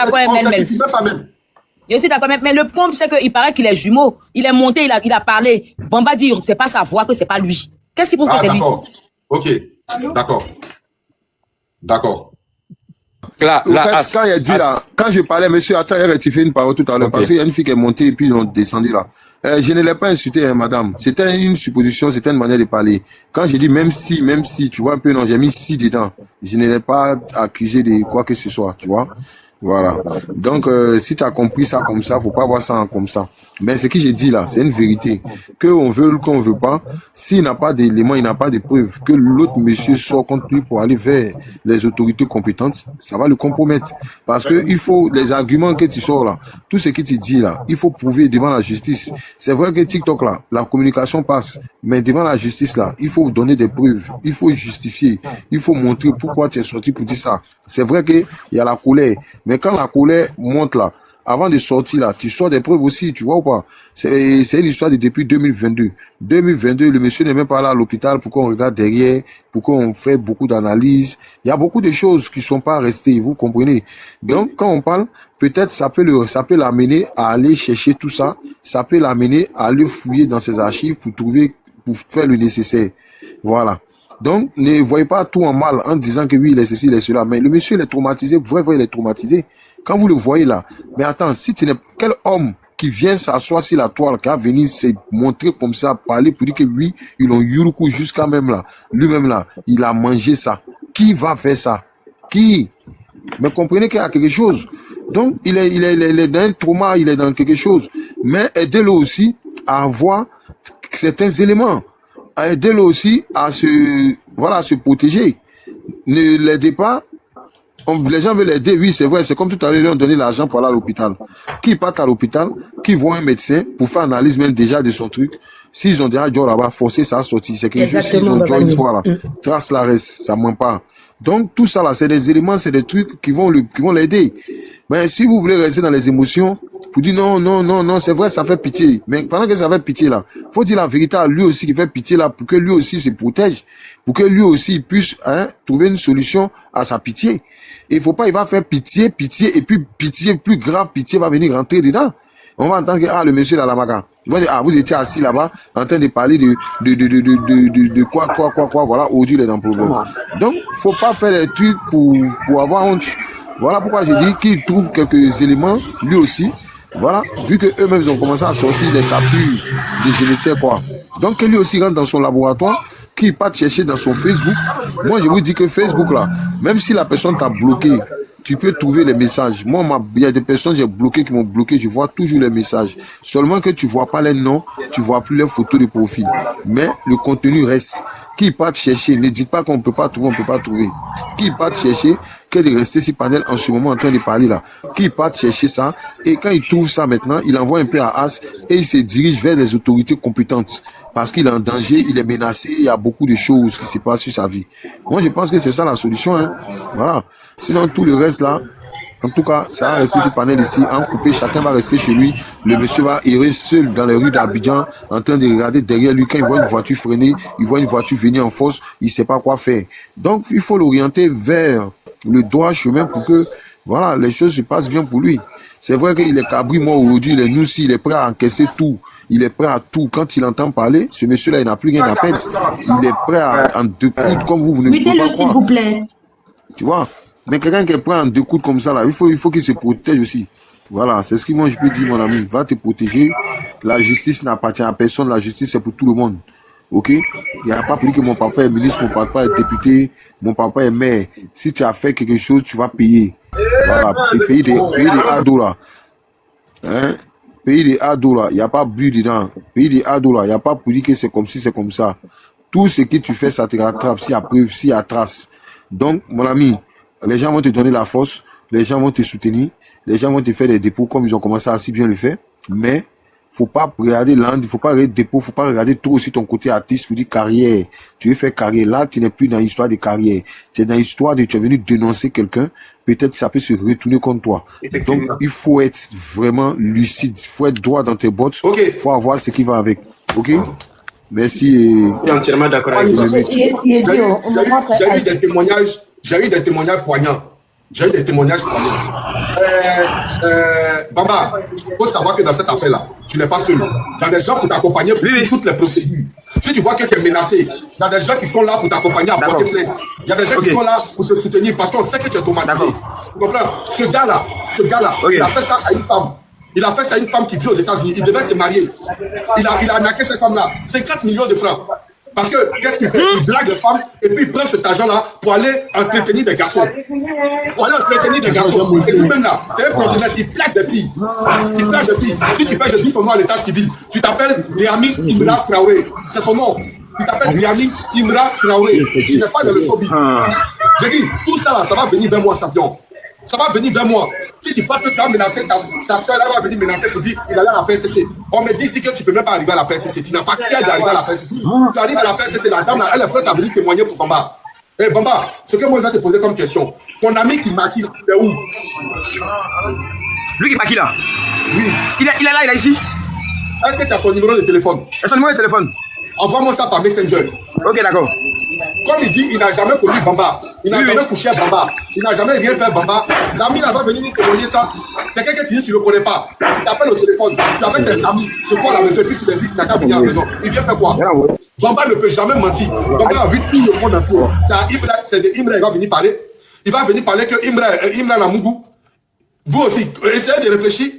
d'accord, mais le point, c'est qu'il paraît qu'il est jumeau. Il est monté, il a parlé. Bamba dit, c'est pas sa voix, que c'est pas lui. Qu'est-ce qui prouve que c'est lui? D'accord. Ok. D'accord. Quand il a dit là, quand je parlais, monsieur, attends, il a rectifié une parole tout à l'heure, parce qu'il y a une fille qui est montée et puis ils ont descendu là. Je ne l'ai pas insulté, madame. C'était une supposition, c'était une manière de parler. Quand j'ai dit même si, tu vois un peu, non, j'ai mis si dedans. Je ne l'ai pas accusé de quoi que ce soit, tu vois. Voilà. Donc, si tu as compris ça comme ça, faut pas voir ça comme ça. Mais ce que j'ai dit là, c'est une vérité. Qu'on veut ou qu'on veut pas, s'il n'a pas d'éléments, il n'a pas de preuves, que l'autre monsieur sort contre lui pour aller vers les autorités compétentes, ça va le compromettre. Parce que il faut, les arguments que tu sors là, tout ce que tu dis là, il faut prouver devant la justice. C'est vrai que TikTok là, la communication passe, mais devant la justice là, il faut donner des preuves, il faut justifier, il faut montrer pourquoi tu es sorti pour dire ça. C'est vrai qu'il y a la colère, mais quand la colère monte là, avant de sortir là, tu sors des preuves aussi, tu vois ou pas? C'est une histoire de depuis 2022. 2022, le monsieur n'est même pas là à l'hôpital pour qu'on regarde derrière, pour qu'on fait beaucoup d'analyses. Il y a beaucoup de choses qui sont pas restées, vous comprenez? Donc, quand on parle, peut-être ça peut l'amener à aller chercher tout ça, ça peut l'amener à aller fouiller dans ses archives pour faire le nécessaire. Voilà. Donc, ne voyez pas tout en mal en disant que oui, il est ceci, il est cela. Mais le monsieur, il est traumatisé. Vraiment, il est traumatisé. Quand vous le voyez là, mais attends, si tu n'es quel homme qui vient s'asseoir sur la toile, qui a venu se montrer comme ça, parler pour dire que lui, ils l'ont yuruku jusqu'à même là, lui-même là, il a mangé ça. Qui va faire ça? Qui? Mais comprenez qu'il y a quelque chose. Donc, il est dans un trauma, il est dans quelque chose. Mais aidez-le aussi à avoir certains éléments. Aidez-le aussi à se protéger. Ne l'aidez pas. Les gens veulent l'aider, oui, c'est vrai. C'est comme tout à l'heure, ils ont donné l'argent pour aller à l'hôpital. Qui part à l'hôpital, qui voit un médecin pour faire analyse même déjà de son truc. S'ils ont déjà Dior là-bas, forcé, ça a sorti. C'est quelque chose qu'ils ont Dior une fois là. Trace la reste, ça ment pas. Donc, tout ça là, c'est des éléments, c'est des trucs qui vont l'aider. Mais si vous voulez rester dans les émotions, vous dites non, c'est vrai, ça fait pitié. Mais pendant que ça fait pitié là, faut dire la vérité à lui aussi qui fait pitié là, pour que lui aussi se protège, pour que lui aussi puisse trouver une solution à sa pitié. Et il faut pas, il va faire pitié, et puis pitié, plus grave, pitié va venir rentrer dedans. On va entendre que, le monsieur là, la maga. Il va dire, vous étiez assis là-bas, en train de parler de quoi, voilà, aujourd'hui, il est dans le problème. Donc, faut pas faire des trucs pour avoir honte. Voilà pourquoi j'ai dit qu'il trouve quelques éléments, lui aussi. Voilà, vu que eux-mêmes ont commencé à sortir les captures de je ne sais quoi. Donc, que lui aussi rentre dans son laboratoire, qu'il parte chercher dans son Facebook. Moi, je vous dis que Facebook, là, même si la personne t'a bloqué, tu peux trouver les messages. Moi, il y a des personnes j'ai bloqué qui m'ont bloqué, je vois toujours les messages. Seulement que tu vois pas les noms, tu vois plus les photos de profil. Mais le contenu reste. Qui part chercher, ne dites pas qu'on peut pas trouver, on peut pas trouver. Qui part chercher, que de rester sur panel en ce moment en train de parler là. Qui part chercher ça, et quand il trouve ça maintenant, il envoie un peu à As, et il se dirige vers les autorités compétentes. Parce qu'il est en danger, il est menacé, il y a beaucoup de choses qui se passent sur sa vie. Moi, je pense que c'est ça la solution, hein. Voilà. Sinon, tout le reste là, en tout cas, ça va rester sur panel ici, en coupé, chacun va rester chez lui. Le monsieur va errer seul dans les rues d'Abidjan, en train de regarder derrière lui. Quand il voit une voiture freiner, il voit une voiture venir en force, il sait pas quoi faire. Donc, il faut l'orienter vers le droit chemin pour que, voilà, les choses se passent bien pour lui. C'est vrai qu'il est cabri, moi, aujourd'hui, il est nous aussi, il est prêt à encaisser tout. Il est prêt à tout. Quand il entend parler, ce monsieur-là, il n'a plus rien à perdre. Il est prêt à en deux coups, comme vous ne pouvez pas Mettez-le, s'il vous plaît. Tu vois? Mais quelqu'un qui est prêt en deux coups comme ça, là, il faut qu'il se protège aussi. Voilà, c'est ce que moi je peux dire, mon ami. Va te protéger. La justice n'appartient à personne. La justice, c'est pour tout le monde. Ok? Il n'y a pas plus que mon papa est ministre, mon papa est député, mon papa est maire. Si tu as fait quelque chose, tu vas payer. Voilà. Et payer des ados là. Hein? Payer des ados là. Il n'y a pas but dedans. Payer des ados là. Il n'y a pas pour dire que c'est comme si c'est comme ça. Tout ce que tu fais, ça te rattrape. S'il y a preuve, s'il y a trace. Donc, mon ami, les gens vont te donner la force, les gens vont te soutenir, les gens vont te faire des dépôts comme ils ont commencé à si bien le faire. Mais, faut pas regarder il faut pas regarder dépôt, faut pas regarder trop aussi ton côté artiste pour dire carrière. Tu veux faire carrière. Là, tu n'es plus dans l'histoire de carrière. Tu es dans l'histoire de tu es venu dénoncer quelqu'un. Peut-être que ça peut se retourner contre toi. Donc, il faut être vraiment lucide. Il faut être droit dans tes bottes. Il faut avoir ce qui va avec. Ok? Merci. Je suis entièrement d'accord avec vous. J'ai eu des témoignages poignants. Bamba, il faut savoir que dans cette affaire-là, tu n'es pas seul. Il y a des gens pour t'accompagner pour toutes les procédures. Si tu vois que tu es menacé, il y a des gens qui sont là pour t'accompagner à porter plainte. Il y a des gens qui sont là pour te soutenir parce qu'on sait que tu es traumatisé. Tu comprends? Ce gars-là, il a fait ça à une femme. Il a fait ça à une femme qui vit aux États-Unis. Il devait se marier. Il a arnaqué cette femme-là 50 millions de francs. Parce que, qu'est-ce qu'il fait? Il drague les femmes et puis il prend cet argent-là pour aller entretenir des garçons. Et lui-même là, c'est un professionnel, il place des filles. Si tu fais, je dis ton nom à l'état civil, tu t'appelles Biami Imra Traoré. C'est ton nom. Tu t'appelles Biami Imra Traoré. Tu n'es pas dans le showbiz. J'ai dit, tout ça là, ça va venir vers moi, champion. Ça va venir vers moi. Si tu penses que tu vas menacer ta soeur, elle va venir menacer pour dire qu'il allait à la PSCC. On me dit ici que tu ne peux même pas arriver à la PSCC. Tu n'as pas qu'à d'arriver à la PSCC. Tu arrives à la PSCC, la dame là, elle est prête à venir témoigner pour Bamba. Eh Bamba, ce que moi je vais te poser comme question, ton ami qui maquille, c'est où? Lui qui est pas qui là? Oui. Il est là, il est ici. Est-ce que tu as son numéro de téléphone? Son numéro de téléphone? Envoie-moi ça par Messenger. Ok, d'accord. Comme il dit, il n'a jamais connu Bamba. Il n'a jamais couché à Bamba. Il n'a jamais rien fait Bamba. L'ami là va venir nous témoigner ça. Quelqu'un qui te dit tu ne le connais pas. Il t'appelle au téléphone. Tu appelles tes amis. Je crois à la maison. Et puis tu te dis qu'il n'a qu'à venir à la maison. Il vient faire quoi? Bamba ne peut jamais mentir. Bamba a vu tout le monde entier. C'est de Imra, il va venir parler. Il va venir parler que Imra Namougou. Vous aussi, essayez de réfléchir.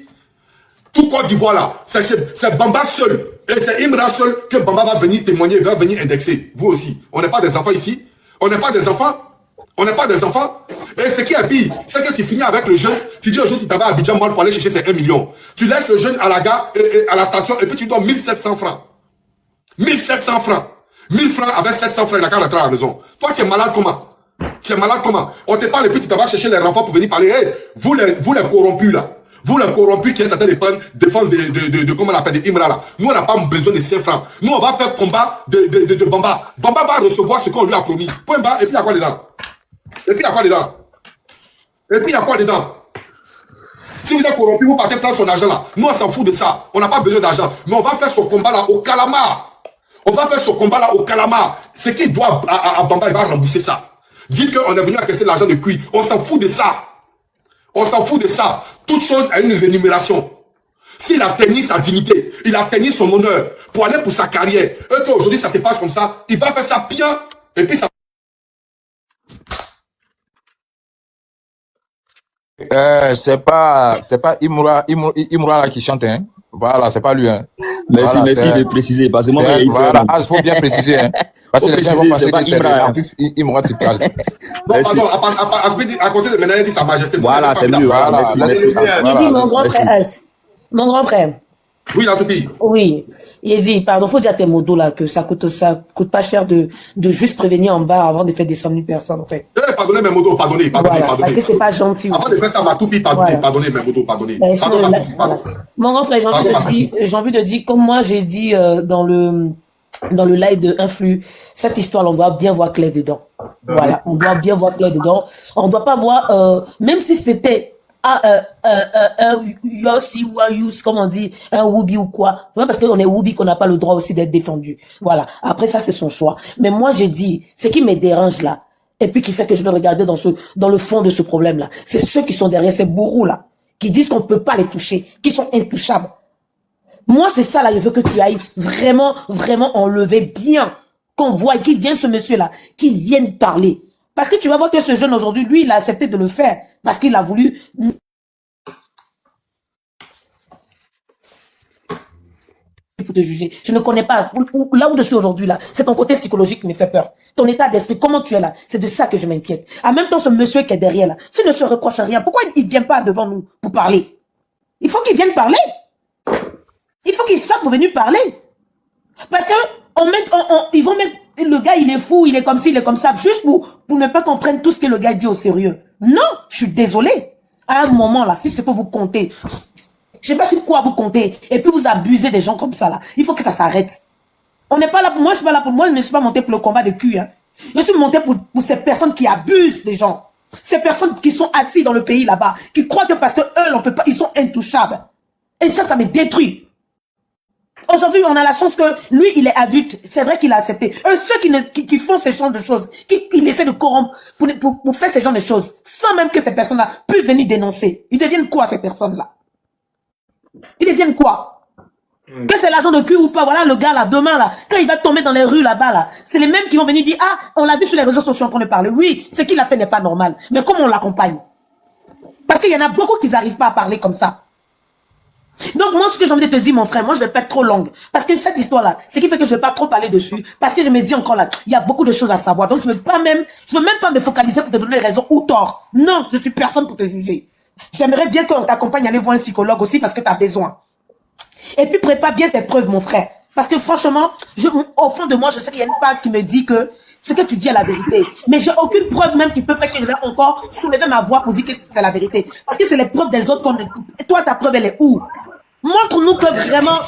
Tout Côte d'Ivoire là, c'est Bamba seul. Et c'est Imra seul que Bamba va venir témoigner, va venir indexer. Vous aussi. On n'est pas des enfants ici. On n'est pas des enfants. On n'est pas des enfants. Et ce qui est pire, c'est que tu finis avec le jeune. Tu dis au jeune, tu t'avais à Abidjan Mall pour aller chercher ces 1 million. Tu laisses le jeune à la gare, et à la station, et puis tu donnes 1700 francs. 1700 francs. 1000 francs avec 700 francs, il a qu'à rentrer à la maison. Toi, tu es malade comment? Tu es malade comment? On te parle et puis tu vas chercher les renforts pour venir parler. Hey, vous les corrompus là. Vous les corrompus qui êtes en train de prendre défense de comment on appelle, de Imra là. Nous, on n'a pas besoin de 5 francs. Nous, on va faire combat de Bamba. Bamba va recevoir ce qu'on lui a promis. Point bas, et puis il y a quoi dedans? Et puis il y a quoi dedans? Et puis il y a quoi dedans? Si vous êtes corrompu, vous partez prendre son argent là. Nous, on s'en fout de ça. On n'a pas besoin d'argent. Mais on va faire son combat là au Calamar. On va faire son combat là au Calamar. Ce qu'il doit à Bamba, il va rembourser ça. Dites qu'on est venu encaisser l'argent de QI. On s'en fout de ça. On s'en fout de ça. Toute chose a une rémunération. S'il a tenu sa dignité, il a tenu son honneur pour aller pour sa carrière, et qu'aujourd'hui ça se passe comme ça, il va faire ça bien, et puis ça... C'est pas Imura là qui chante, hein. Voilà, c'est pas lui, hein. Merci, voilà, merci de préciser, parce que moi, voilà, il faut bien préciser, hein. Parce que les gens vont penser que c'est l'artiste Imura qui parle. Bon, pardon, à côté de maintenant, il dit sa majesté. Voilà, c'est mieux, voilà, merci. Mon grand frère. Oui, la toupie. Oui, il dit, pardon, faut dire à tes modos là que ça coûte pas cher de juste prévenir en bas avant de faire descendre une personne, en fait. Pardonnez mes modos, pardonnez. Parce que c'est pas gentil. Avant de faire ça, ma toupie, pardonnez mes modos, pardonnez. Pardon. Mon grand frère, j'ai envie de dire, comme moi j'ai dit dans le live de Influx, cette histoire, on doit bien voir clair dedans. Voilà, on doit bien voir clair dedans. On doit pas voir, même si c'était un Yossi ou un Yous, comme on dit, un Woubi ou quoi. C'est pas parce qu'on est Woubi qu'on n'a pas le droit aussi d'être défendu. Voilà. Après ça, c'est son choix. Mais moi, j'ai dit, ce qui me dérange là, et puis qui fait que je vais regarder dans le fond de ce problème-là, c'est ceux qui sont derrière ces bourreaux-là, qui disent qu'on peut pas les toucher, qui sont intouchables. Moi, c'est ça là, je veux que tu ailles vraiment, vraiment enlever bien, qu'on voit, qu'il vienne ce monsieur-là, qu'il vienne parler. Parce que tu vas voir que ce jeune aujourd'hui, lui, il a accepté de le faire. Parce qu'il a voulu... pour te juger. Je ne connais pas. Là où je suis aujourd'hui, là, c'est ton côté psychologique qui me fait peur. Ton état d'esprit, comment tu es là, c'est de ça que je m'inquiète. En même temps, ce monsieur qui est derrière là, s'il ne se reproche rien, pourquoi il ne vient pas devant nous pour parler? Il faut qu'il vienne parler. Il faut qu'il sorte pour venir parler. Parce que ils vont mettre le gars, il est fou, il est comme ci, il est comme ça, juste pour ne pas qu'on prenne tout ce que le gars dit au sérieux. Non, je suis désolé. À un moment là, si ce que vous comptez, je sais pas sur quoi vous comptez, et puis vous abusez des gens comme ça là, il faut que ça s'arrête. On n'est pas là, moi je suis pas là pour moi, je ne suis pas monté pour le combat de cul. Hein. Je suis monté pour ces personnes qui abusent des gens. Ces personnes qui sont assis dans le pays là-bas, qui croient que parce que eux, on peut pas, ils sont intouchables. Et ça me détruit. Aujourd'hui, on a la chance que lui, il est adulte. C'est vrai qu'il a accepté. Ceux qui font ce genre de choses, qui essaient de corrompre pour faire ce genre de choses, sans même que ces personnes-là puissent venir dénoncer. Ils deviennent quoi, ces personnes-là? Ils deviennent quoi? Que c'est l'agent de cul ou pas? Voilà, le gars là, demain là, quand il va tomber dans les rues là-bas là, c'est les mêmes qui vont venir dire, ah, on l'a vu sur les réseaux sociaux en train de parler. Oui, ce qu'il a fait n'est pas normal. Mais comment on l'accompagne? Parce qu'il y en a beaucoup qui n'arrivent pas à parler comme ça. Donc moi, ce que j'ai envie de te dire, mon frère, moi je vais pas être trop longue. Parce que cette histoire-là, ce qui fait que je vais pas trop parler dessus. Parce que je me dis encore là, il y a beaucoup de choses à savoir. Donc je veux même pas me focaliser pour te donner raison ou tort. Non, je suis personne pour te juger. J'aimerais bien qu'on t'accompagne à aller voir un psychologue aussi parce que tu as besoin. Et puis prépare bien tes preuves, mon frère. Parce que franchement, au fond de moi, je sais qu'il y a une part qui me dit que ce que tu dis est la vérité. Mais j'ai aucune preuve même qui peut faire que je vais encore soulever ma voix pour dire que c'est la vérité. Parce que c'est les preuves des autres qu'on écoute. Et toi, ta preuve, elle est où? Montre-nous que vraiment,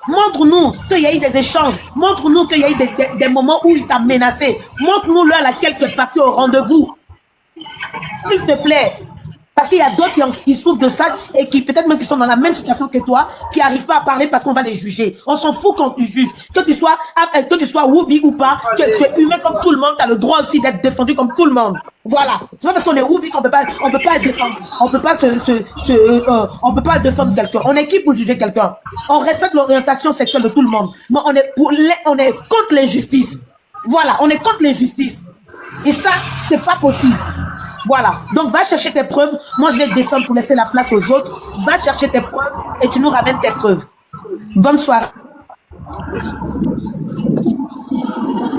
montre-nous qu'il y a eu des échanges. Montre-nous qu'il y a eu des moments où il t'a menacé. Montre-nous l'heure à laquelle tu es parti au rendez-vous. S'il te plaît. Parce qu'il y a d'autres qui souffrent de ça et qui peut-être même qui sont dans la même situation que toi, qui n'arrivent pas à parler parce qu'on va les juger. On s'en fout quand tu juges. Que tu sois Whoopi ou pas, tu es humain comme tout le monde, tu as le droit aussi d'être défendu comme tout le monde. Voilà. C'est pas parce qu'on est Whoopi qu'on peut pas défendre. On peut pas on peut pas défendre quelqu'un. On est qui pour juger quelqu'un? On respecte l'orientation sexuelle de tout le monde. Mais on est contre l'injustice. Voilà. On est contre l'injustice. Et ça, c'est pas possible. Voilà. Donc, va chercher tes preuves. Moi, je vais descendre pour laisser la place aux autres. Va chercher tes preuves et tu nous ramènes tes preuves. Bonne soirée.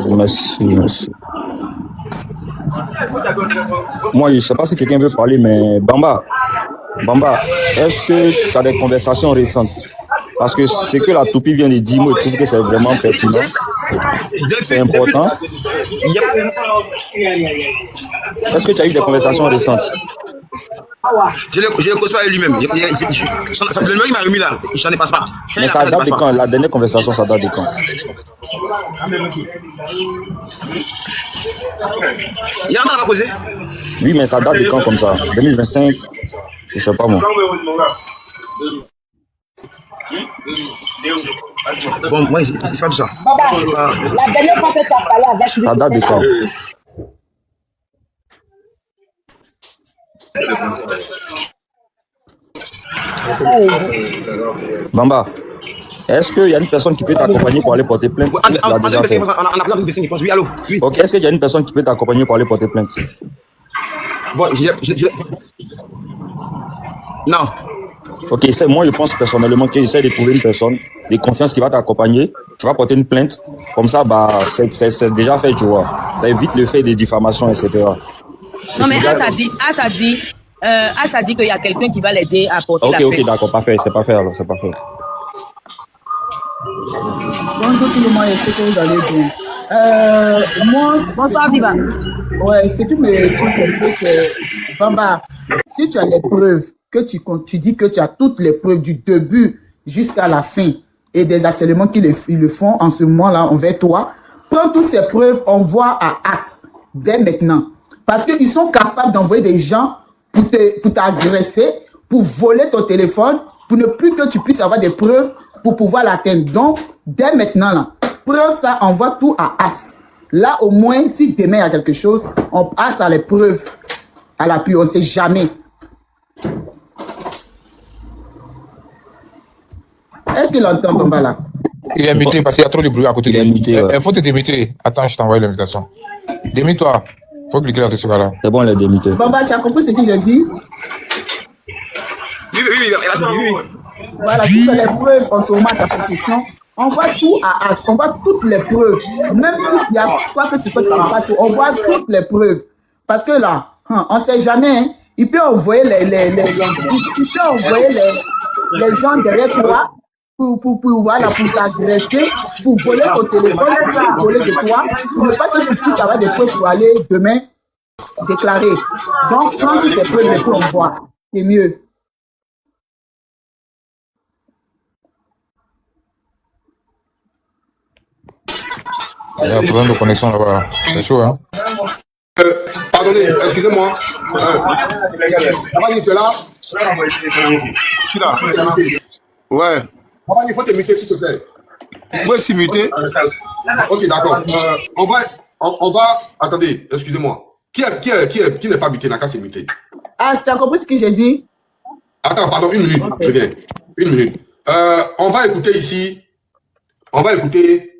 Merci. Moi, je ne sais pas si quelqu'un veut parler, mais Bamba, est-ce que tu as des conversations récentes? Parce que ce que la toupie vient de dire, moi, je trouve que c'est vraiment pertinent. C'est important. Est-ce que tu as eu des conversations récentes? Je ne cause pas avec lui-même. Le numéro qu'il m'a remis là, je n'en ai pas. Mais ça date de quand? La dernière conversation, ça date de quand? Il y a un temps à poser? Oui, mais ça date de quand comme ça? 2025? Je ne sais pas moi. Bon, moi, c'est pas tout ça. La dernière fois que tu as parlé avec lui, Ça date de quand? Bamba, est-ce qu'il y a une personne qui peut t'accompagner pour aller porter plainte? On a plein de personnes qui pensent. Oui, allô? Oui. Ok, est-ce qu'il y a une personne qui peut t'accompagner pour aller porter plainte? Bon, non. Ok, moi je pense personnellement que j'essaie de trouver une personne de confiance qui va t'accompagner. Tu vas porter une plainte. Comme ça, c'est déjà fait, tu vois. Ça évite le fait des diffamations, etc. Non, mais As a dit qu'il y a quelqu'un qui va l'aider à porter la plainte. Ok, d'accord, parfait. C'est parfait alors, c'est parfait. Bonjour tout le monde, est-ce que vous allez bien? Moi... Bonsoir, Viva. Ouais, ce qui me truc un peu, c'est... Bamba, si tu as les preuves, que tu dis que tu as toutes les preuves du début jusqu'à la fin et des harcèlements qu'ils le font en ce moment-là envers toi, prends toutes ces preuves, envoie à As dès maintenant. Parce qu'ils sont capables d'envoyer des gens pour t'agresser, pour voler ton téléphone, pour ne plus que tu puisses avoir des preuves pour pouvoir l'atteindre. Donc, dès maintenant, là, prends ça, envoie tout à As. Là, au moins, si demain il y a quelque chose, As a les preuves à l'appui, on ne sait jamais. Est-ce qu'il entend Bamba là? Il est muté parce qu'il y a trop de bruit à côté de lui. Il faut te démuter. Attends, je t'envoie l'invitation. Démute-toi. Il faut cliquer là-dessus. Là. C'est bon, il est démuté. Bamba, tu as compris ce que j'ai dit? Oui. Voilà, si tu as les preuves en ce moment à ta position, envoie tout à As. On voit toutes les preuves. Même s'il n'y a pas que ce soit qui ne passe, on voit toutes les preuves. Parce que là, on ne sait jamais. Hein, il peut envoyer les gens derrière toi pour t'agresser, pour voler ton téléphone, pour voler de toi, pour ne pas que tu puisses avoir des preuves pour aller demain déclarer. Donc, prends toutes les preuves et puis on voit. C'est mieux. Il y a un problème de connexion là-bas. C'est chaud, hein? Pardonnez, excusez-moi. Ramani, tu es là? Je suis là. Ouais. Ramani, il faut te muter, s'il te plaît. Moi, je suis muté. Ok, d'accord. On va... Attendez, excusez-moi. Qui n'est pas muté? Naka, c'est muté. Ah, tu as compris ce que j'ai dit? Attends, pardon, une minute. Okay. Je viens. Une minute. On va écouter ici. On va écouter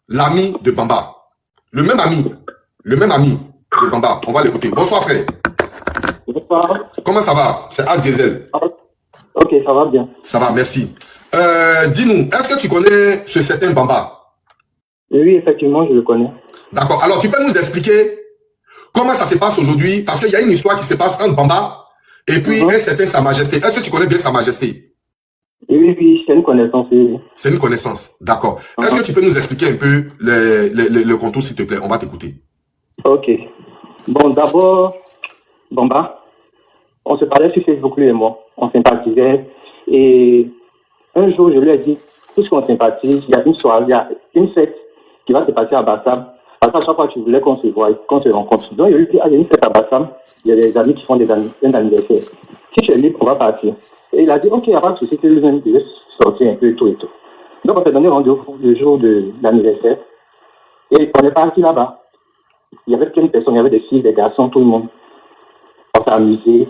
l'ami de Bamba. Le même ami de Bamba. On va l'écouter. Bonsoir, frère. Bonsoir. Comment ça va? C'est As Diesel. Ok, ça va bien. Ça va, merci. Dis-nous, est-ce que tu connais ce certain Bamba? Oui, effectivement, je le connais. D'accord. Alors, tu peux nous expliquer comment ça se passe aujourd'hui? Parce qu'il y a une histoire qui se passe entre Bamba et puis un certain Sa Majesté. Est-ce que tu connais bien Sa Majesté? Oui, c'est une connaissance. Oui. C'est une connaissance, d'accord. Est-ce que tu peux nous expliquer un peu le contour, s'il te plaît? On va t'écouter. Ok. Bon, d'abord, Bamba, on se parlait sur Facebook, lui et moi. On sympathisait. Et un jour, je lui ai dit, puisqu'on sympathise, il y a une soirée, il y a une fête qui va se passer à Bassam. Parce qu'à chaque fois, tu voulais qu'on se voie, qu'on se rencontre. Donc, il y a eu cette Abassam, il y a des amis qui font un anniversaire. Si tu es libre, on va partir. Et il a dit, ok, il n'y a pas de souci, que lui-même devait sortir un peu et tout et tout. Donc, on s'est donné rendez-vous le jour de l'anniversaire. Et on est parti là-bas. Il y avait plein de personnes, il y avait des filles, des garçons, tout le monde. On s'est amusé,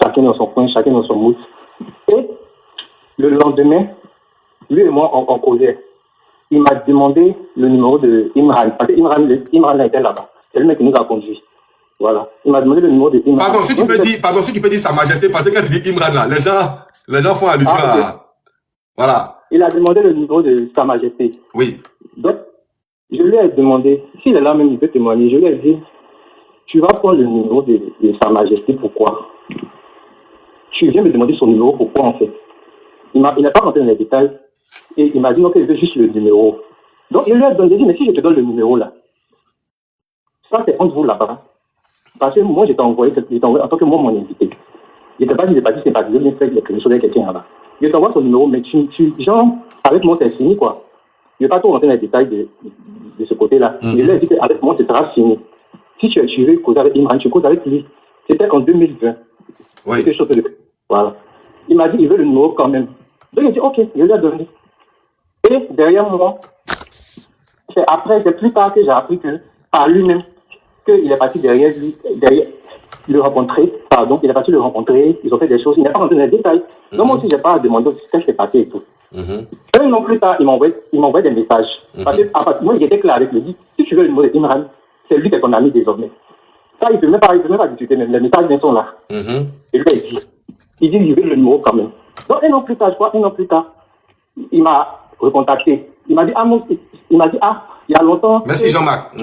chacun dans son coin, chacun dans son mood. Et le lendemain, lui et moi, on causait. Il m'a demandé le numéro de Imran. Parce que Imran était là-bas. C'est le mec qui nous a conduits. Voilà. Il m'a demandé le numéro de Imran. Pardon, si tu peux dire Sa Majesté, parce que quand tu dis Imran là, les gens font allusion à... Voilà. Il a demandé le numéro de Sa Majesté. Oui. Donc, je lui ai demandé, s'il est là même, il peut témoigner. Je lui ai dit, tu vas prendre le numéro de Sa Majesté, pourquoi? Tu viens me demander son numéro, pourquoi en fait? Il n'a pas rentré dans les détails. Et il m'a dit, ok, je veux juste le numéro. Donc, il lui a donné, mais si je te donne le numéro là, ça c'est entre vous là-bas. Parce que moi, j'étais envoyé en tant que moi, mon invité. Je n'étais pas dit, c'est pas dit, je viens faire les crédits sur quelqu'un là-bas. Je t'envoie son numéro, mais genre, avec moi, c'est fini, quoi. Je ne vais pas trop rentrer dans les détails de ce côté-là. Je lui ai dit qu'avec moi, ce sera fini. Si tu veux causer avec Imran, tu causes avec lui. C'était en 2020. Oui. Voilà. Il m'a dit, il veut le numéro quand même. Donc, il dit, ok, je lui ai donné. Et derrière moi, c'est plus tard que j'ai appris que, par lui-même, qu'il est parti derrière le rencontrer, il est parti le rencontrer, ils ont fait des choses, il n'a pas rentré dans les détails. Donc moi aussi, je n'ai pas demandé ce qui s'est passé et tout. Un an plus tard, il m'envoie des messages. Parce que moi, j'étais clair avec lui, si tu veux le numéro de Imran, c'est lui qui est ton ami désormais. Ça, il ne peut même pas discuter, même les messages sont là. Et lui, il dit, je veux le numéro quand même. Donc un an plus tard, il m'a recontacté. Il m'a dit, il y a longtemps. Merci Jean-Marc.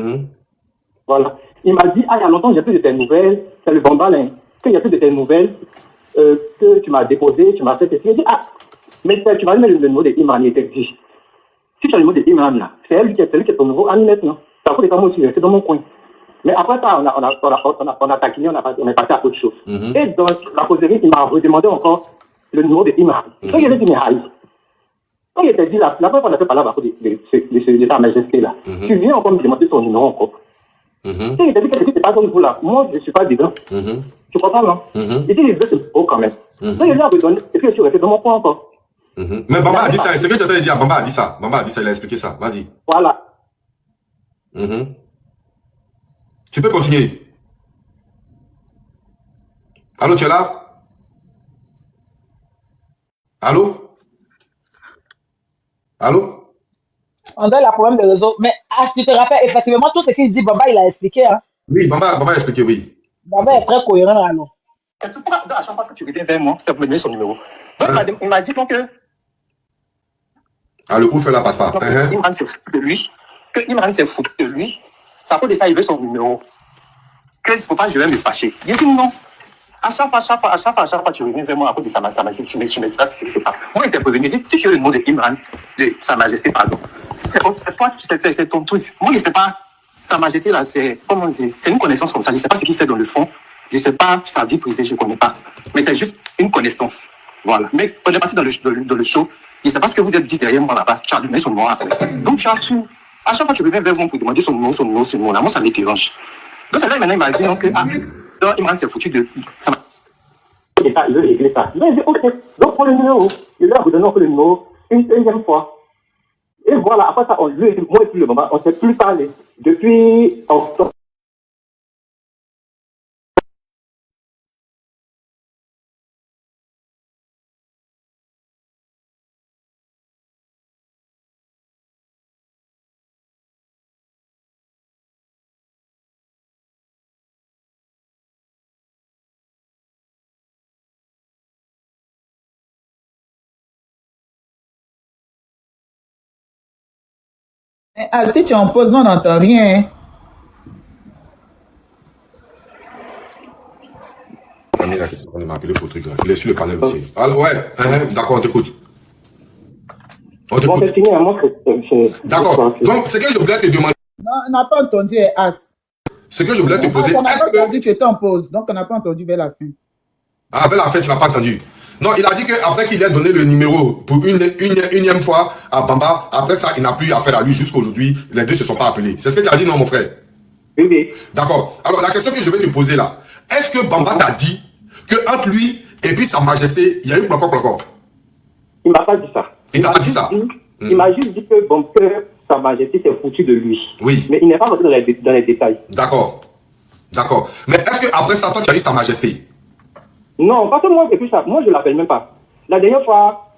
Voilà. Il m'a dit, il y a longtemps, j'ai plus de tes nouvelles. C'est le Bamba, là. Qu'il n'y a plus de tes nouvelles, que tu m'as déposé, tu m'as fait ceci. Il dit, mais tu m'as mis le numéro de Imran, il était dit. Si tu as le numéro de Imran, là, c'est lui qui est ton nouveau ami maintenant. Ça fait des temps aussi, c'est dans mon coin. Mais après ça, on a taquiné, on est passé à autre chose. Et dans la causerie, il m'a redemandé encore le numéro de Imran. Donc il a dit, mais quand il était dit là, la première fois qu'on a fait parler à de Sa Majesté là, tu viens encore me demander son numéro encore. Et il t'a dit que c'est pas comme vous là. Moi, je ne suis pas dedans. Tu comprends, non? Il dit, il veut ce numéro quand même. Donc il lui a redonné, et puis je suis resté dans mon coin encore. Mais Bamba a dit ça, c'est ce que tu as dit, Bamba a dit ça. Bamba a dit ça, il a expliqué ça. Vas-y. Voilà. Tu peux continuer. Allô, tu es là? Allô? On a le problème de réseau. Mais si tu te rappelles, effectivement, tout ce qu'il dit, Bamba, il a expliqué. Hein? Oui, Bamba a expliqué, oui. Bamba est très cohérent, alors. À chaque fois que tu reviens vers moi, tu as me donner son numéro. Donc, il m'a dit donc que. Le ouf, là passe pas. Imran s'est foutu de lui. Que Imran s'est foutu de lui. Ça peut de ça, il veut son numéro. Que il ne faut pas, je vais me fâcher. Il dit non. À chaque fois, tu reviens vers moi à cause de Sa Majesté, tu me sais pas ce que c'est pas. Moi, il était prévenu, il dit, si tu veux le nom de Imran, de Sa Majesté, pardon, c'est toi, c'est ton truc. Moi, je ne sais pas, Sa Majesté, là, c'est, comment dire, c'est une connaissance comme ça. Je ne sais pas ce qu'il fait dans le fond. Je ne sais pas sa vie privée, je ne connais pas. Mais c'est juste une connaissance. Voilà. Mais on est passé dans le show. Je ne sais pas ce que vous êtes dit derrière moi là-bas. Tu as donné son numéro. Donc, tu as su. À chaque fois, tu reviens vers moi pour demander son numéro. Là, moi, ça me dérange. Donc, c'est là, maintenant, il m'a dit, donc, donc, Imran s'est foutu de ça. Il veut régler ça. Il a dit, ok, donc pour le numéro, il lui a redonné encore le numéro une deuxième fois. Et voilà, après ça, lui et moi et puis le moment, on ne s'est plus parlé. Depuis octobre. Si tu en poses, non, on n'entend rien. On m'a appelé pour le truc là. Il est sur le panel aussi. Alors, ouais, d'accord, on t'écoute. Bon, c'est fini, moi, d'accord. Donc, ce que je voulais te demander. Non, on n'a pas entendu, As. Ce que je voulais te poser. On n'a pas entendu, tu étais en pause. Donc, on n'a pas entendu vers la fin. Vers la fin, tu n'as pas entendu. Non, il a dit qu'après qu'il ait donné le numéro pour une énième fois à Bamba, après ça, il n'a plus affaire à lui jusqu'à aujourd'hui. Les deux ne se sont pas appelés. C'est ce que tu as dit, non, mon frère? Oui, oui. D'accord. Alors, la question que je vais te poser là, est-ce que Bamba t'a dit qu'entre lui et puis Sa Majesté, il y a eu placard? Il m'a pas dit ça. Il t'a pas dit ça? Il m'a juste dit que, bon, que Sa Majesté s'est foutu de lui. Oui. Mais il n'est pas rentré dans les détails. D'accord. D'accord. Mais est-ce qu'après ça, toi, tu as eu Sa Majesté? Non, parce que moi, et puis ça, moi, je ne l'appelle même pas. La dernière fois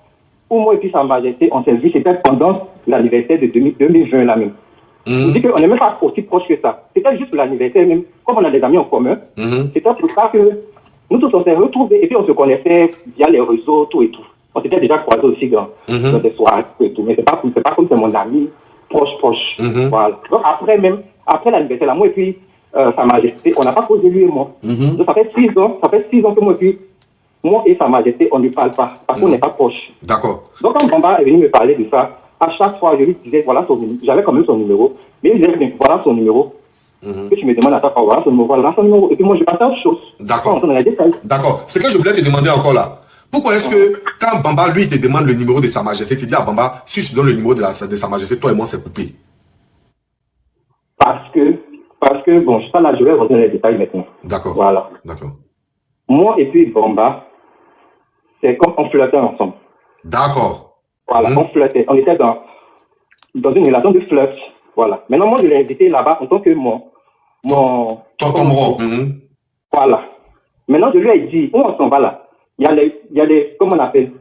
où moi et puis Sa Majesté, on s'est vu, c'était pendant l'anniversaire de 2020 là même. Je dis qu'on n'est même pas aussi proche que ça. C'était juste pour l'anniversaire même. Comme on a des amis en commun, c'était pour ça que nous tous on s'est retrouvés et puis on se connaissait via les réseaux, tout et tout. On s'était déjà croisés aussi dans des soirées, tout et tout. Mais c'est pas comme c'est mon ami proche. Voilà. Donc après l'anniversaire là, moi et puis Sa Majesté, on n'a pas causé lui et moi. Donc ça fait 6 ans que moi et Sa Majesté, on ne parle pas, parce qu'on n'est pas proche. D'accord. Donc quand Bamba est venu me parler de ça, à chaque fois, je lui disais, voilà son numéro. J'avais quand même son numéro. Mais il disait, mais voilà son numéro. Que tu me demandes à chaque fois, voilà son numéro. Et puis moi, je passe à autre chose. D'accord. D'accord. Ce que je voulais te demander encore là. Pourquoi est-ce que quand Bamba, lui, te demande le numéro de Sa Majesté, tu dis à Bamba, si je te donne le numéro de Sa Majesté, toi et moi, c'est coupé? Parce que, bon, je sais pas là, je vais rentrer dans les détails maintenant. D'accord. Voilà. D'accord. Moi et puis Bamba, c'est comme on flirtait ensemble. D'accord. Voilà, on flirtait. On était dans une relation de flirt. Voilà. Maintenant, moi, je l'ai invité là-bas en tant que mon Voilà. Maintenant, je lui ai dit, où on s'en va là? Il y a des, comment on appelle?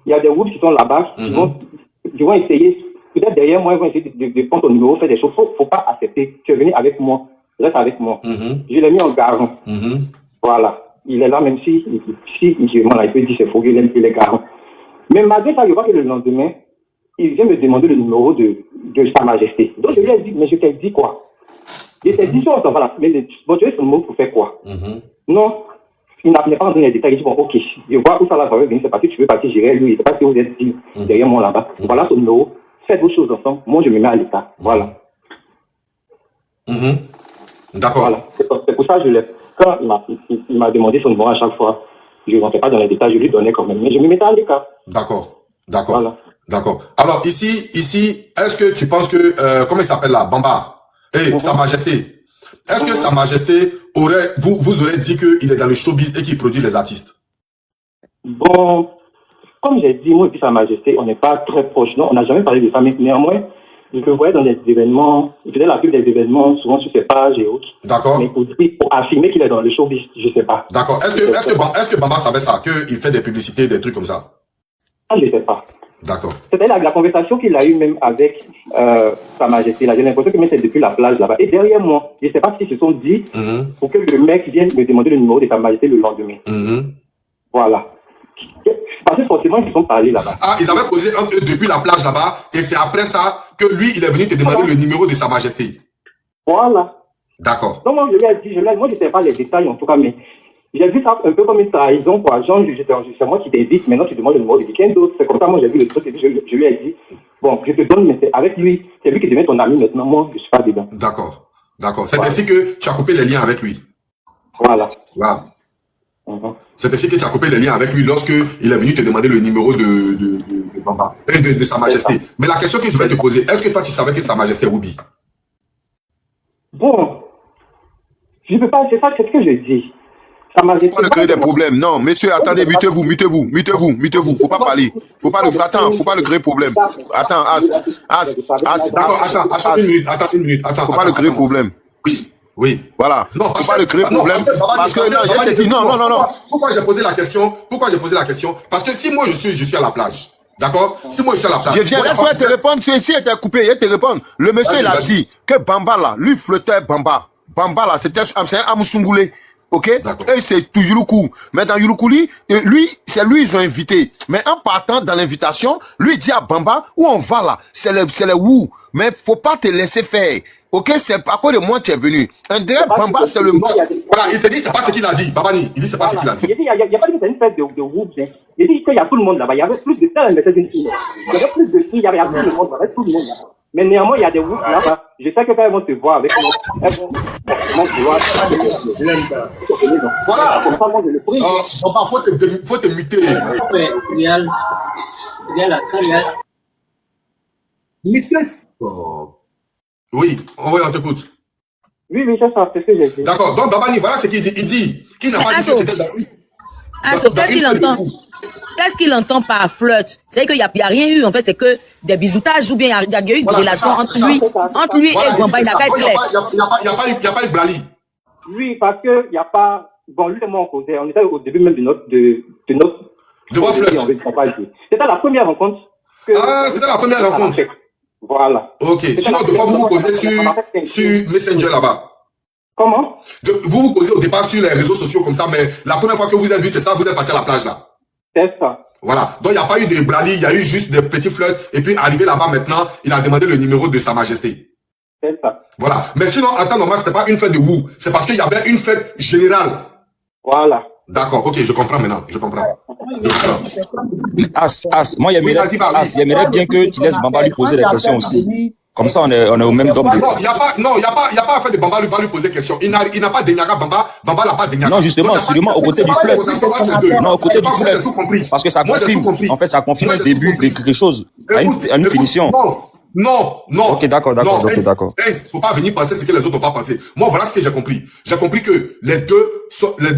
Il y a des routes qui sont là-bas, qui vont essayer, peut-être derrière moi, ils vont essayer de prendre ton numéro, faire des choses. Faut pas accepter. Tu es venu avec moi. Reste avec moi. Je l'ai mis en garant. Voilà. Il est là, même si il peut dire c'est faux, il est garant. Mais malgré ça, je vois que le lendemain, il vient me demander le numéro de Sa Majesté. Donc je lui ai dit, mais je t'ai dit quoi? Je t'ai dit, on s'en va là. Mais bon, tu veux son numéro pour faire quoi? Non, il n'a pas rentré dans les détails. Il dit, bon, ok, je vois où ça va venir, c'est parti, tu veux partir, j'irai lui. C'est pas si vous êtes dit derrière moi là-bas. Voilà son numéro, faites vos choses ensemble. Moi, je me mets à l'état. Voilà. D'accord. Voilà. C'est pour ça que je l'ai. Quand il m'a demandé son numéro à chaque fois, je ne rentrais pas dans les détails, je lui donnais quand même. Mais je me mettais à l'écart. D'accord. D'accord. Voilà. D'accord. Alors, ici, est-ce que tu penses que, comment il s'appelle là, Bamba, Sa Majesté, est-ce que Sa Majesté vous aurez dit qu'il est dans le showbiz et qu'il produit les artistes? Bon, comme j'ai dit, moi et puis Sa Majesté, on n'est pas très proches, non, on n'a jamais parlé de ça, mais néanmoins, je le voyais dans des événements, il faisait la pub des événements, souvent sur ses pages et autres. D'accord. Mais pour affirmer qu'il est dans le showbiz, je ne sais pas. D'accord. Est-ce que Bamba savait ça, qu'il fait des publicités, des trucs comme ça? Je ne sais pas. D'accord. C'était la conversation qu'il a eue même avec Sa Majesté. J'ai l'impression que c'est depuis la plage là-bas. Et derrière moi, je ne sais pas s'ils se sont dit pour que le mec vienne me demander le numéro de Sa Majesté le lendemain. Voilà. Parce que forcément, ils se sont parlé là-bas. Ah, ils avaient causé entre eux depuis la plage là-bas, et c'est après ça que lui, il est venu te demander le numéro de Sa Majesté. Voilà. D'accord. Donc, moi, je lui ai dit, moi, je ne sais pas les détails en tout cas, mais j'ai vu ça un peu comme une trahison, quoi. Genre, c'est moi qui t'invite, maintenant tu demandes le numéro de quelqu'un d'autre. C'est comme ça, moi, j'ai vu le truc, et puis je lui ai dit, bon, je te donne, mais c'est avec lui, c'est lui qui devient ton ami maintenant, moi, je ne suis pas dedans. D'accord. D'accord. C'est ainsi que tu as coupé les liens avec lui. Voilà. Wow. C'est ainsi que tu as coupé les liens avec lui lorsque il est venu te demander le numéro de Bamba, de Sa Majesté. Mais la question que je voulais te poser, est-ce que toi tu savais que Sa Majesté est Ruby? Bon, je ne peux pas, c'est ça, c'est ce que je dis. Sa Majesté. Faut pas créer des problèmes. Non, messieurs, attendez, mutez-vous. Faut pas parler. Faut pas le créer problème. Attends, Attends une minute. Faut pas le créer problème. Oui. Voilà. Non, faut pas le créer problème. Parce que non. Pourquoi j'ai posé la question? Parce que si moi je suis à la plage, d'accord? Si moi je suis à la plage. Je viens laisse-moi te répondre. Si était coupé, il te répondre. Le monsieur il a dit que Bamba là, lui flottait Bamba. Bamba là, c'était un Amusungoulé. Ok? Et c'est tout Yulukou. Mais dans Yulukou, c'est lui, ils ont invité. Mais en partant dans l'invitation, lui dit à Bamba, où on va là? C'est le où. Mais faut pas te laisser faire. Ok, c'est à cause de moi tu es venu. Un vrai Bamba, c'est le... Voilà, il te dit, c'est pas ce qu'il a dit. Babani, il dit, c'est pas ce qu'il a dit. Il dit, il n'y a pas dit que c'est une fête de groupe. Il dit qu'il y a tout le monde là-bas. Il y avait plus de filles. Il y avait plus de filles, il y avait tout le monde là-bas. Mais néanmoins, il y a des routes là-bas. Je sais que quand elles vont te voir avec moi, elles vont forcément vouloir. Voilà. Comme ça, moi, je le prie. Papa, faut te muter. Réal, là, quand Réal. Oui, on t'écoute. Oui, c'est ça, c'est ce que j'ai dit. D'accord, donc Babani, voilà ce qu'il dit. Il dit qu'il n'a pas dit que c'était qu'est-ce qu'il entend? Qu'est-ce qu'il entend par flirt? C'est qu'il n'y a rien eu, en fait, c'est que des bisoutages ou bien il y a eu une relation entre lui et Bamba, il n'a qu'à être clair. Il n'y a pas eu de blali. Oui, parce qu'il n'y a pas. Bon, lui et moi, on était au début même de notre. De votre flirt. C'était la première rencontre. C'était la première rencontre. Voilà. Ok. Sinon, de fois, vous vous causez sur Messenger là-bas. Comment? Vous vous causez au départ sur les réseaux sociaux comme ça, mais la première fois que vous avez vu, c'est ça, vous êtes parti à la plage là. C'est ça. Voilà. Donc, il n'y a pas eu de blali, il y a eu juste des petits flirts. Et puis, arrivé là-bas maintenant, il a demandé le numéro de Sa Majesté. C'est ça. Voilà. Mais sinon, en temps normal, ce n'était pas une fête de wou. C'est parce qu'il y avait une fête générale. Voilà. D'accord. Ok, je comprends maintenant. Je comprends. Moi, j'aimerais bien que tu laisses Bamba lui poser des questions aussi. Comme ça, on est au même domaine. Non, il n'y a pas à faire de Bamba lui poser question. Il n'a pas d'éniaga Bamba. Bamba n'a pas d'éniaga. Non, justement, au côté du fleuve. Non, au côté du fleuve. Parce que ça confirme. En fait, ça confirme un début de quelque chose. À une finition. Non. Ok, d'accord. Faut pas venir penser ce que les autres n'ont pas pensé. Moi, voilà ce que j'ai compris. J'ai compris que les deux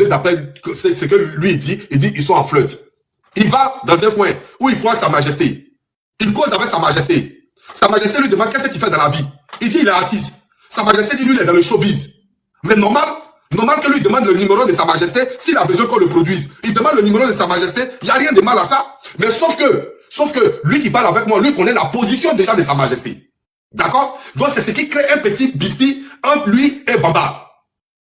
d'après ce que lui dit, ils sont en flirt. Il va dans un coin où il croit Sa Majesté. Il cause avec Sa Majesté. Sa Majesté lui demande qu'est-ce que tu fais dans la vie. Il dit il est artiste. Sa Majesté dit lui il est dans le showbiz. Mais normal que lui demande le numéro de Sa Majesté s'il a besoin qu'on le produise. Il demande le numéro de Sa Majesté. Il n'y a rien de mal à ça. Mais sauf que lui qui parle avec moi, lui connaît la position déjà de Sa Majesté. D'accord? Donc c'est ce qui crée un petit bisbis entre lui et Bamba.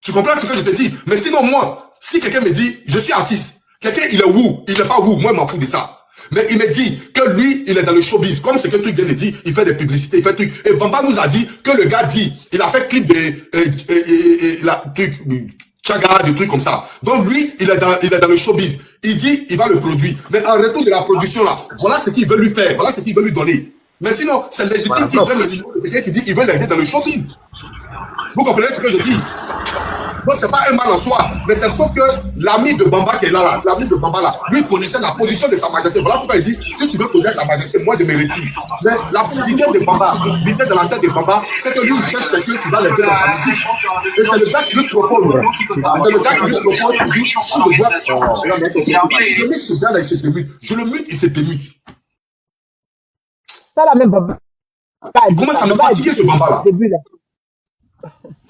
Tu comprends ce que je te dis? Mais sinon moi, si quelqu'un me dit je suis artiste, quelqu'un il est wou, il n'est pas wou, moi je m'en fous de ça. Mais il me dit que lui, il est dans le showbiz. Comme ce que tu viens de dire, il fait des publicités, il fait trucs. Et Bamba nous a dit que le gars dit, il a fait clip Chaga, des trucs comme ça. Donc lui, il est dans le showbiz. Il dit, il va le produire. Mais en retour de la production là, voilà ce qu'il veut lui faire, voilà ce qu'il veut lui donner. Mais sinon, c'est légitime qu'il donne le numéro de quelqu'un qui dit, il veut l'aider dans le showbiz. Vous comprenez ce que je dis? Donc c'est pas un mal en soi, mais c'est sauf que l'ami de Bamba qui est là, lui connaissait la position de Sa Majesté. Voilà pourquoi il dit, si tu veux poser Sa Majesté, moi je me retire. Mais l'idée de Bamba, l'idée de la tête de Bamba, c'est que lui il cherche quelqu'un qui va l'aider dans sa musique. Et c'est le gars qui lui propose. C'est le gars qui lui propose, il dit, tu le vois. Je mute ce gars là, il se démute. Je le mute, il se démute. Ça la même Bamba. Il commence à me fatiguer ce Bamba là.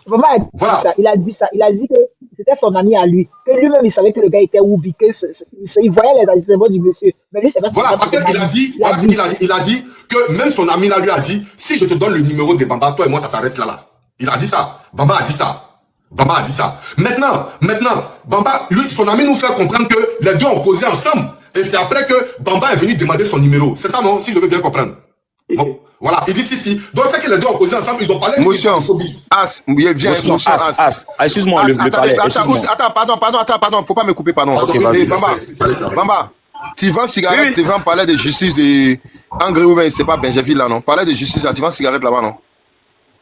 Bamba a dit ça. Il a dit ça. Il a dit que c'était son ami à lui. Que lui-même, il savait que le gars était Woubi. Il voyait les ajustements du monsieur. Mais lui, c'est pas voilà, parce qu'il a dit, il a dit que même son ami là lui a dit, si je te donne le numéro de Bamba, toi et moi, ça s'arrête là. Il a dit ça. Bamba a dit ça. Maintenant, Bamba, lui, son ami nous fait comprendre que les deux ont causé ensemble. Et c'est après que Bamba est venu demander son numéro. C'est ça, non? Si je veux bien comprendre. Bon, voilà, il dit si. Donc c'est que les deux ont causé ensemble, ils ont parlé. Motion. Viens, excuse-moi, le palais. Pardon, faut pas me couper, pardon. Ok, Bamba, tu vends cigarette, tu vas parler de justice et Angry Women, c'est pas Benjaville là, non? Parler de justice là, tu vends cigarette là-bas, non?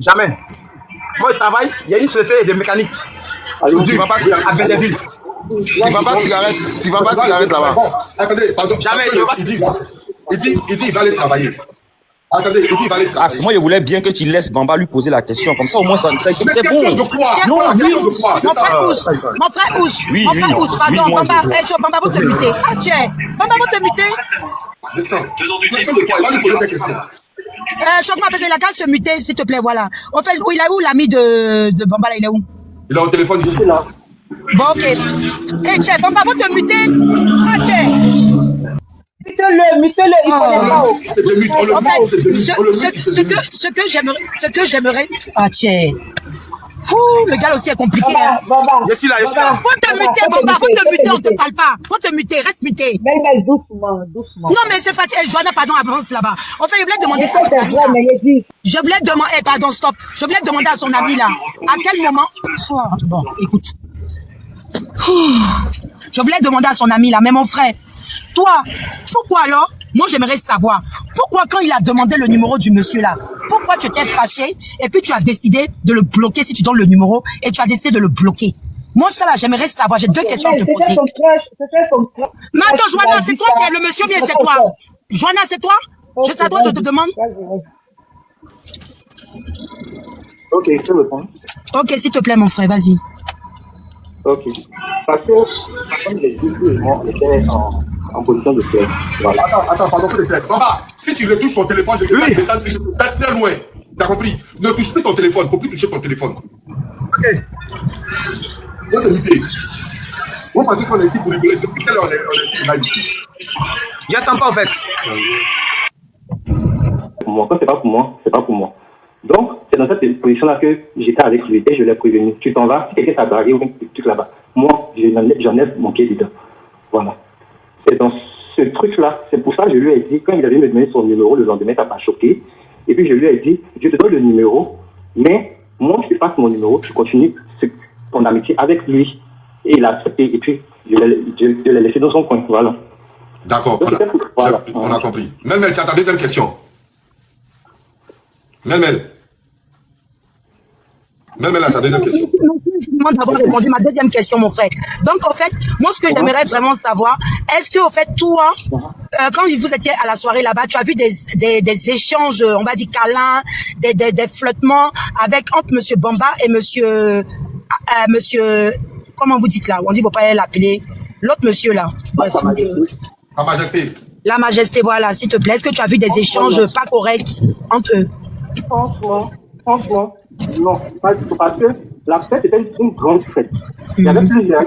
Jamais. Moi, je travaille, il y a une société de mécanique. Tu vas pas à Benjaville. Tu vas pas cigarette là-bas. Attendez, pardon. Jamais. Il dit, il va aller travailler. Attendez, il dit, il va aller travailler. Moi, je voulais bien que tu laisses Bamba lui poser la question. Comme ça, au moins, c'est bon. De quoi? Non, mon frère Ous. Pardon, Bamba, Bamba, vous te muter. Bamba, vous te muter. Descends de quoi? Il va lui poser des questions. Choc-moi, parce qu'il a qu'à se muter, s'il te plaît, voilà. Au fait, il est où l'ami de Bamba, là, il est où? Il est au téléphone ici. Bon, ok. Bamba, vous te muter. Mutez-le, il connaît pas. Ce que j'aimerais. Fou, le gars aussi est compliqué. Je suis là. Faut te muter, Bamba, faut te muter, on te parle pas. Faut te muter, reste muté. Mais doucement. Non, mais c'est fatigué. Joanna, pardon, avance là-bas. En fait, je voulais demander ça à son ami là. Je voulais demander, pardon, stop. Je voulais demander à son ami là. À quel moment. Bon, écoute. Je voulais demander à son ami là, mais mon frère. Toi, pourquoi alors? Moi, j'aimerais savoir. Pourquoi quand il a demandé le numéro du monsieur là, pourquoi pourquoi tu étais fâché et puis tu as décidé de le bloquer si tu donnes le numéro et tu as décidé de le bloquer. Moi, ça là, j'aimerais savoir. J'ai deux questions à te poser. Mais attends, Joanna, c'est toi qui es le monsieur, bien c'est toi. Joanna, c'est toi? C'est toi, je te demande. Ok, je te réponds. Ok, s'il te plaît, mon frère, vas-y. Ok. Parce que, comme je l'ai dit, moi, j'étais en position de faire. Voilà. Attends, pardon, peut-être. Baba, si tu retouches ton téléphone, je te mets un message, je te mets très loin. T'as compris? Ne touche plus ton téléphone, faut plus toucher ton téléphone. Ok. Votre idée. Vous pensez qu'on est ici pour rigoler? Depuis quelle heure on est ici, là, ici? Il n'y a tant pas, en fait. Pour moi, quand c'est pas pour moi, c'est pas pour moi. Donc, c'est dans cette position-là que j'étais avec lui et je l'ai prévenu. Tu t'en vas, si quelqu'un t'a dragué ou un truc là-bas. Moi, j'enlève mon pied dedans. Voilà. C'est dans ce truc-là. C'est pour ça que je lui ai dit, quand il avait me donné son numéro, le lendemain, ça m'a choqué. Et puis, je lui ai dit, je te donne le numéro, mais moi, je te passe mon numéro, tu continues ton amitié avec lui. Et il a accepté. Et puis, je l'ai laissé dans son coin. Voilà. D'accord, on a compris. Melmel, tu as ta deuxième question. Melmel a sa deuxième question. Je demande d'avoir répondu à ma deuxième question, mon frère. Donc, en fait, moi, ce que j'aimerais vraiment savoir, est-ce que, au fait, toi, quand vous étiez à la soirée là-bas, tu as vu des échanges, on va dire câlins, des flottements entre M. Bamba et monsieur, comment vous dites là? On dit, faut pas l'appeler. L'autre monsieur là. Bref. Sa Majesté. La Majesté, voilà, s'il te plaît. Est-ce que tu as vu des échanges pas corrects entre eux? Franchement, non, pas du tout, parce que la fête était une grande fête. Il y avait plusieurs